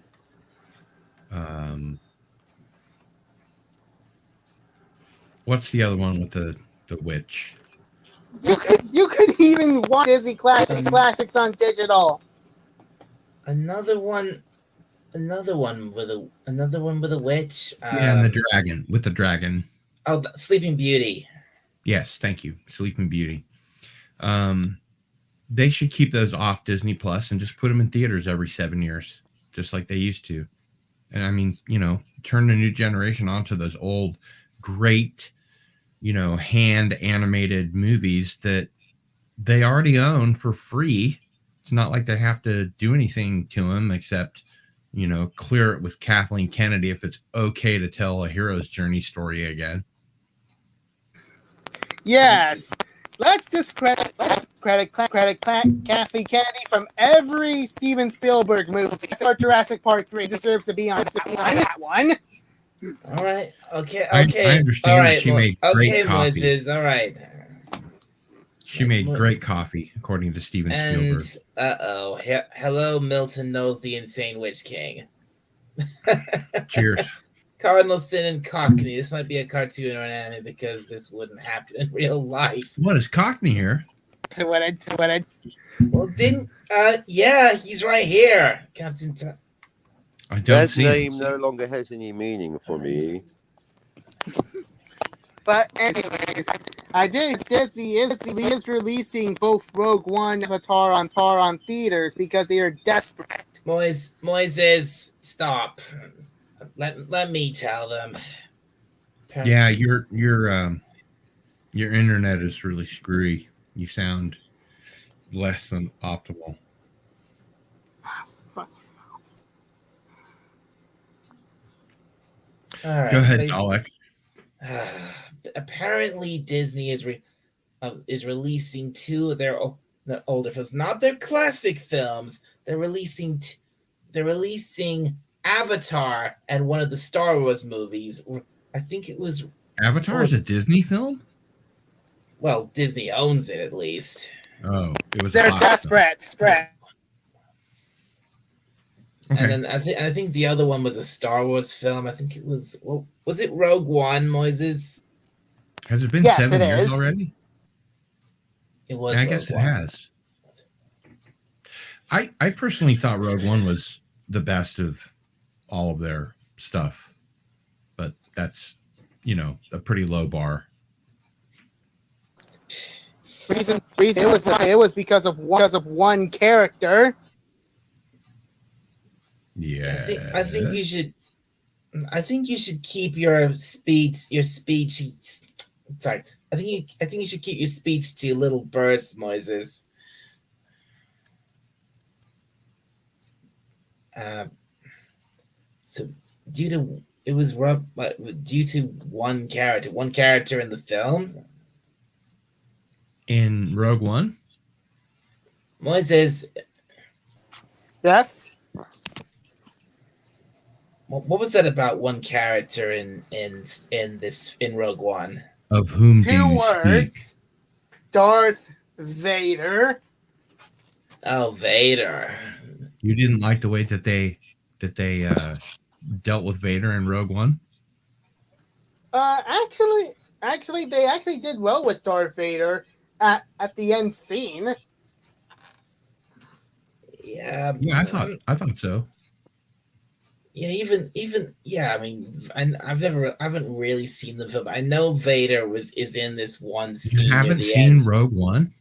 What's the other one with the witch? You could even watch Disney classics on digital. Another one with a witch. Yeah, and the dragon. Oh, Sleeping Beauty. Yes, thank you, Sleeping Beauty. They should keep those off Disney Plus and just put them in theaters every 7 years, just like they used to. And I mean, turn the new generation onto those old, great, hand animated movies that they already own for free. It's not like they have to do anything to them except, clear it with Kathleen Kennedy if it's okay to tell a hero's journey story again. Yes. Let's discredit Kathleen Kennedy from every Steven Spielberg movie. So Jurassic Park 3 deserves to be on that one. All right. Okay. I understand all right. she made great coffee. Moses. All right. She made great coffee, according to Steven Spielberg. Hello, Milton knows the Insane Witch King. Cheers. Cardinal Sin and Cockney. This might be a cartoon or an anime because this wouldn't happen in real life. What is Cockney here? Well, yeah, he's right here, Captain. I don't That see name him. no longer has any meaning for me. But anyways, I did. Disney is releasing both Rogue One and Avatar on theaters because they are desperate. Moises, stop. Let me tell them. Yeah, your internet is really screwy. You sound less than optimal. All right, go ahead, Alec. Apparently, Disney is releasing 2 of their older films, not their classic films. They're releasing Avatar and one of the Star Wars movies. I think it was Avatar is a Disney film. Well, Disney owns it at least. Oh, it was. They're desperate. Okay. And then I think the other one was a Star Wars film. I think it was. Well, was it Rogue One, Moises? Has it been Yes, 7 it years is. already? It was. I Rogue guess it One. has. I personally thought Rogue One was the best of all of their stuff, but that's a pretty low bar. Reason it was because of one character. Yeah. I think you should. I think you should keep your speech. Sorry. I think you should keep your speech to little bursts, Moises. So due to one character in the film, In Rogue One? Moises, Yes. what was that about one character in Rogue One? Of whom do Two you words. speak? Darth Vader. Oh, Vader. You didn't like the way that they dealt with Vader in Rogue One? Actually, they actually did well with Darth Vader at the end scene. Yeah. Yeah, I thought so. Yeah, even yeah. I mean, I haven't really seen the film. I know Vader is in this one scene You near haven't the seen end. Rogue One?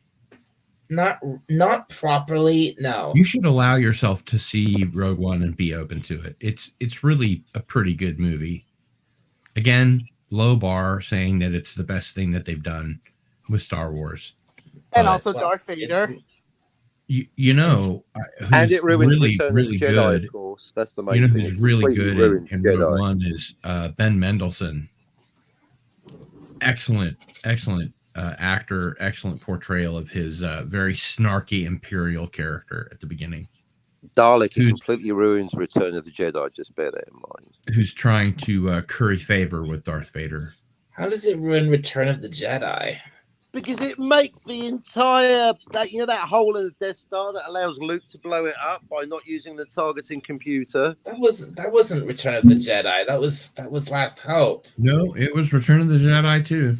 Not properly. No. You should allow yourself to see Rogue One and be open to it. It's really a pretty good movie. Again, low bar, saying that it's the best thing that they've done with Star Wars. And But also Darth Vader. And it ruined really, Return really of the Jedi, good. of course. That's the main You know thing. who's It's really completely good ruined in Jedi. Rogue One is Ben Mendelsohn. Excellent actor, excellent portrayal of his very snarky Imperial character at the beginning. Dalek, he completely ruins Return of the Jedi. Just bear that in mind. Who's trying to curry favor with Darth Vader. How does it ruin Return of the Jedi? Because it makes the entire that hole in the Death Star that allows Luke to blow it up by not using the targeting computer. That wasn't Return of the Jedi. That was Last Hope. No, it was Return of the Jedi too.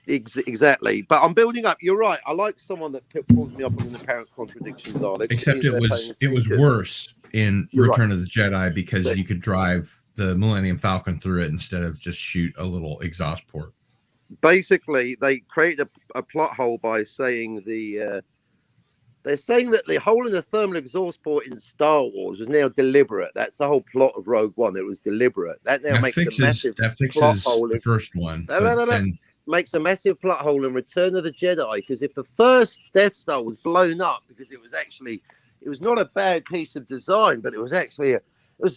Exactly, but I'm building up. You're right. I like someone that pulls me up on an apparent contradiction, Dalek. Except it was worse in Return of the Jedi because you could drive the Millennium Falcon through it instead of just shoot a little exhaust port. Basically, they created a plot hole by saying they're saying that the hole in the thermal exhaust port in Star Wars was now deliberate. That's the whole plot of Rogue One. It was deliberate. That now makes a massive plot hole. The first one. Makes a massive plot hole in Return of the Jedi, because if the first Death Star was blown up, because it was not a bad piece of design, but it was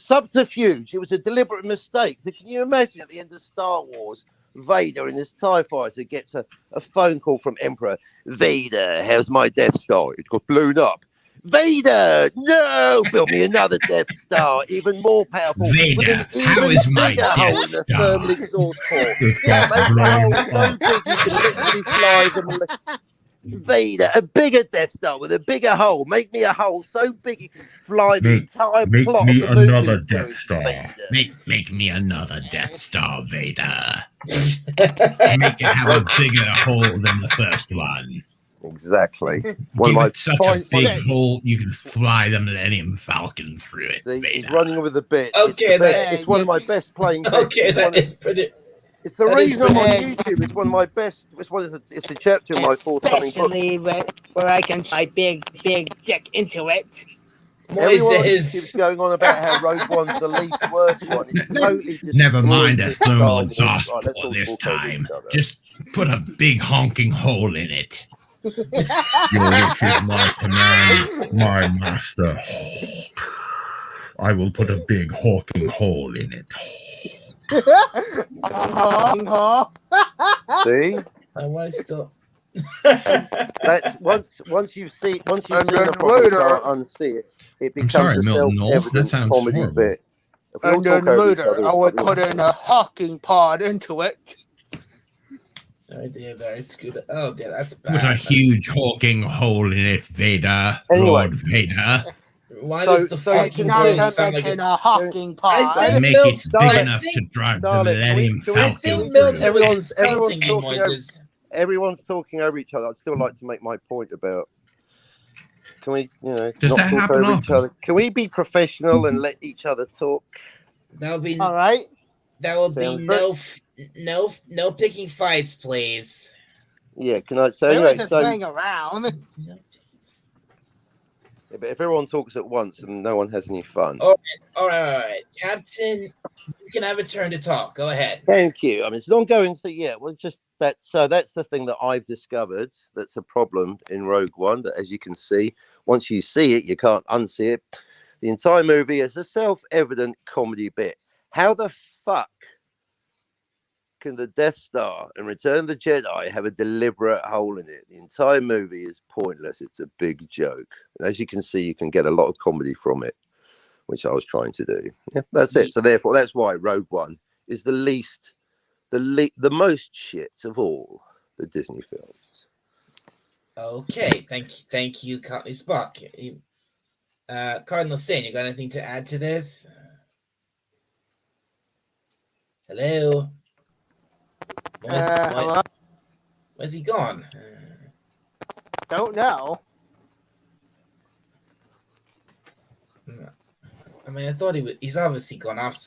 subterfuge. It was a deliberate mistake. Can you imagine at the end of Star Wars, Vader in his TIE fighter gets a phone call from Emperor Vader? How's my Death Star? It got blown up. Vader, no! Build me another Death Star, even more powerful. Vader, how is my Death Star? Make the hole so big you can literally fly them. Vader, a bigger Death Star with a bigger hole. Make me a hole so big you can fly the entire plot. Make me of the another movie Death Star. Make me another Death Star, Vader. Make it have a bigger hole than the first one. Exactly. Such a big hole you can fly the Millennium Falcon through it. See, Vader. he's running with a bit. Okay, it's one of my best playing. Okay, that is pretty. It's the reason I'm on YouTube. It's one of my best. It's a chapter in my forthcoming book. Especially where I can my big dick into it. Everyone keeps going on about how Rogue One's the least worst one. It's totally Never mind a thermal exhaust port this time. Just put a big honking hole in it. This is my command, my master. I will put a big honking hole in it. See? I was still. That once you've seen the problem, unsee it. It becomes a self-evident comedy bit. And then later, I would put in a hawking pod into it. I did. I screwed it. Oh, dear, that's bad. Put a huge hawking hole in it, Vader. Anyway. Lord Vader. Why does the fucking hole sound like a hawking pod? Make it big enough to drive the Millennium Falcon. I think Milton was insulting me, Moises. Everyone's talking over each other. I'd still like to make my point about. Can we, Does not that talk happen over each other? Can we be professional and let each other talk? That would be all right. There will be Sounds no picking fights, please. Yeah, can I? So We were anyway, just so playing around. No. yeah, but if everyone talks at once and no one has any fun. All right. Captain, you can have a turn to talk. Go ahead. Thank you. I mean, it's an ongoing thing. Yeah, well, just that's so that's the thing that I've discovered that's a problem in Rogue One. That, as you can see, once you see it, you can't unsee it. The entire movie is a self-evident comedy bit. How the fuck can the Death Star and Return of the Jedi have a deliberate hole in it? The entire movie is pointless. It's a big joke. And as you can see, you can get a lot of comedy from it, which I was trying to do. Yeah, that's it. So therefore, that's why Rogue One is the most shit of all the Disney films. Okay. Thank you, Spock. Cardinal Sin, you got anything to add to this? Hello. Hello? Where's he gone? Don't know. I mean, I thought he's obviously gone off.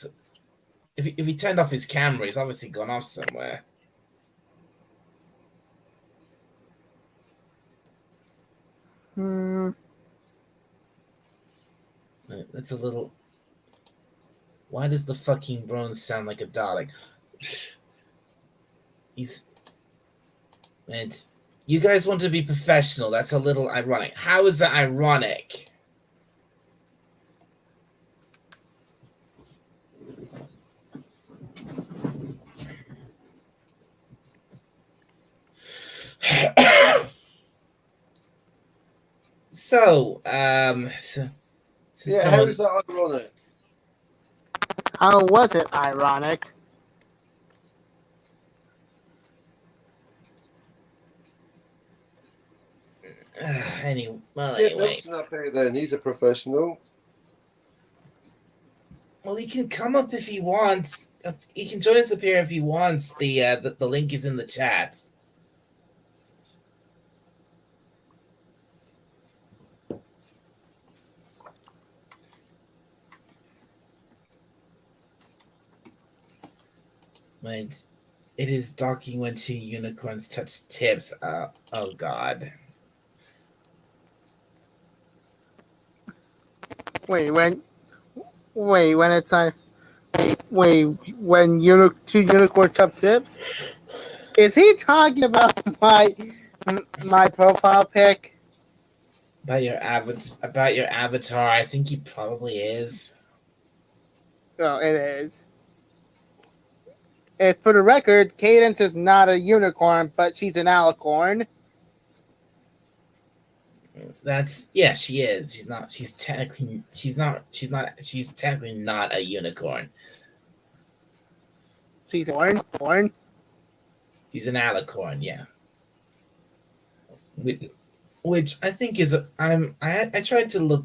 If he turned off his camera, he's obviously gone off somewhere. That's a little. Why does the fucking bronze sound like a Dalek? Man, you guys want to be professional. That's a little ironic. How is that ironic? So, Yeah, how is that ironic? How was it ironic? Anyway, Get Milton up here then. He's a professional. Well, he can come up if he wants. He can join us up here if he wants. The link is in the chat. Right. It is docking when two unicorns touch tips. Oh God. When it's when two unicorn chop chips? Is he talking about my profile pic? About your avatar, I think he probably is. Oh, it is. And for the record, Cadence is not a unicorn, but she's an alicorn. She is. She's technically not a unicorn. She's born. She's an alicorn, yeah. Which I think is I tried to look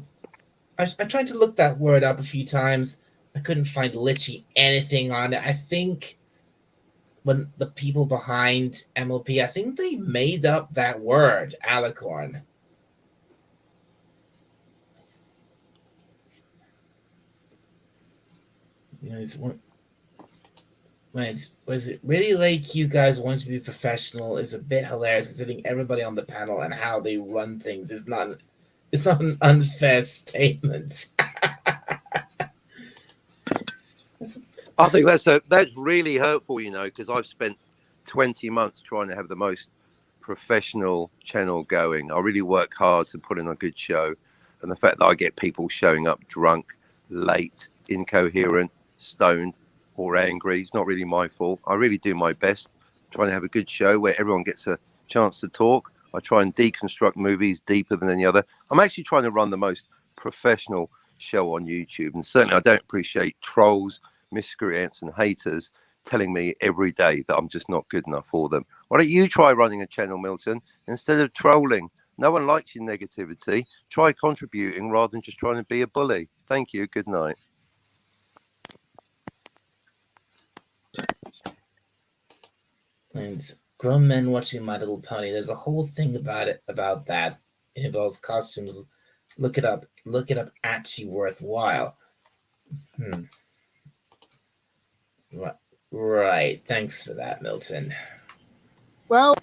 that word up a few times. I couldn't find literally anything on it. I think when the people behind MLP, I think they made up that word, alicorn. Was it really like you guys want to be professional? Is a bit hilarious considering everybody on the panel and how they run things is not. It's not an unfair statement. I think that's really hurtful, because I've spent 20 months trying to have the most professional channel going. I really work hard to put in a good show, and the fact that I get people showing up drunk, late, incoherent, stoned, or angry, it's not really my fault. I really do my best trying to have a good show where everyone gets a chance to talk. I try and deconstruct movies deeper than any other. I'm actually trying to run the most professional show on YouTube, and certainly I don't appreciate trolls, miscreants, and haters telling me every day that I'm just not good enough for them. Why don't you try running a channel, Milton, instead of trolling? No one likes your negativity. Try contributing rather than just trying to be a bully. Thank you. Good night. And grown men watching My Little Pony. There's a whole thing about that. It involves costumes. Look it up. Actually worthwhile. Right. Thanks for that, Milton. Well,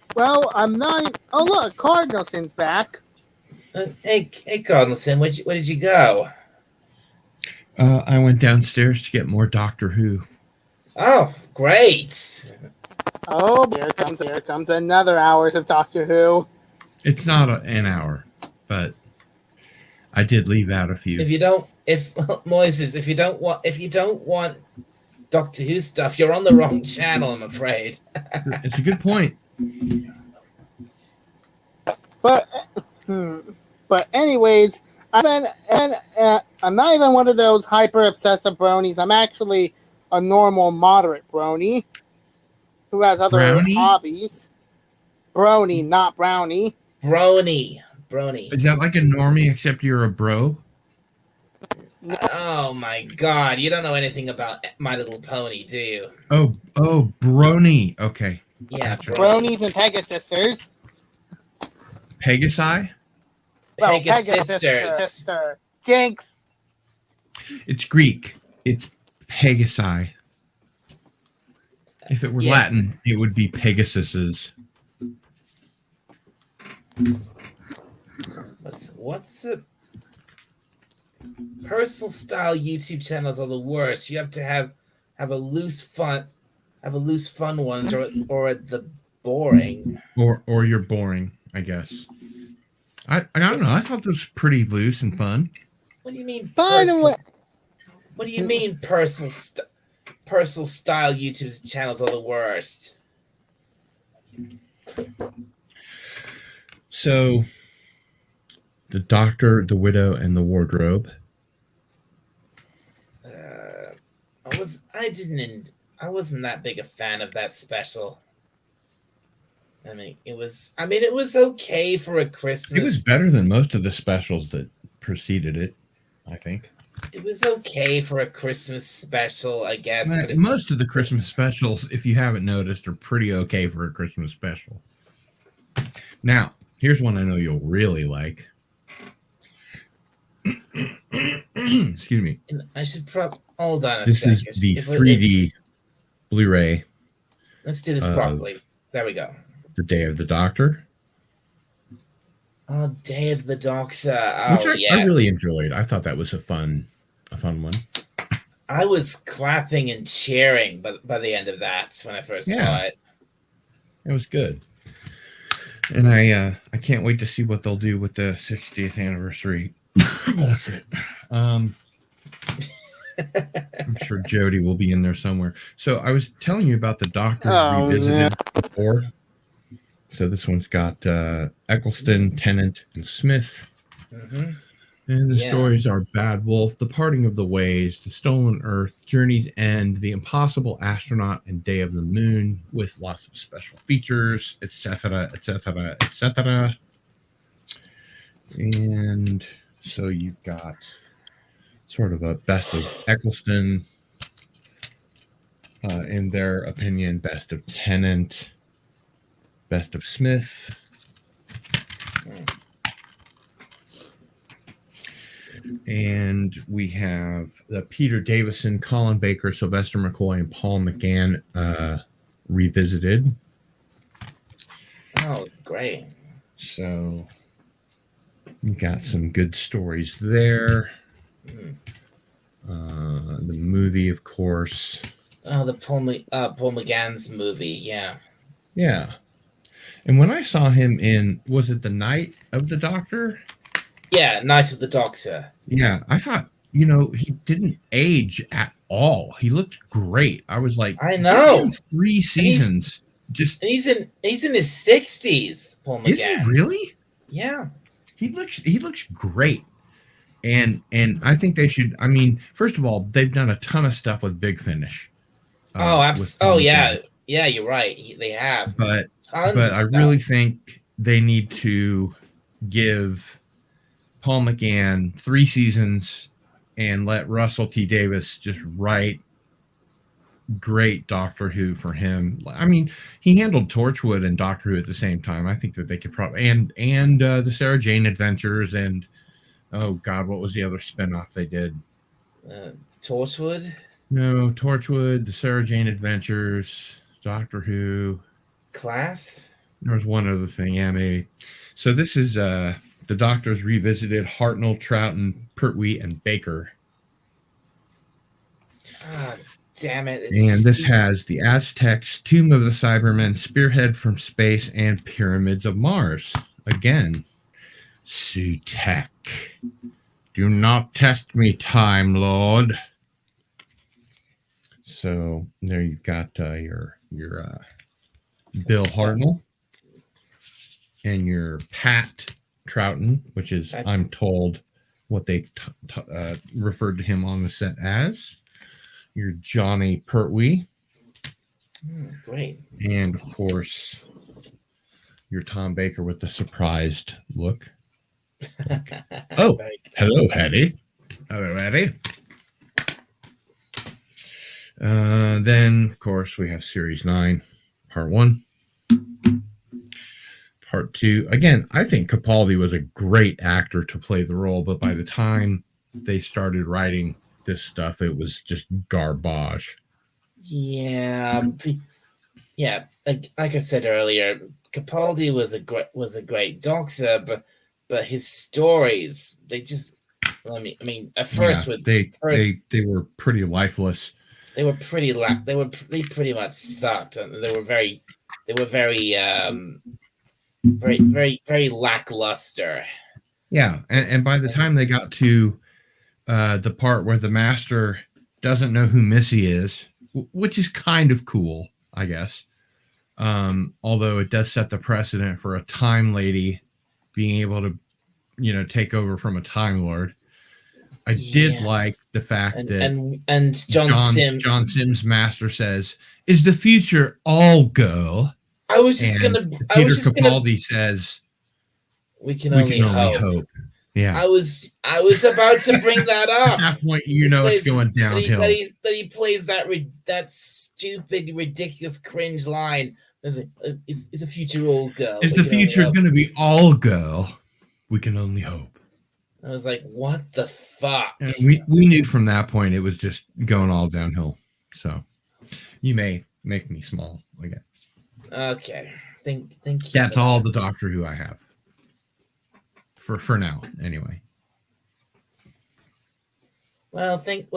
I'm not. Oh look, Cardinalson's back. Hey, Cardinalson, where did you go? I went downstairs to get more Doctor Who. Oh, great. Oh, here comes another hours of Doctor Who. It's not an hour, but I did leave out a few. Moises, if you don't want Doctor Who stuff, you're on the wrong channel, I'm afraid. It's a good point. But anyways, I'm not even one of those hyper obsessive bronies. I'm actually a normal, moderate brony who has other Brownie? hobbies. Brony, not brownie. Brony. Is that like a normie except you're a bro? Oh my God! You don't know anything about My Little Pony, do you? Oh, brony. Okay. Yeah, Gotcha. Bronies and Pegasisters. Pegasi? Well, Pegasisters. Sister. Jinx. It's Greek. It's Pegasi. If it were Yeah. Latin, it would be Pegasuses. What's the personal style YouTube channels are the worst. You have to have a loose fun ones, or the boring. Or you're boring, I guess. I don't know. I thought this was pretty loose and fun. What do you mean? By the way, What do you mean personal style YouTube channels are the worst? So, the Doctor, the Widow, and the Wardrobe. I wasn't that big a fan of that special. I mean, it was okay for a Christmas. It was better than most of the specials that preceded it, I think. It was okay for a Christmas special, I guess. But Most of the Christmas specials, if you haven't noticed, are pretty okay for a Christmas special. Now, here's one I know you'll really like. Excuse me. I should hold on a This second. is the 3D Blu-ray. Let's do this properly. There we go. The Day of the Doctor. Oh, Day of the Doctor. Oh, Which I really enjoyed. I thought that was a fun one. I was clapping and cheering by the end of that when I first saw it. It was good. And I can't wait to see what they'll do with the 60th anniversary. Bullshit. I'm sure Jody will be in there somewhere. So I was telling you about the Doctor Revisited before. So this one's got Eccleston, Tennant, and Smith. Mm-hmm. And the stories are Bad Wolf, The Parting of the Ways, The Stolen Earth, Journey's End, The Impossible Astronaut, and Day of the Moon, with lots of special features, etc., etc., etc. And so you've got sort of a best of Eccleston, in their opinion, best of Tennant, best of Smith. And we have the Peter Davison, Colin Baker, Sylvester McCoy, and Paul McGann revisited. Oh, great. So you got some good stories there. The movie, of course. Oh, the Paul McGann's movie, yeah. Yeah. And when I saw him in, was it The Night of the Doctor? Yeah, Night of the Doctor. Yeah, I thought, he didn't age at all. He looked great. I was like, I know. 3 seasons. And he's in his 60s, Paul McGann. Is he really? Yeah. He looks great. And I think they should, first of all, they've done a ton of stuff with Big Finish. Yeah. Yeah, you're right. They have. But I really think they need to give Paul McGann 3 seasons and let Russell T. Davies just write great Doctor Who for him. He handled Torchwood and Doctor Who at the same time. I think that they could probably and the Sarah Jane Adventures and oh God, what was the other spinoff they did? Torchwood. No, Torchwood, the Sarah Jane Adventures, Doctor Who. Class? There was one other thing, yeah, maybe. So this is the Doctors revisited Hartnell, Troughton, Pertwee, and Baker. Ah, damn it. And this has the Aztecs, Tomb of the Cybermen, Spearhead from Space, and Pyramids of Mars. Again, Sutek. Do not test me, Time Lord. So there you've got your Bill Hartnell and your Pat Troughton, which is, I'm told, what they referred to him on the set as. Your Johnny Pertwee. Great. And, of course, your Tom Baker with the surprised look. Oh, hello, Hattie. Hello, Hattie. Then, of course, we have Series 9, Part 1. Part 2. Again, I think Capaldi was a great actor to play the role, but by the time they started writing this stuff, it was just garbage. Yeah. Yeah, like I said earlier, Capaldi was a great doctor, but his stories, they just, I mean, at first they were pretty lifeless. They were pretty they pretty much sucked, and they were very very lackluster. Yeah, and by the time they got to the part where the Master doesn't know who Missy is, which is kind of cool, I guess. Although it does set the precedent for a Time Lady being able to, take over from a Time Lord. I did like the fact that John Sims' Master says, "Is the future all girl?" Peter Capaldi says, "We can only hope." Yeah, I was about to bring that up. At that point, it's going downhill. That he plays that stupid, ridiculous, cringe line. Is the future all girl? Is the future going to be all girl? We can only hope. I was like, what the fuck? And we knew from that point it was just going all downhill. So you may make me small again. Okay. Thank you. That's all the Doctor Who I have. For now, anyway. Well, thank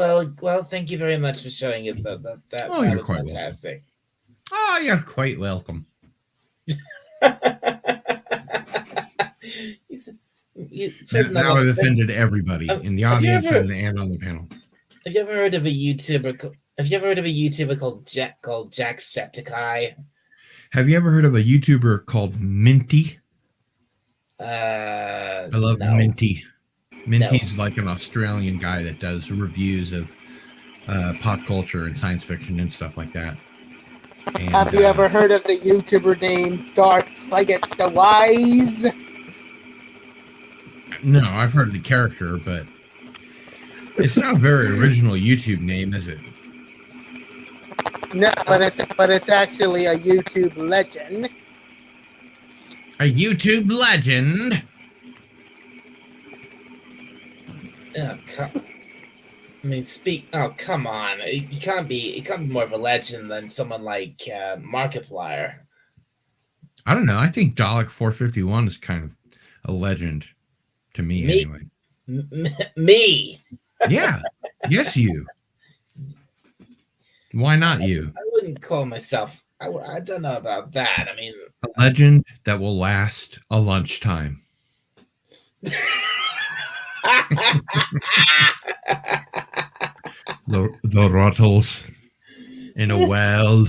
you very much for showing us that was fantastic. Welcome. Oh, you're quite welcome. Now I've offended everybody in the audience and on the panel. Have you ever heard of a YouTuber called Jacksepticeye? Have you ever heard of a YouTuber called Minty? I love Minty. Minty's like an Australian guy that does reviews of pop culture and science fiction and stuff like that. And, have you ever heard of the YouTuber named Dark Plagueis the Wise? No, I've heard of the character, but it's not a very original YouTube name, is it? No, but it's actually a YouTube legend. A YouTube legend? Come on. It can't be more of a legend than someone like Markiplier. I don't know. I think Dalek 451 is kind of a legend to me anyway. Me? Yeah. Yes, you. Why not you? I wouldn't call myself. I don't know about that. I mean, a legend that will last a lunchtime. the Ruttles in a world.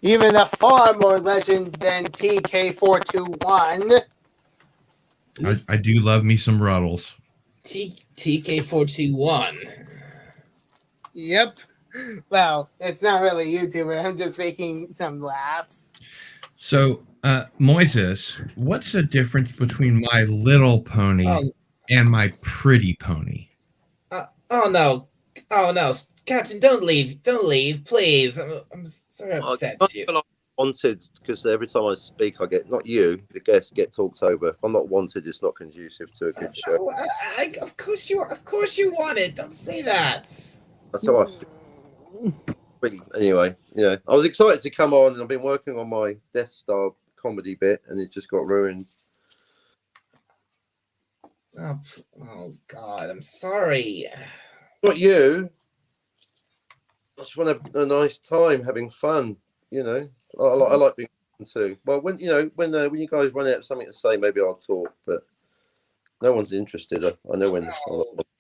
Even a far more legend than TK421. I do love me some Ruttles. TK421. Yep. Well, it's not really a YouTuber. I'm just making some laughs. So, Moises, what's the difference between My Little Pony and My Pretty Pony? Oh no, Captain, don't leave, please. I'm sorry I upset you. wanted, because every time I speak, I get, not you, the guests get talked over. If I'm not wanted, it's not conducive to a good show. Oh, of course you are. Of course you want it. Don't say that. That's how I feel. Anyway, I was excited to come on, and I've been working on my Death Star comedy bit, and it just got ruined. Oh God, I'm sorry. Not you. I just want to have a nice time, having fun. I like being fun too. Well, when you guys run out of something to say, maybe I'll talk. But no one's interested. I know when.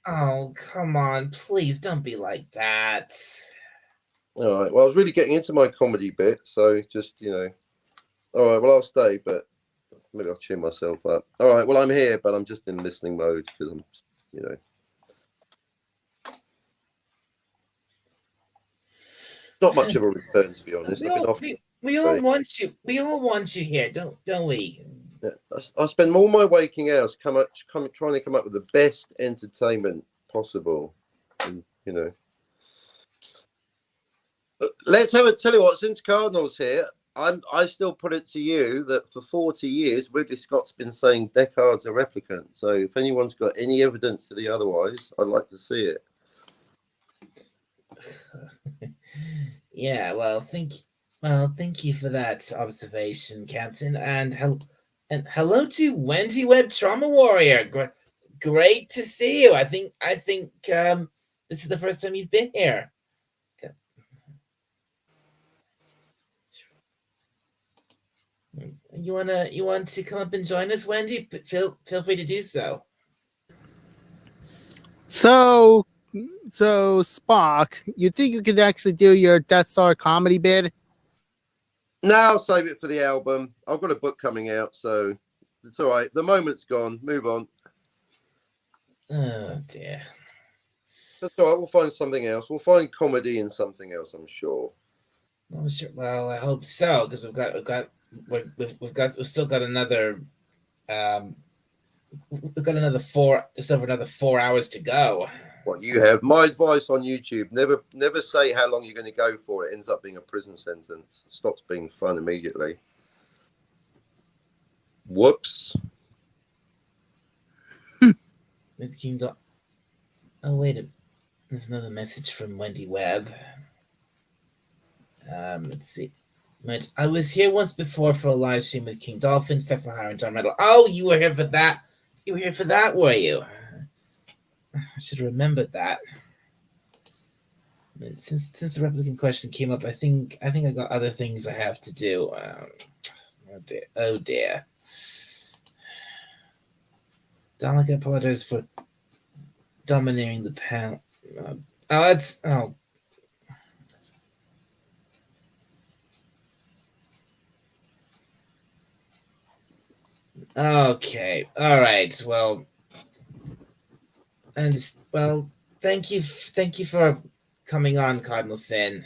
Oh, come on, please don't be like that. All right. Well, I was really getting into my comedy bit, so just all right. Well, I'll stay, but maybe I'll cheer myself up. All right. Well, I'm here, but I'm just in listening mode because I'm, not much of a return, to be honest. We all want you. We all want you here, don't we? Yeah, I spend all my waking hours trying to come up with the best entertainment possible, and let's tell you what. Since Cardinal's here, I still put it to you that for 40 years Ridley Scott's been saying Deckard's a replicant. So if anyone's got any evidence to the otherwise, I'd like to see it. Yeah, well, thank you for that observation, Captain, and hello to Wendy Webb Trauma Warrior. Great to see you. I think this is the first time you've been here. You want to come up and join us, Wendy? Feel free to do so. So Spock, you think you could actually do your Death Star comedy bid? No, I'll save it for the album. I've got a book coming out, so it's all right. The moment's gone. Move on. Oh dear. That's all right. We'll find something else. We'll find comedy in something else, I'm sure. Well, I hope so, because we've still got another just over another 4 hours to go. What you have? My advice on YouTube: never say how long you're going to go for. It ends up being a prison sentence. It stops being fun immediately. Whoops. With King Dog. Oh wait, there's another message from Wendy Webb. Let's see. I was here once before for a live stream with King Dolphin, Pfefferhire, and John Metal. Oh, you were here for that. You were here for that, were you? I should have remembered that. Since the replicant question came up, I think I got other things I have to do. Oh dear. Dalek, I apologize for domineering the panel. Okay. All right. Well, thank you for coming on, Cardinal Sin.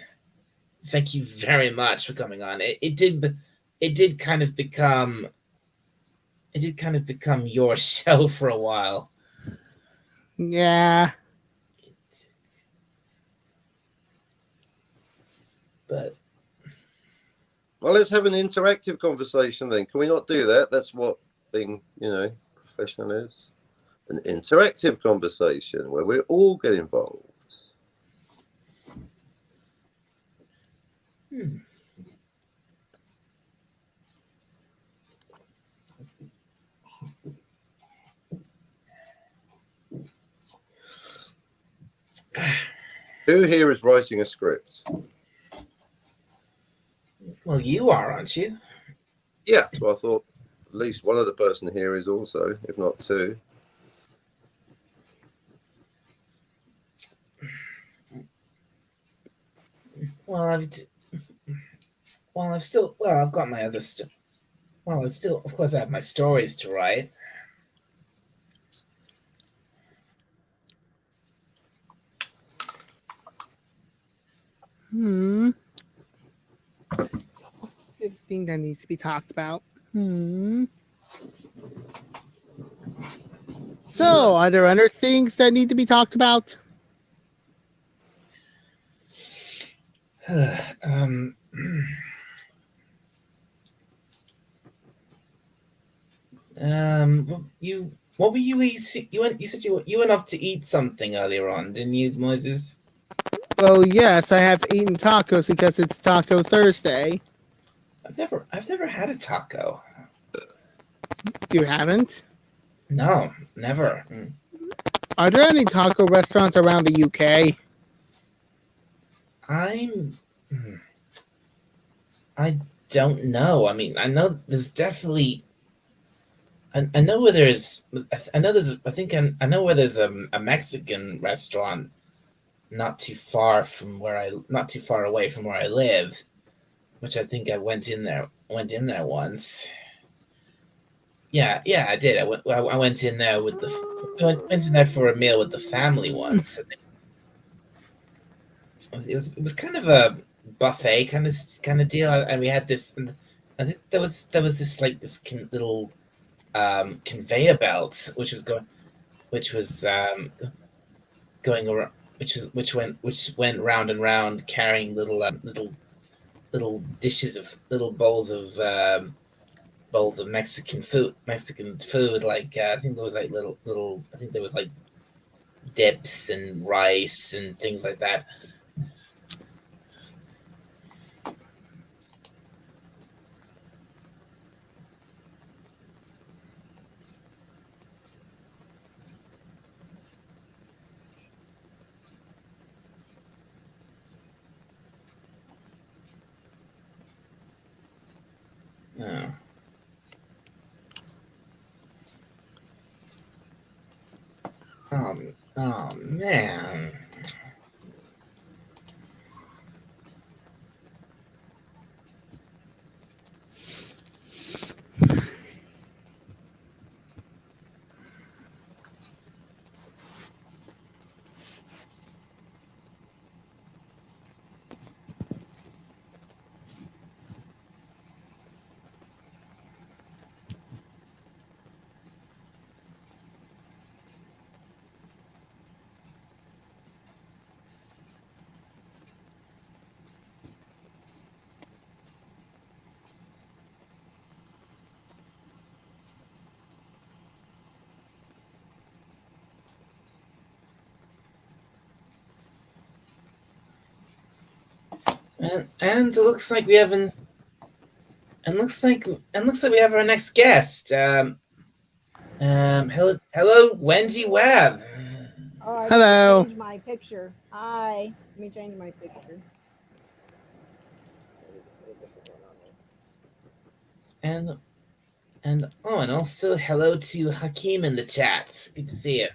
Thank you very much for coming on. It did kind of become your show for a while. Yeah. But well, let's have an interactive conversation then. Can we not do that? That's what being, professional is. An interactive conversation where we all get involved. Who here is writing a script? Well, you are, aren't you? Yeah, so I thought at least one other person here is also, if not two. I've got my other stuff. Well, it's still, of course, I have my stories to write. So what's the thing that needs to be talked about? So, are there other things that need to be talked about? What were you eating? You said you went up to eat something earlier on, didn't you, Moses? Well, yes, I have eaten tacos because it's Taco Thursday. I've never had a taco. You haven't? No, never. Are there any taco restaurants around the UK? I'm. hmm, I don't know. I mean, I know there's definitely. I know where there's. I know there's. I think I know where there's a Mexican restaurant not too far from not too far away from where I live, which I think I went in there once. Yeah, I did. I went in there with went in there for a meal with the family once. It was kind of a buffet kind of deal, and we had this. And I think there was this like this little conveyor belt which was going around which went round and round carrying little dishes of little bowls of Mexican food. Like I think there was like little I think there was like dips and rice and things like that. Oh. Oh man. And it looks like we have an and looks like we have our next guest. Hello, Wendy Webb. Oh, I Hello. changed my picture. Hi. Let me change my picture. And and also hello to Hakeem in the chat. Good to see you.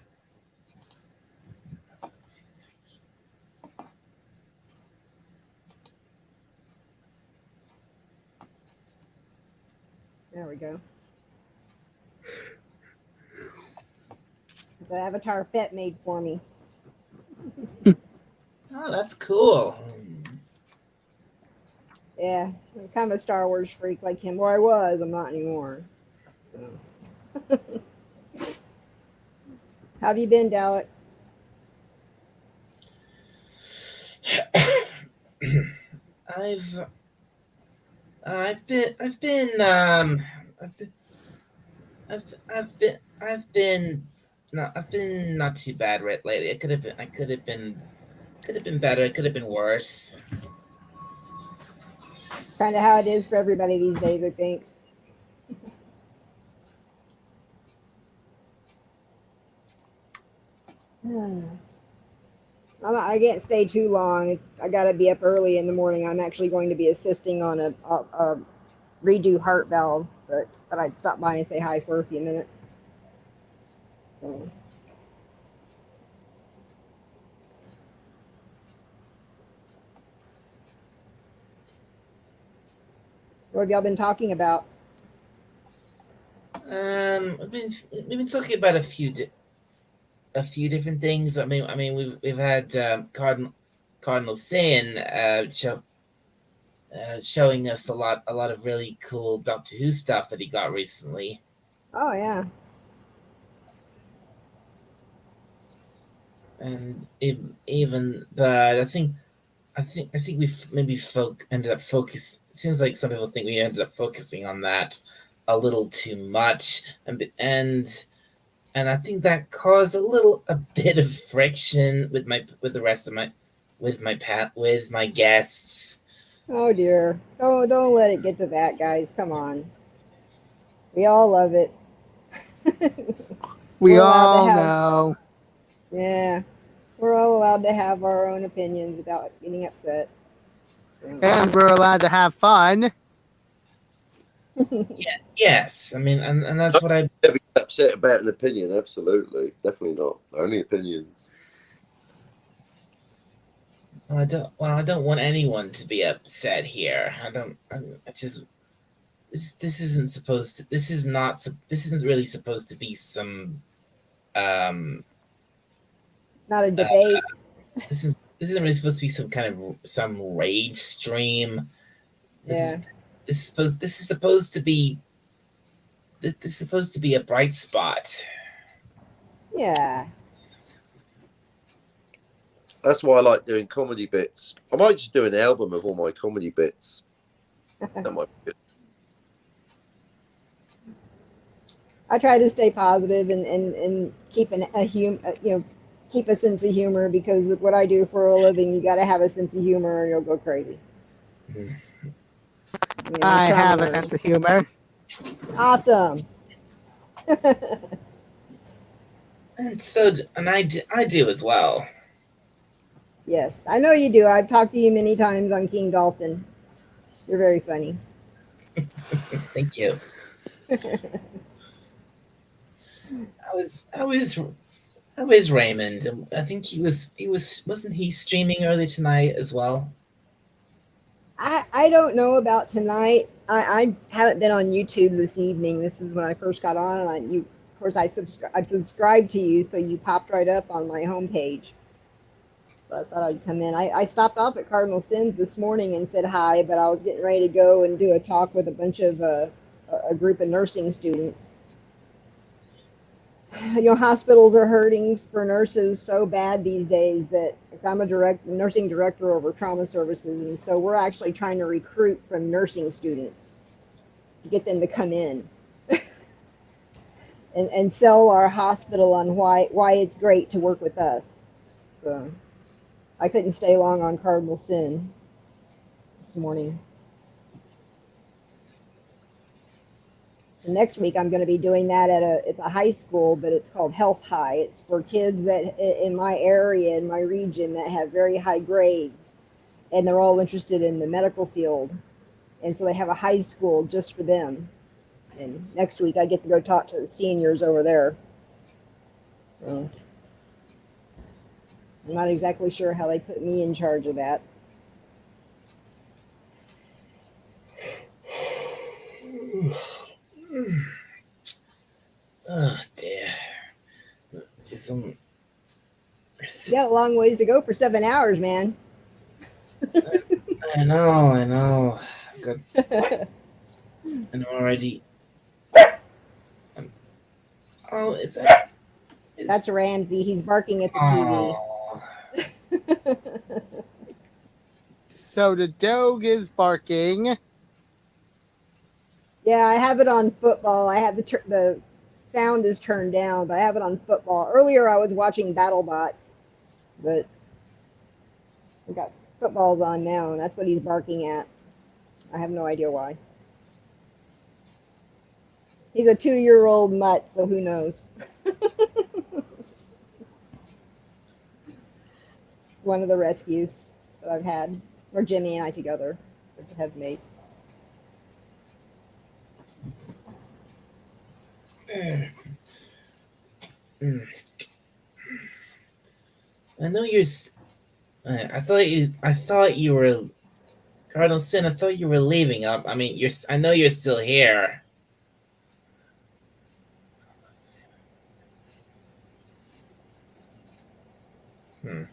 There we go. The avatar pet made for me. Oh, that's cool. Yeah, I'm kind of a Star Wars freak like him. Well, I was. I'm not anymore. So. How have you been, Dalek? I've I've been I've been not too bad right lately. I could have been better. It could have been worse. Kind of how it is for everybody these days, I think. I can't stay too long. I got to be up early in the morning. I'm actually going to be assisting on a redo heart valve, but I'd stop by and say hi for a few minutes. So. What have y'all been talking about? We've been talking about a few different things. I mean, we've had Cardinal Sin showing us a lot of really cool Doctor Who stuff that he got recently. Oh yeah. And but I think we've maybe ended up focus. It seems like some people think we ended up focusing on that a little too much, and I think that caused a bit of friction with the rest of my with my guests. Oh dear. Don't let it get to that, guys. Come on. We all love it. We We're allowed to all have know. yeah. We're all allowed to have our own opinions without getting upset. So. And we're allowed to have fun. Yes, I mean, and that's what I Never get upset about an opinion. Absolutely, definitely not. Only opinions. I don't want anyone to be upset here. I just this isn't supposed to. This isn't really supposed to be some um It's not a uh, debate. this isn't really supposed to be some rage stream. This Yeah. is this is supposed to be this is supposed to be a bright spot. Yeah. That's why I like doing comedy bits. I might just do an album of all my comedy bits. That might be good. I try to stay positive and keep keep a sense of humor because with what I do for a living, you got to have a sense of humor or you'll go crazy. Mhm. I have a sense of humor. Awesome. And I do as well. Yes, I know you do. I've talked to you many times on King Dalton. You're very funny. Thank you. How is Raymond? I think he wasn't he streaming early tonight as well? I don't know about tonight. I haven't been on YouTube this evening. This is when I first got on, and of course I subscribed to you, so you popped right up on my homepage. So I thought I'd come in. I stopped off at Cardinal Sins this morning and said hi, but I was getting ready to go and do a talk with a bunch of a group of nursing students. You know, hospitals are hurting for nurses so bad these days that I'm a nursing director over trauma services, and so we're actually trying to recruit from nursing students to get them to come in and sell our hospital on why it's great to work with us. So I couldn't stay long on Cardinal Sin this morning. Next week I'm going to be doing that it's a high school, but it's called Health High. It's for kids that in my area, in my region, that have very high grades, and they're all interested in the medical field, and so they have a high school just for them. And next week I get to go talk to the seniors over there. So I'm not exactly sure how they put me in charge of that. Oh dear. Just You got a long ways to go for 7 hours, man. I know. Good. And already. Oh, is that? That's Ramsey. He's barking at the Oh, TV. So the dog is barking. Yeah, I have it on football. I have the sound is turned down, but I have it on football. Earlier, I was watching BattleBots, but I got footballs on now, and that's what he's barking at. I have no idea why. He's a 2-year-old mutt, so who knows? It's one of the rescues that I've had, or Jimmy and I together have made. mm. I know you're. I thought you were Cardinal Sin. I thought you were leaving. I mean, I know you're still here. Hmm.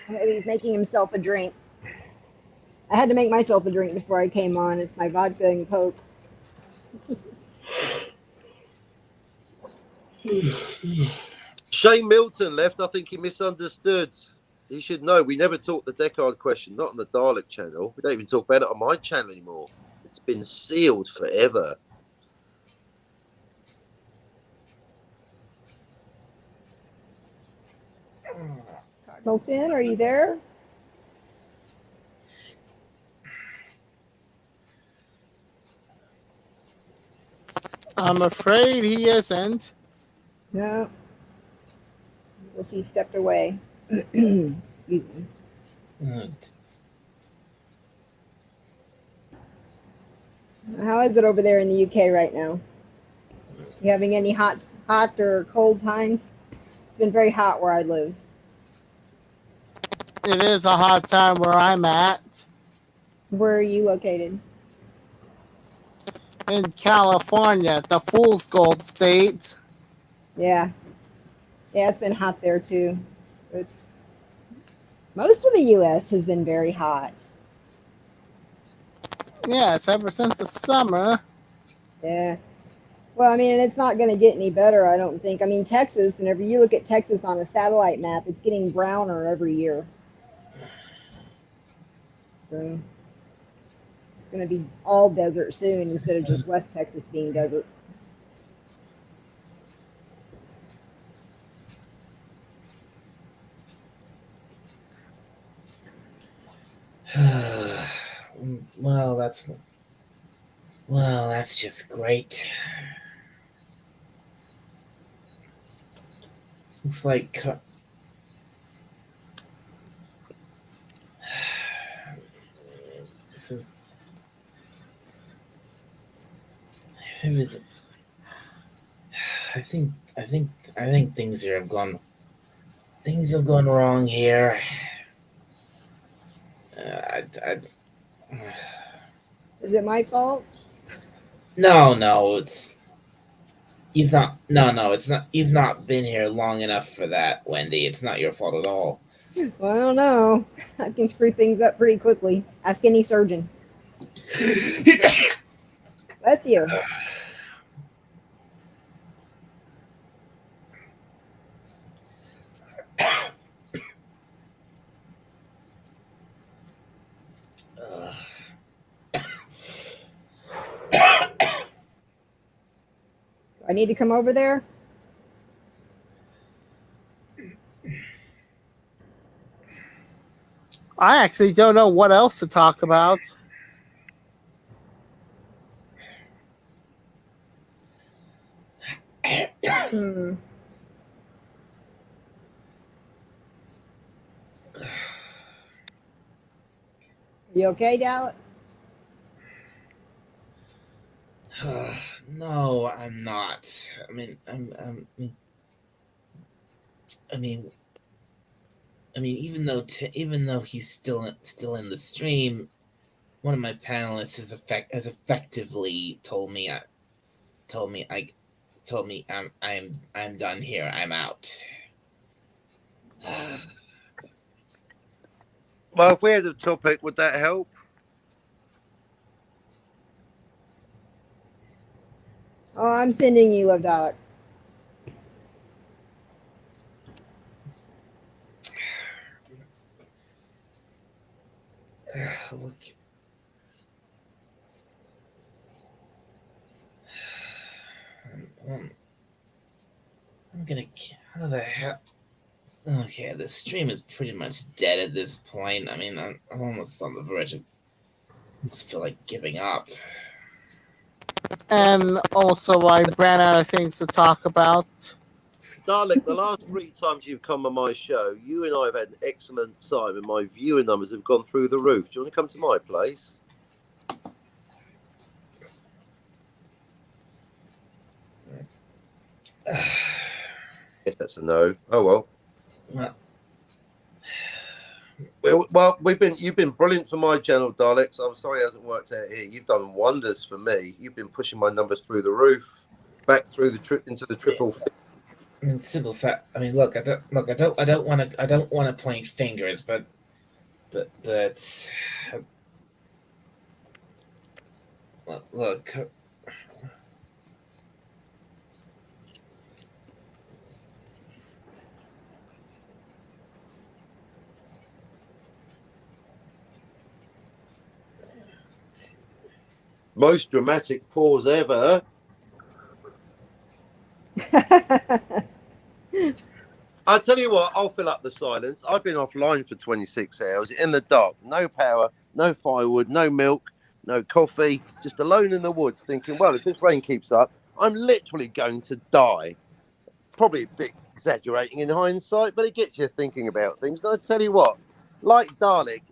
He's making himself a drink. I had to make myself a drink before I came on. It's my vodka and Coke. Shane Milton left. I think he misunderstood. You should know we never talk the Deckard question, not on the Dalek channel. We don't even talk about it on my channel anymore. It's been sealed forever. Cardinal Sin, are you there? I'm afraid he isn't. No. Well, he stepped away. Excuse me. How is it over there in the UK right now? You having any hot or cold times? It's been very hot where I live. It is a hot time where I'm at. Where are you located? In California, the Fool's Gold State. Yeah. Yeah, it's been hot there too. It's most of the US has been very hot. Yes, ever since the summer. Yeah. Well, I mean, and it's not going to get any better, I don't think. I mean, Texas, whenever you look at Texas on a satellite map, it's getting browner every year. So it's going to be all desert soon instead of just West Texas being desert. Well, that's just great. Looks like this is everything. I think things have gone wrong here. I Is it my fault? no, it's you've not no, it's not you've not been here long enough for that, Wendy. It's not your fault at all. Well, I don't know. I can screw things up pretty quickly. Ask any surgeon. Bless you. I need to come over there? I actually don't know what else to talk about. Hmm. You okay, Dalek? No, I'm not. I mean, even though he's still in the stream, one of my panelists has effectively told me I told me I'm done here. I'm out. Well, if we had a topic, would that help? Oh, I'm sending you, Love Dalek. Look. I'm gonna. How the hell? Okay, the stream is pretty much dead at this point. I mean, I'm almost on the verge of. I just feel like giving up. And also, I ran out of things to talk about. Dalek, the last 3 times you've come on my show, you and I have had an excellent time, and my viewer numbers have gone through the roof. Do you want to come to my place? Yes, that's a no. Oh well. Well, you've been brilliant for my channel, Dalek. So I'm sorry it hasn't worked out here. You've done wonders for me. You've been pushing my numbers through the roof, back through the into the triple. I mean, simple fact. I mean, look. I don't want to point fingers, but look. Most dramatic pause ever. I'll tell you what, I'll fill up the silence. I've been offline for 26 hours in the dark. No power, no firewood, no milk, no coffee. Just alone in the woods thinking, well, if this rain keeps up, I'm literally going to die. Probably a bit exaggerating in hindsight, but it gets you thinking about things. And I tell you what, like Dalek,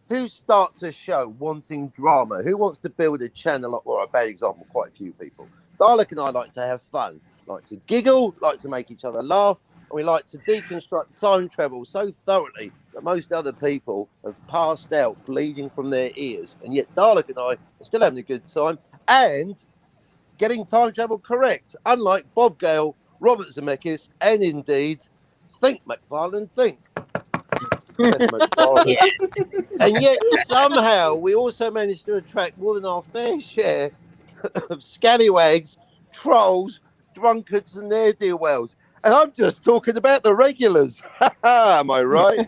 who starts a show wanting drama? Who wants to build a channel? Or a bad example, quite a few people. Dalek and I like to have fun, like to giggle, like to make each other laugh, and we like to deconstruct time travel so thoroughly that most other people have passed out bleeding from their ears. And yet Dalek and I are still having a good time and getting time travel correct, unlike Bob Gale, Robert Zemeckis, and indeed, think, McFarlane, think. Seth MacFarlane. Yeah. And yet, somehow, we also managed to attract more than our fair share of scallywags, trolls, drunkards, and ne'er-do-wells. And I'm just talking about the regulars. Am I right?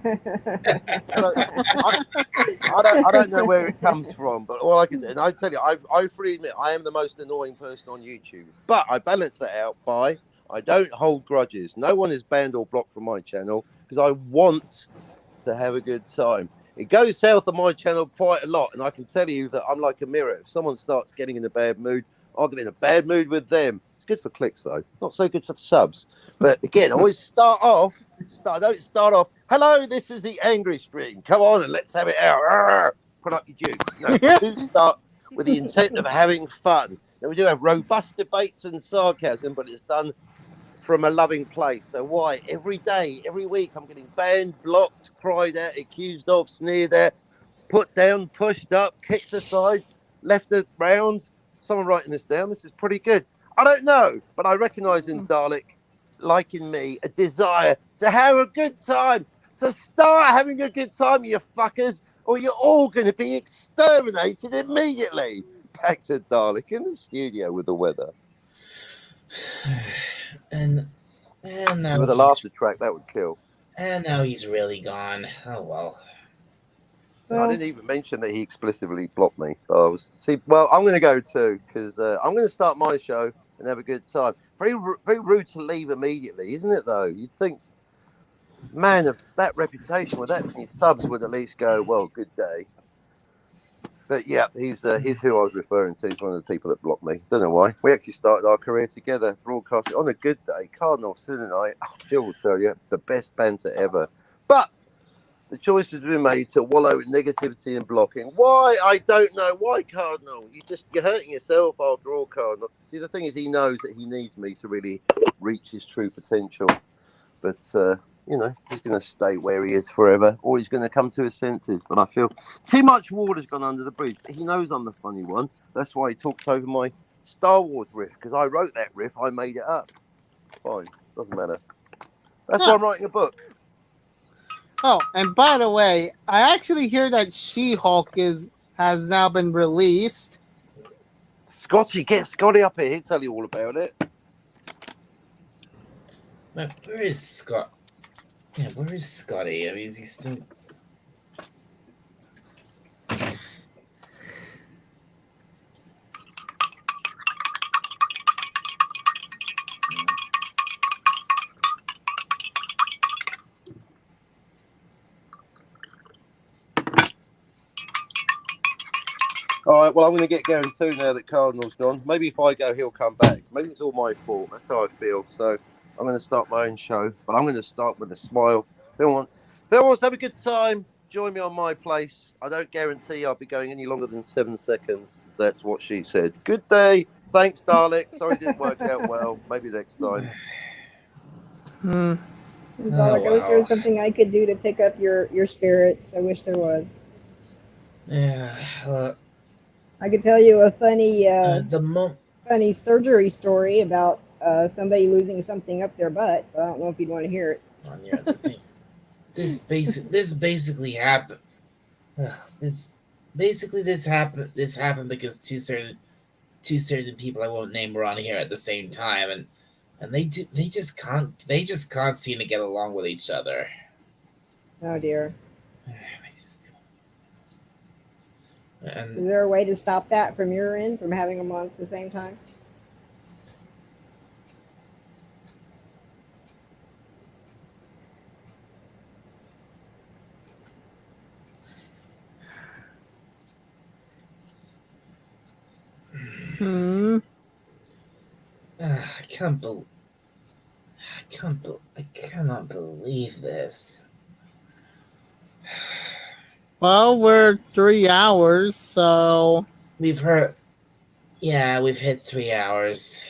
So, I don't know where it comes from, but all I can do, and I tell you, I freely admit I am the most annoying person on YouTube. But I balance that out by I don't hold grudges. No one is banned or blocked from my channel because I want to have a good time. It goes south on my channel quite a lot, and I can tell you that I'm like a mirror. If someone starts getting in a bad mood, I'll get in a bad mood with them. It's good for clicks, though. Not so good for subs. But again, I always don't start off, hello, this is the angry stream. Come on and let's have it out. Arr, put up your juice. No, we do start with the intent of having fun. Now, we do have robust debates and sarcasm, but it's done from a loving place. So why? Every day, every week, I'm getting banned, blocked, cried at, accused of, sneered at, put down, pushed up, kicked aside, left around. Someone writing this down. This is pretty good. I don't know, but I recognise in Dalek, like in me, a desire to have a good time. So start having a good time, you fuckers, or you're all going to be exterminated immediately. Back to Dalek in the studio with the weather. And now With a he's, laughter track, that would kill. and now he's really gone. Oh well. I Well, didn't even mention that he explicitly blocked me. Well, I'm going to go too because I'm going to start my show and have a good time. Very rude to leave immediately, isn't it? Though you'd think, man of that reputation with that many subs would at least go, well, good day. But yeah, he's who I was referring to. He's one of the people that blocked me. Don't know why. We actually started our career together, broadcasting on a good day. Cardinal Sin and I, Phil will tell you, the best banter ever. But the choice has been made to wallow in negativity and blocking. Why? I don't know. Why, Cardinal? You're hurting yourself after all, Cardinal. See, the thing is, he knows that he needs me to really reach his true potential. But, he's going to stay where he is forever, or he's going to come to his senses. But I feel too much water's gone under the bridge. He knows I'm the funny one. That's why he talks over my Star Wars riff, because I wrote that riff. I made it up. Fine. Doesn't matter. That's why I'm writing a book. Oh, and by the way, I actually hear that She-Hulk has now been released. Scotty, get Scotty up here. He'll tell you all about it. Where is Scott? Yeah, where is Scotty? I mean, is he still? All right, well, I'm going to get going too now that Cardinal's gone. Maybe if I go, he'll come back. Maybe it's all my fault. That's how I feel. So I'm going to start my own show, but I'm going to start with a smile. If anyone wants to have a good time, join me on my place. I don't guarantee I'll be going any longer than 7 seconds. That's what she said. Good day. Thanks, Dalek. Sorry it didn't work out well. Maybe next time. Dalek, I wish there was something I could do to pick up your spirits. I wish there was. Yeah. I could tell you a funny funny surgery story about somebody losing something up their butt. But I don't know if you'd want to hear it. This basically happened. This happened because two certain people I won't name were on here at the same time, and they just can't seem to get along with each other. Oh dear. Is And there a way to stop that from your end from having them on at the same time? Hmm. I can't believe. I cannot believe this. Well, we're 3 hours, so We've heard. Yeah, we've hit 3 hours.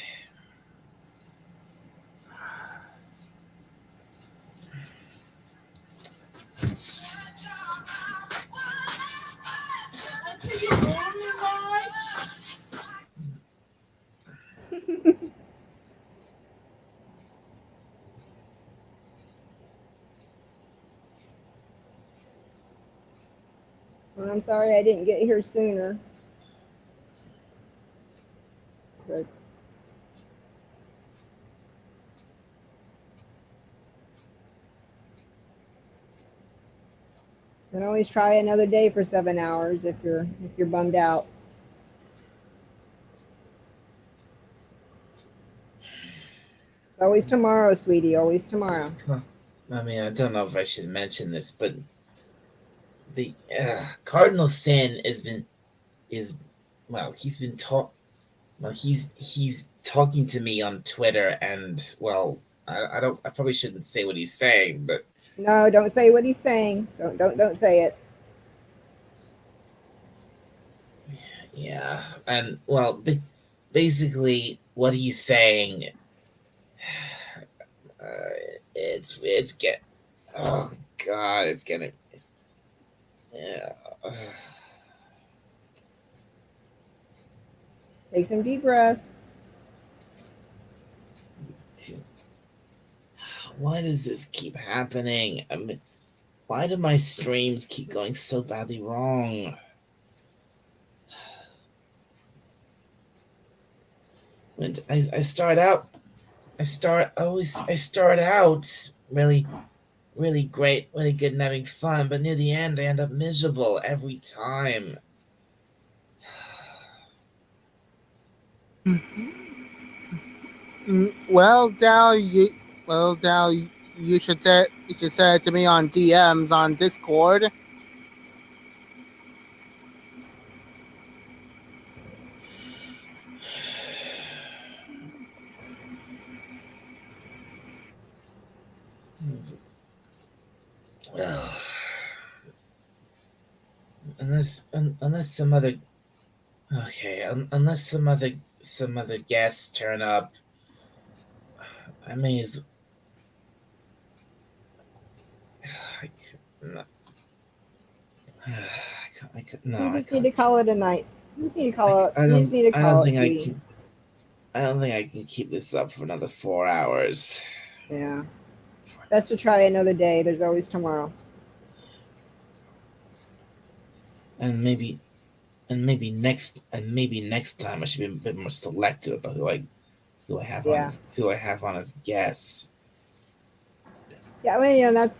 Well, I'm sorry I didn't get here sooner. But you can always try another day for 7 hours if you're bummed out. Always tomorrow, sweetie. Always tomorrow. I mean, I don't know if I should mention this, but the Cardinal Sin is well, he's been taught. Well, he's talking to me on Twitter, and well, I don't. I probably shouldn't say what he's saying, but No, don't say what he's saying. Don't say it. yeah, and well, basically what he's saying, uh, it's get. Oh God, it's getting. Yeah. Take some deep breaths. Why does this keep happening? I mean, why do my streams keep going so badly wrong? When I start out, I start out really great, really good and having fun, but near the end I end up miserable every time. well, Dal, you should say it to me on DMs on Discord. Well, unless some other okay, unless some other guests turn up, I may as I no, no, You I just need to can't. call it a night. You just need to call it. I You just don't. need to I don't call it, think I sweetie. can. I don't think I can keep this up for another 4 hours. Yeah. Best to try another day. There's always tomorrow. And maybe next time I should be a bit more selective about Yeah. who I have on as guests. Yeah, well,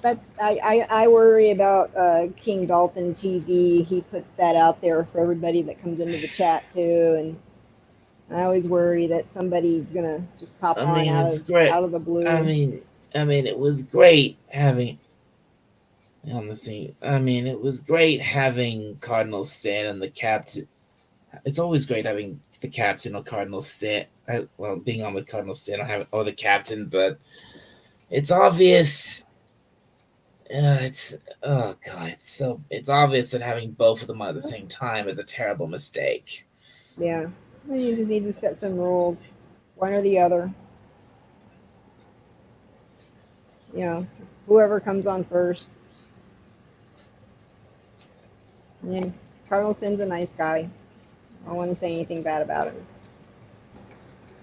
I worry about King Dolphin TV. He puts that out there for everybody that comes into the chat too, and I always worry that somebody's gonna just pop I on mean, it's great. out of the I blue. mean, I mean, it was great having on the scene. I mean, it was great having Cardinal Sin and the captain. It's always great having the captain or Cardinal Sin. Well, being on with Cardinal Sin or the captain, but it's obvious. It's oh god, it's obvious that having both of them on at the same time is a terrible mistake. Yeah, well, you just need to set some rules, one or the other. You know, whoever comes on first. And Cardinal Sin's a nice guy. I don't want to say anything bad about him,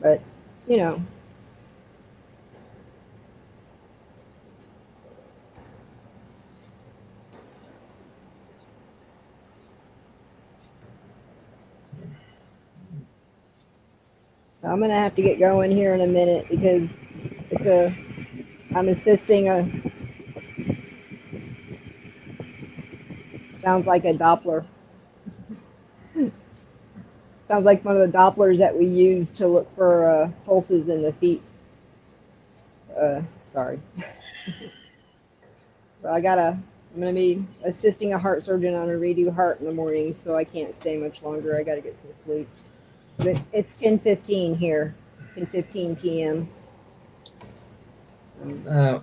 but you know, I'm gonna have to get going here in a minute because it's a I'm assisting a sounds like a Doppler. Sounds like one of the Dopplers that we use to look for pulses in the feet. Sorry. But I'm gonna be assisting a heart surgeon on a redo heart in the morning, so I can't stay much longer. I gotta get some sleep. But it's 10:15 here, 10:15 p.m.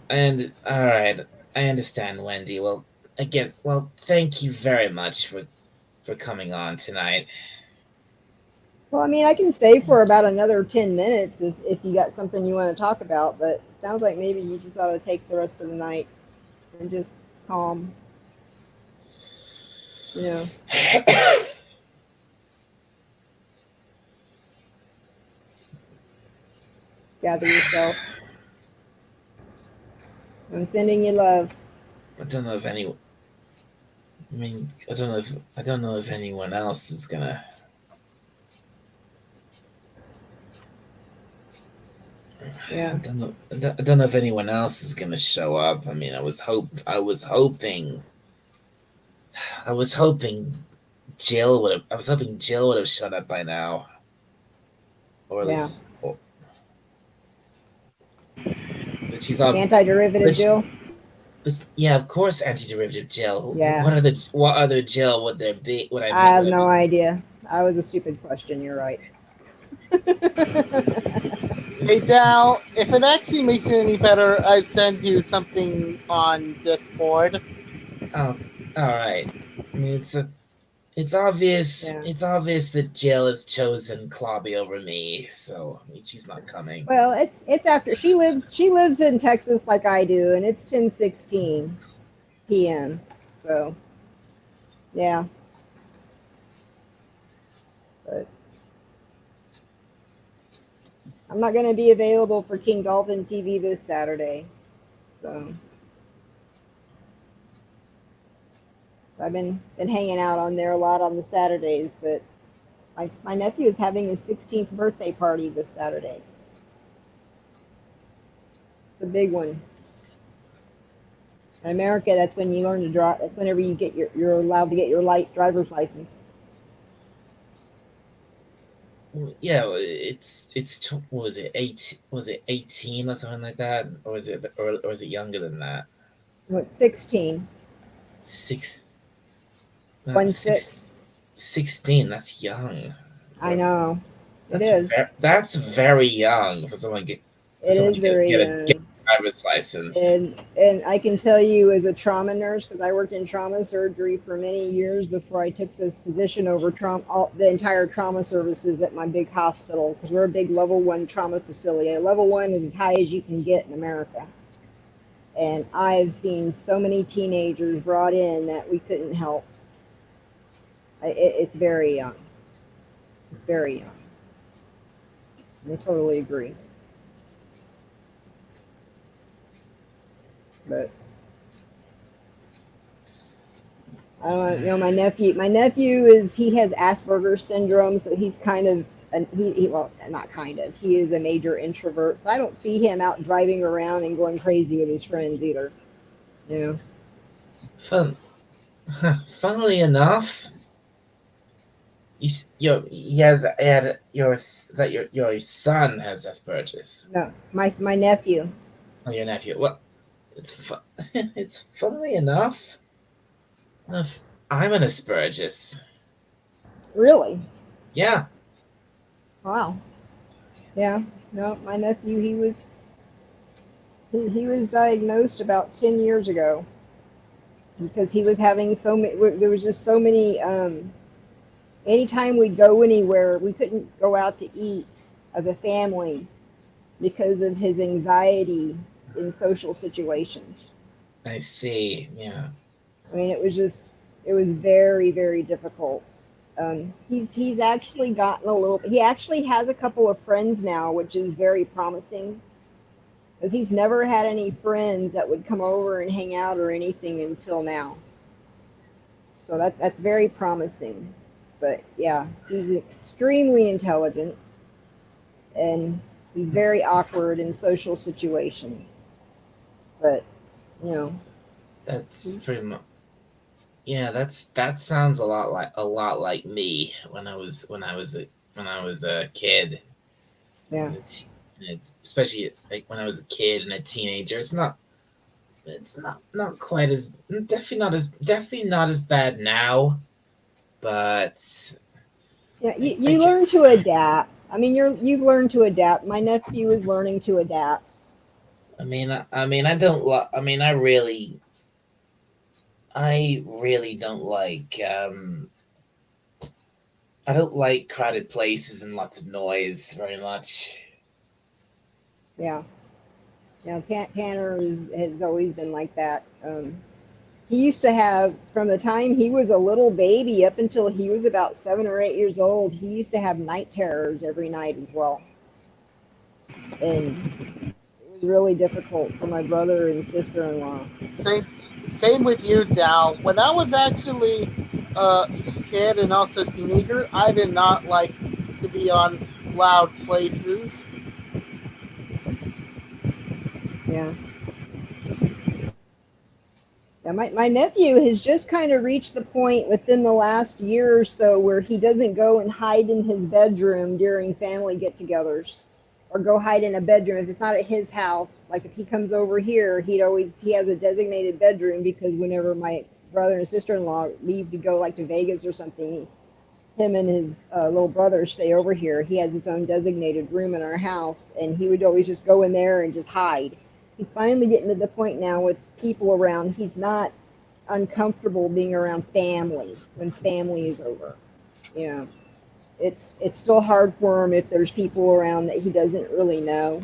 And all right, I understand, Wendy. Well, again, thank you very much for coming on tonight. Well, I mean, I can stay for about another 10 minutes if you got something you want to talk about, but it sounds like maybe you just ought to take the rest of the night and just calm, you know. Gather yourself. I'm sending you love. I don't know if any. I mean, I don't know if anyone else is gonna. Yeah. I don't know if anyone else is gonna show up. I mean, I was hoping Jill would have. I was hoping Jill would have shown up by now, or at Yeah. least. But she's on. Antiderivative Jill? But yeah, of course, antiderivative Jill. Yeah. What other Jill would there be? Would I have no idea. That was a stupid question. You're right. Hey, Dal, if it actually makes it any better, I've sent you something on Discord. Oh, all right. I mean, it's obvious. Yeah. It's obvious that Jill has chosen Clobby over me, so I mean, she's not coming. Well, it's after she lives in Texas like I do, and it's 10:16 p.m. So, yeah. But I'm not going to be available for King Dolphin TV this Saturday. So I've been hanging out on there a lot on the Saturdays, but my nephew is having his 16th birthday party this Saturday. It's a big one. In America, that's when you learn to drive. That's whenever you're allowed to get your light driver's license. Yeah, what was it 18 or something like that, or is it younger than that? What, 16? Six, 1-6. 16. That's young. I know. That's It is. That's very young for someone It is very get young. a driver's license. And I can tell you as a trauma nurse, because I worked in trauma surgery for many years before I took this position over the entire trauma services at my big hospital, because we're a big level 1 trauma facility. Level 1 is as high as you can get in America. And I've seen so many teenagers brought in that we couldn't help. It's very young. It's very young. I totally agree. But I don't know. My nephew he has Asperger's syndrome, so he's kind of he is a major introvert. So I don't see him out driving around and going crazy with his friends either. You know. Funnily enough, your son has Asperger's. No, my nephew. Oh, your nephew. Well, it's funnily enough, I'm an Asperger's. Really? Yeah. Wow. Yeah. No, my nephew, he was diagnosed about 10 years ago because he was having there was just so many, anytime we'd go anywhere, we couldn't go out to eat as a family because of his anxiety in social situations. I see. Yeah. I mean, it was very, very difficult. He's actually gotten a little. He actually has a couple of friends now, which is very promising, because he's never had any friends that would come over and hang out or anything until now. So that's very promising. But yeah, he's extremely intelligent, and he's very awkward in social situations. But you know, that's pretty much. Yeah, that sounds a lot like me when I was a kid. Yeah. It's especially like when I was a kid and a teenager. It's not quite as definitely not as bad now, but Yeah, I you can, learn to adapt. I mean, you've learned to adapt. My nephew is learning to adapt. I don't I mean I really don't like I don't like crowded places and lots of noise very much. Yeah. Yeah, Tanner has always been like that. He used to have, from the time he was a little baby up until he was about 7 or 8 years old, he used to have night terrors every night as well. And it was really difficult for my brother and sister-in-law. Same, same with you, Dal. When I was actually a kid and also a teenager, I did not like to be on loud places. Yeah. Yeah, my nephew has just kind of reached the point within the last year or so where he doesn't go and hide in his bedroom during family get-togethers, or go hide in a bedroom if it's not at his house. Like if he comes over here, he has a designated bedroom because whenever my brother and sister-in-law leave to go like to Vegas or something, him and his little brother stay over here. He has his own designated room in our house, and he would always just go in there and just hide. He's finally getting to the point now with people around. He's not uncomfortable being around family when family is over. You know, it's still hard for him if there's people around that he doesn't really know,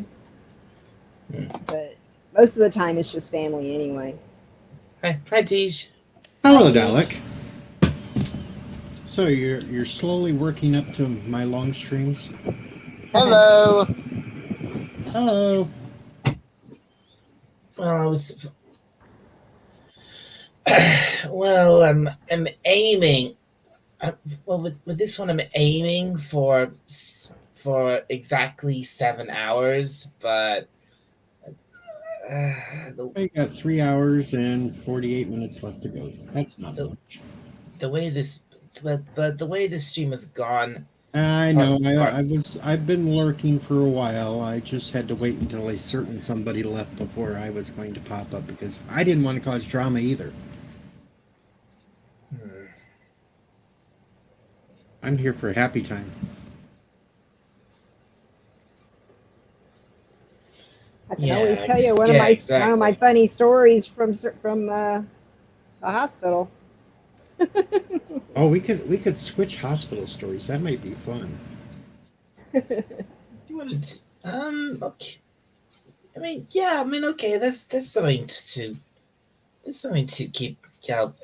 but most of the time it's just family anyway. Hi, Tej. Hello, Dalek. So you're slowly working up to my long streams. Hello. Hello. Well, I was well, I'm aiming. Well, with this one, I'm aiming for exactly 7 hours, but uh, the I got 3 hours and 48 minutes left to go. That's not the much. the way this but the way this stream has gone, I part know. part I've been lurking for a while. I just had to wait until a certain somebody left before I was going to pop up because I didn't want to cause drama either. hmm, I'm here for a happy time. I can always tell you yeah, one of my exactly. funny stories from the hospital. Oh, we could switch hospital stories. That might be fun. You wanted okay. I mean, okay. That's something to keep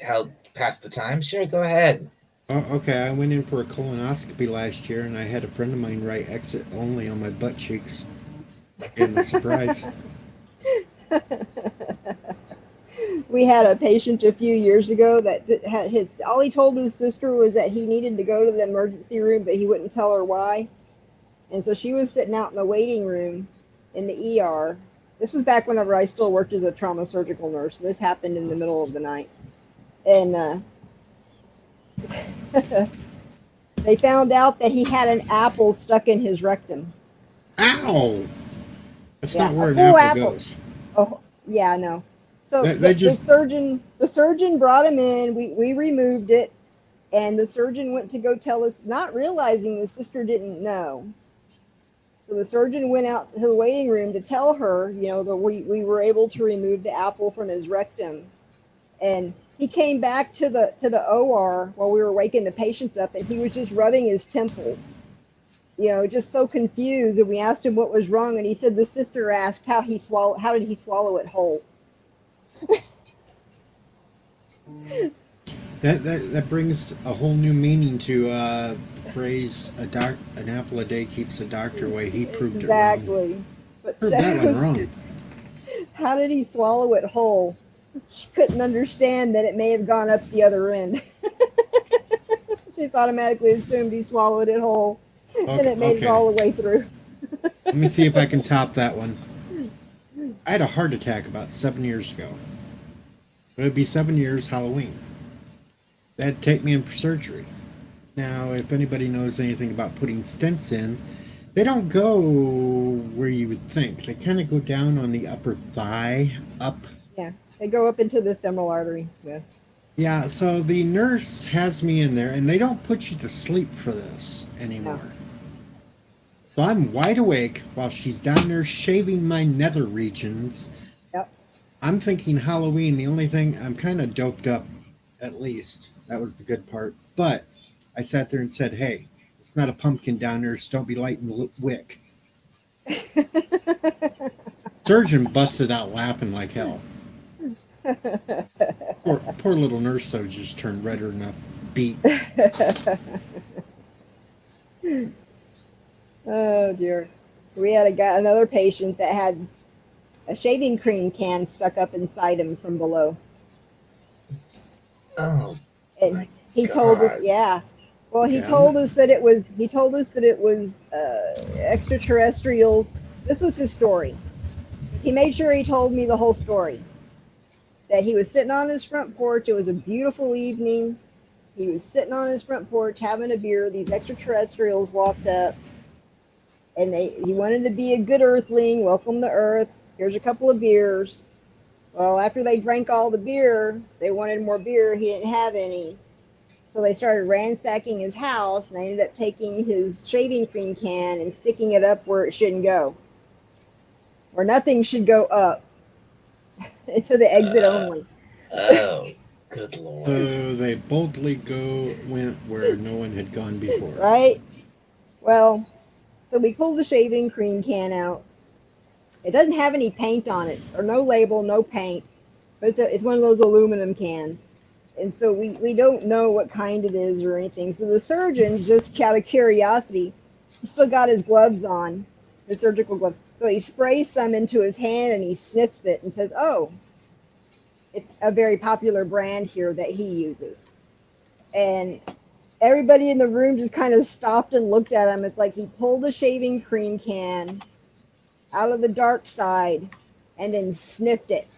help pass the time. Sure, go ahead. Oh, okay, I went in for a colonoscopy last year, and I had a friend of mine write "exit only" on my butt cheeks. And a surprise. We had a patient a few years ago that had all he told his sister was that he needed to go to the emergency room, but he wouldn't tell her why. And so she was sitting out in the waiting room in the ER. This was back whenever I still worked as a trauma surgical nurse. This happened in the middle of the night. And they found out that he had an apple stuck in his rectum. Ow! That's Yeah, not a where an full apple apple. goes. Oh, yeah, no. So They just the surgeon brought him in. We removed it, and the surgeon went to go tell us, not realizing the sister didn't know. So the surgeon went out to the waiting room to tell her, that we were able to remove the apple from his rectum. And he came back to the OR while we were waking the patient up, and he was just rubbing his temples, just so confused. And we asked him what was wrong, and he said the sister asked how did he swallow it whole. that brings a whole new meaning to the phrase an apple a day keeps the doctor away. He proved it wrong. Exactly. But Proved that one wrong. how did he swallow it whole? She couldn't understand that it may have gone up the other end. She automatically assumed he swallowed it whole, and it made it all the way through. Let me see if I can top that one. I had a heart attack about 7 years ago. It would be 7 years Halloween. That'd take me in for surgery. Now, if anybody knows anything about putting stents in, they don't go where you would think. They kind of go down on the upper thigh, up. Yeah, they go up into the femoral artery. Yeah. Yeah, so the nurse has me in there, and they don't put you to sleep for this anymore. No. So I'm wide awake while she's down there shaving my nether regions. Yep. I'm thinking Halloween. The only thing, I'm kind of doped up, at least. That was the good part. But I sat there and said, hey, it's not a pumpkin down there, so don't be lighting the wick. Surgeon busted out laughing like hell. Poor little nurse, though, just turned redder than a beet. Oh dear. We had another patient that had a shaving cream can stuck up inside him from below. Oh, And my he told us, God. yeah. Well, he Okay, told us that it was. He told us that it was extraterrestrials. This was his story. He made sure he told me the whole story. That he was sitting on his front porch. It was a beautiful evening. He was sitting on his front porch having a beer. These extraterrestrials walked up, and he wanted to be a good earthling. Welcome to Earth. Here's a couple of beers. Well, after they drank all the beer, they wanted more beer. He didn't have any. So they started ransacking his house, and they ended up taking his shaving cream can and sticking it up where it shouldn't go. Where nothing should go up. To the exit only. Oh, good lord. So they boldly went where no one had gone before. Right? Well, so we pulled the shaving cream can out. It doesn't have any paint on it, or no label, no paint. But it's one of those aluminum cans. And so we don't know what kind it is or anything. So the surgeon, just out of curiosity, he still got his gloves on, the surgical gloves. So he sprays some into his hand and he sniffs it and says, oh, it's a very popular brand here that he uses. And everybody in the room just kind of stopped and looked at him. It's like he pulled the shaving cream can out of the dark side and then sniffed it.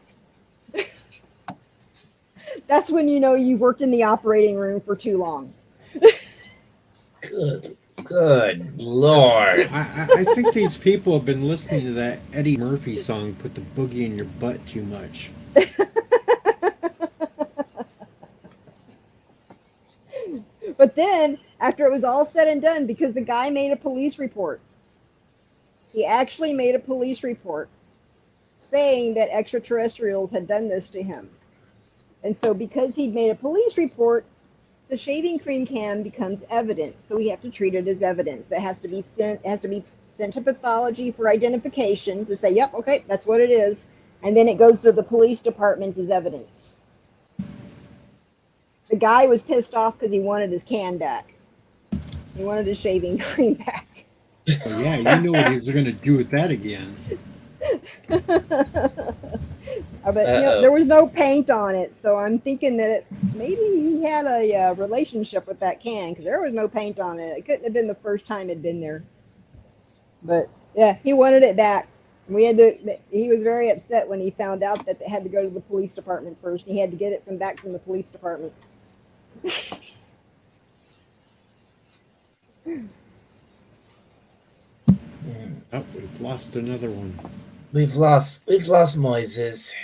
That's when you know you've worked in the operating room for too long. Good lord. I think these people have been listening to that Eddie Murphy song, Put the Boogie in Your Butt, too much. But then, after it was all said and done, because the guy made a police report, he actually made a police report saying that extraterrestrials had done this to him. And so because he made a police report, the shaving cream can becomes evidence. So we have to treat it as evidence. It has to be sent to pathology for identification to say, yep, okay, that's what it is. And then it goes to the police department as evidence. The guy was pissed off because he wanted his can back. He wanted his shaving cream back. So yeah, you know what he was going to do with that again. But you know, there was no paint on it, so I'm thinking that maybe he had a relationship with that can because there was no paint on it. It couldn't have been the first time it'd been there. But yeah, he wanted it back. He was very upset when he found out that it had to go to the police department first. He had to get it back from the police department. Oh, we've lost another one. We've lost Moises.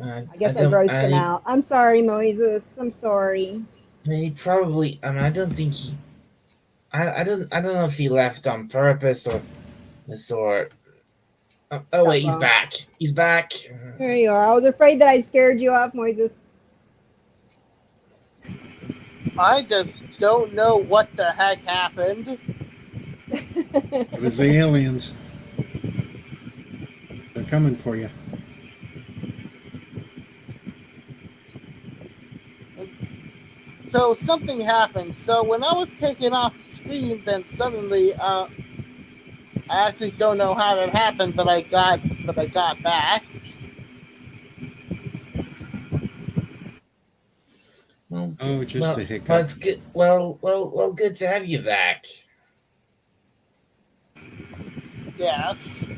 I guess I roast him out. I'm sorry, Moises. I'm sorry. I mean, he probably. I mean, I don't think he. I don't know if he left on purpose or this or. Oh wait, he's back. He's back. There you are. I was afraid that I scared you off, Moises. I just don't know what the heck happened. It was the aliens. They're coming for you. So something happened. So when I was taken off the stream, then suddenly, I actually don't know how that happened, but I got back. Well, just a hiccup. Well, it's good. Well, good to have you back. Yes.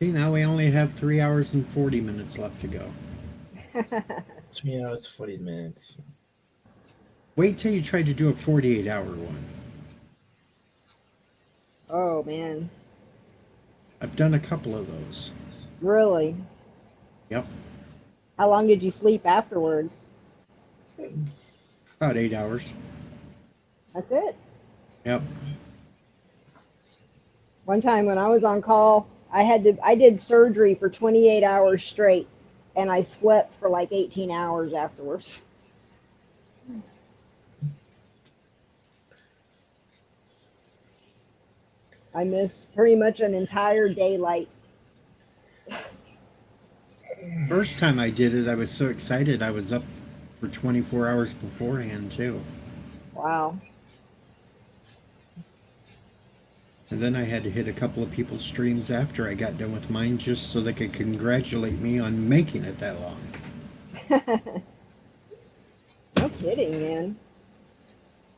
See, now we only have 3 hours and 40 minutes left to go. 3 hours, 40 minutes. Wait till you try to do a 48-hour one. Oh man, I've done a couple of those. really? Yep, How long did you sleep afterwards? about 8 hours. That's it. Yep. One time when I was on call, I did surgery for 28 hours straight, and I slept for like 18 hours afterwards. I missed pretty much an entire daylight. First time I did it, I was so excited. I was up for 24 hours beforehand, too. Wow. And then I had to hit a couple of people's streams after I got done with mine just so they could congratulate me on making it that long. No kidding, man.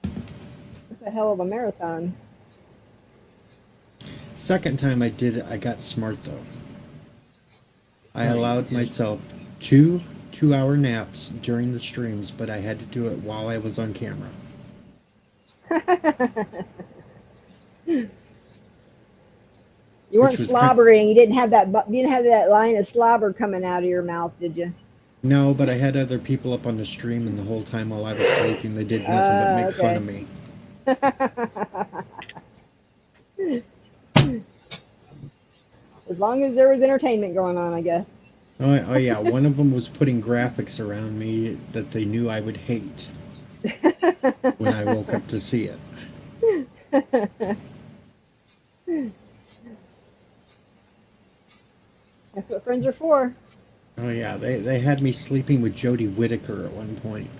That's a hell of a marathon. Second time I did it, I got smart though. I Nice. allowed myself 2 2-hour naps during the streams, but I had to do it while I was on camera. You weren't Which was slobbering. You didn't have that. You didn't have that line of slobber coming out of your mouth, did you? No, but I had other people up on the stream, and the whole time while I was sleeping, they did nothing but make fun of me. As long as there was entertainment going on, I guess. Oh yeah, one of them was putting graphics around me that they knew I would hate when I woke up to see it. That's what friends are for. Oh yeah, they had me sleeping with Jodie Whittaker at one point.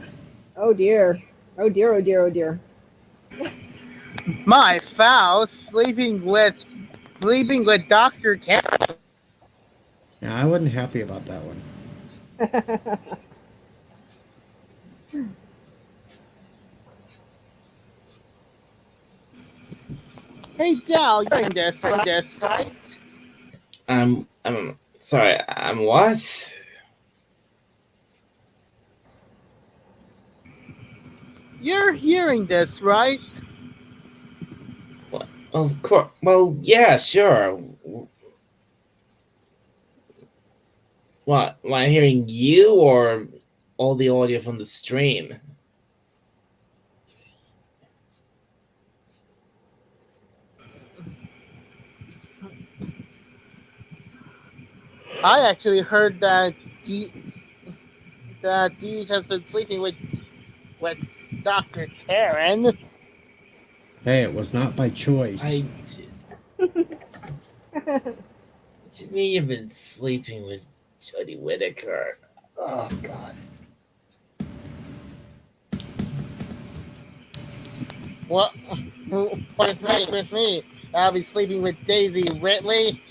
Oh dear. Oh dear. Oh dear. Oh dear. My foul, sleeping with Dr. Karen. Yeah, I wasn't happy about that one. Hey Dal, you're in this, right? I'm sorry. I'm what? You're hearing this, right? Well, of course. Well, yeah, sure. What? Am I hearing you or all the audio from the stream? I actually heard that Deej has been sleeping with Dr. Karen. Hey, it was not by choice. I did. To me, you've been sleeping with Jodie Whittaker. Oh God. What? What's next with me? I'll be sleeping with Daisy Ridley.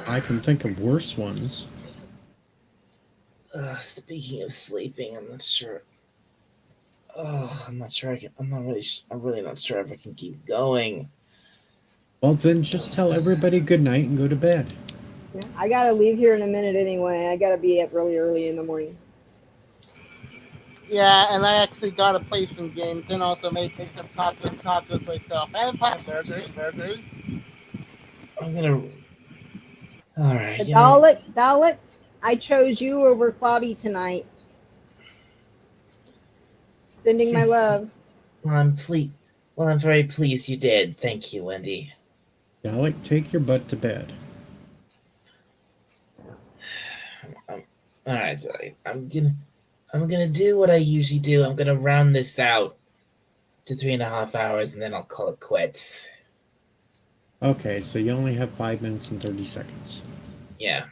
I can think of worse ones. Speaking of sleeping, I'm not sure. Oh, I'm not sure I can. I'm really not sure if I can keep going. Well, then just tell everybody good night and go to bed. Yeah, I gotta leave here in a minute anyway. I gotta be up really early in the morning. Yeah, and I actually gotta play some games and also make some tacos myself and pop burgers. I'm gonna. All right. But Dalek, I chose you over Clobby tonight. Sending my love. Well, I'm very pleased you did. Thank you, Wendy. Dalek, take your butt to bed. All right, so I'm gonna do what I usually do. I'm gonna round this out to 3.5 hours, and then I'll call it quits. Okay, so you only have 5 minutes and 30 seconds. Yeah.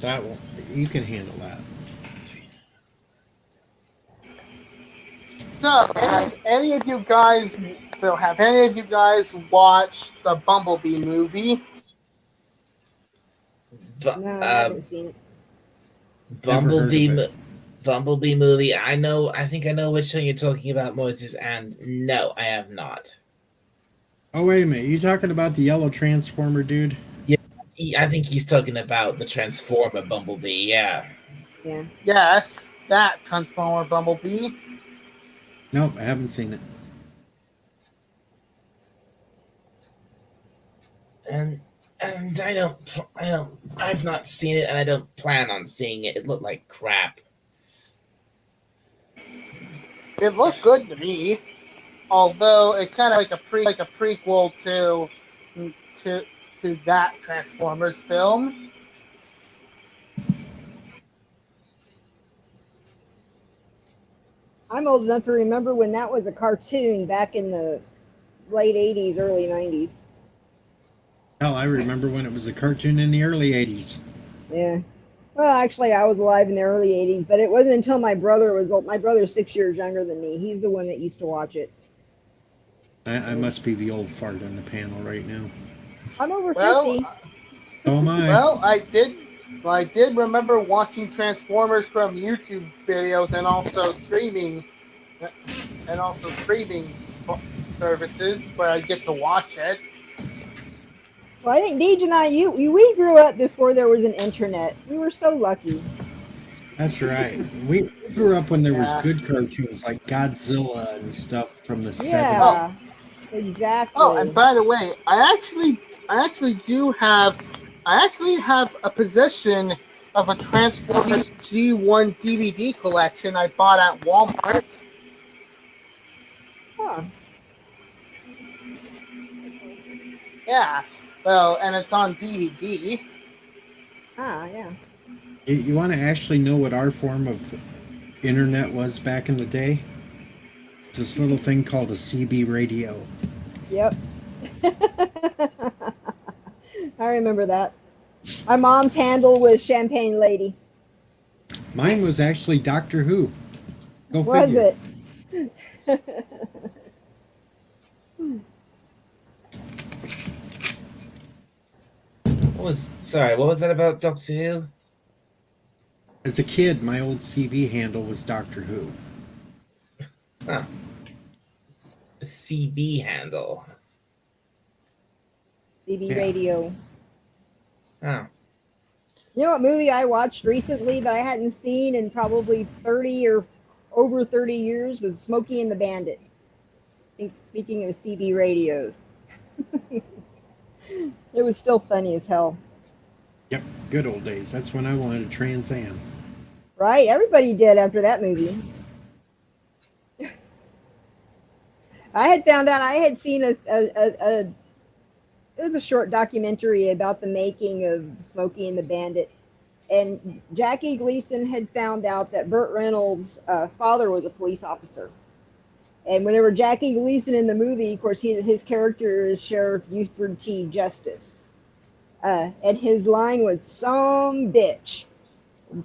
That will, you can handle that. So, have any of you guys watched the Bumblebee movie? But, No, I haven't seen it. Bumblebee. Never heard of Bumblebee movie. I know. I think I know which one you're talking about, Moses. And no, I have not. Oh, wait a minute. You talking about the yellow Transformer dude? I think he's talking about the Transformer Bumblebee. Yeah. Yeah. Yes, that Transformer Bumblebee. Nope, I haven't seen it. And I've not seen it, and I don't plan on seeing it. It looked like crap. It looked good to me, although it kind of like a prequel to to that Transformers film. I'm old enough to remember when that was a cartoon back in the late 80s, early 90s. Hell, I remember when it was a cartoon in the early 80s. Yeah. Well, actually, I was alive in the early 80s, but it wasn't until my brother was old. My brother's 6 years younger than me. He's the one that used to watch it. I must be the old fart on the panel right now. I'm over 50. Well, So am I. well, I did remember watching Transformers from YouTube videos and also streaming services where I get to watch it. Well, I think Deej and I, we grew up before there was an internet. We were so lucky. That's right. We grew up when there was Yeah. good cartoons like Godzilla and stuff from the 70s. Yeah, exactly. Oh, and by the way, I actually have a possession of a Transformers G1 DVD collection I bought at Walmart. Huh. Yeah. Well, and it's on DVD. Yeah. You want to actually know what our form of internet was back in the day? It's this little thing called a CB radio. Yep. I remember that. My mom's handle was Champagne Lady. Mine was actually Doctor Who. Go Was figure. it? What was that about Doctor Who? As a kid, my old CB handle was Doctor Who. Huh. CB handle. CB Yeah. radio. Oh. You know what movie I watched recently that I hadn't seen in probably 30 or over 30 years was Smokey and the Bandit. Speaking of CB radios. It was still funny as hell. Yep, good old days. That's when I wanted a Trans Am. Right? Everybody did after that movie. I had found out I had seen it was a short documentary about the making of Smokey and the Bandit. And Jackie Gleason had found out that Burt Reynolds' father was a police officer. And whenever Jackie Gleason in the movie, of course, his character is Sheriff Buford T. Justice. And his line was, "Some bitch."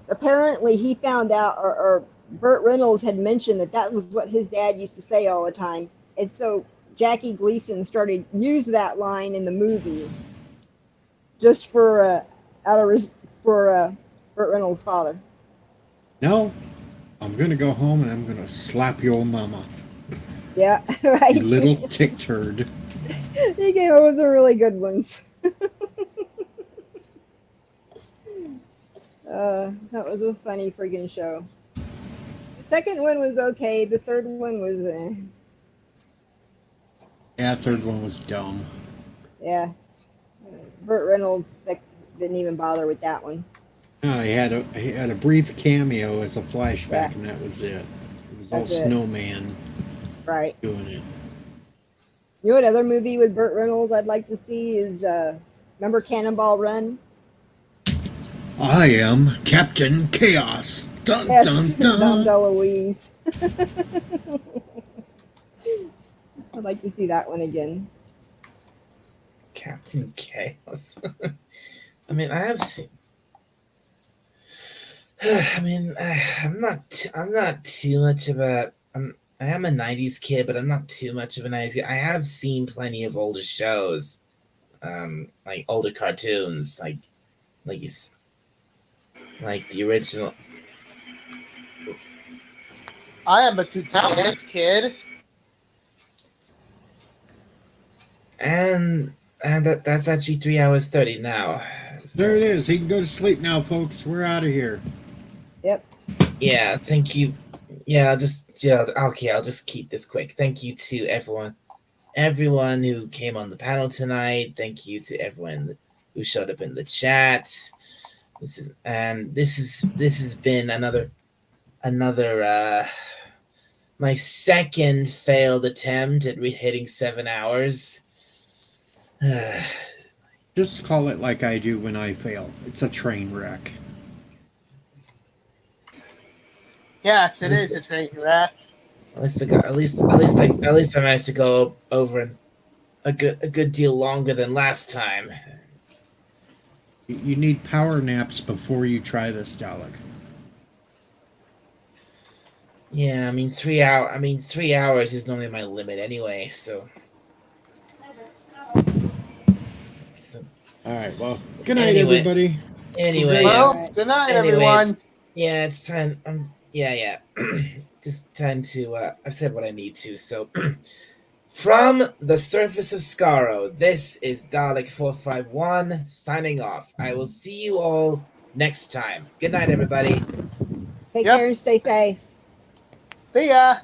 Apparently, he found out, or Burt Reynolds had mentioned that was what his dad used to say all the time. And so Jackie Gleason started use that line in the movie just for Burt Reynolds' father. No, I'm going to go home and I'm going to slap your mama. Yeah, right. You little tick turd. He gave us some really good ones. That was a funny friggin' show. The second one was okay. The third one was, Yeah, third one was dumb. yeah. Burt Reynolds didn't even bother with that one. No, he had a brief cameo as a flashback, Yeah. and that was it. It was That's all it. Snowman Right. doing it. You know what other movie with Burt Reynolds I'd like to see is, remember Cannonball Run? I am Captain Chaos. Dun Yes, dun Dom dun. DeLuise. I'd like to see that one again. Captain Chaos. I mean, I have seen. I mean, I'm not too much of a. I am a '90s kid, but I'm not too much of a '90s kid. I have seen plenty of older shows, like older cartoons, like the original, I am a 2 kid. And that's actually 3 hours 30 now. So, There it is. He can go to sleep now, folks. We're out of here. Yep. yeah, thank you. Okay, I'll just keep this quick. Thank you to everyone who came on the panel tonight. Thank you to everyone who showed up in the chat. This has been another my second failed attempt at hitting 7 hours. Just call it like I do when I fail. It's a train wreck. Yes, it is a train wreck. At least I managed to go over a good deal longer than last time. You need power naps before you try this, Dalek. Yeah, I mean 3 hours is normally my limit anyway. So All right. Well, good night, Anyway. everybody. anyway, Well, good night, everyone. it's time. Yeah. Just time to. I've said what I need to. So, from the surface of Skaro, this is Dalek 451 signing off. I will see you all next time. Good night, everybody. Take Yep. care and stay safe. See ya.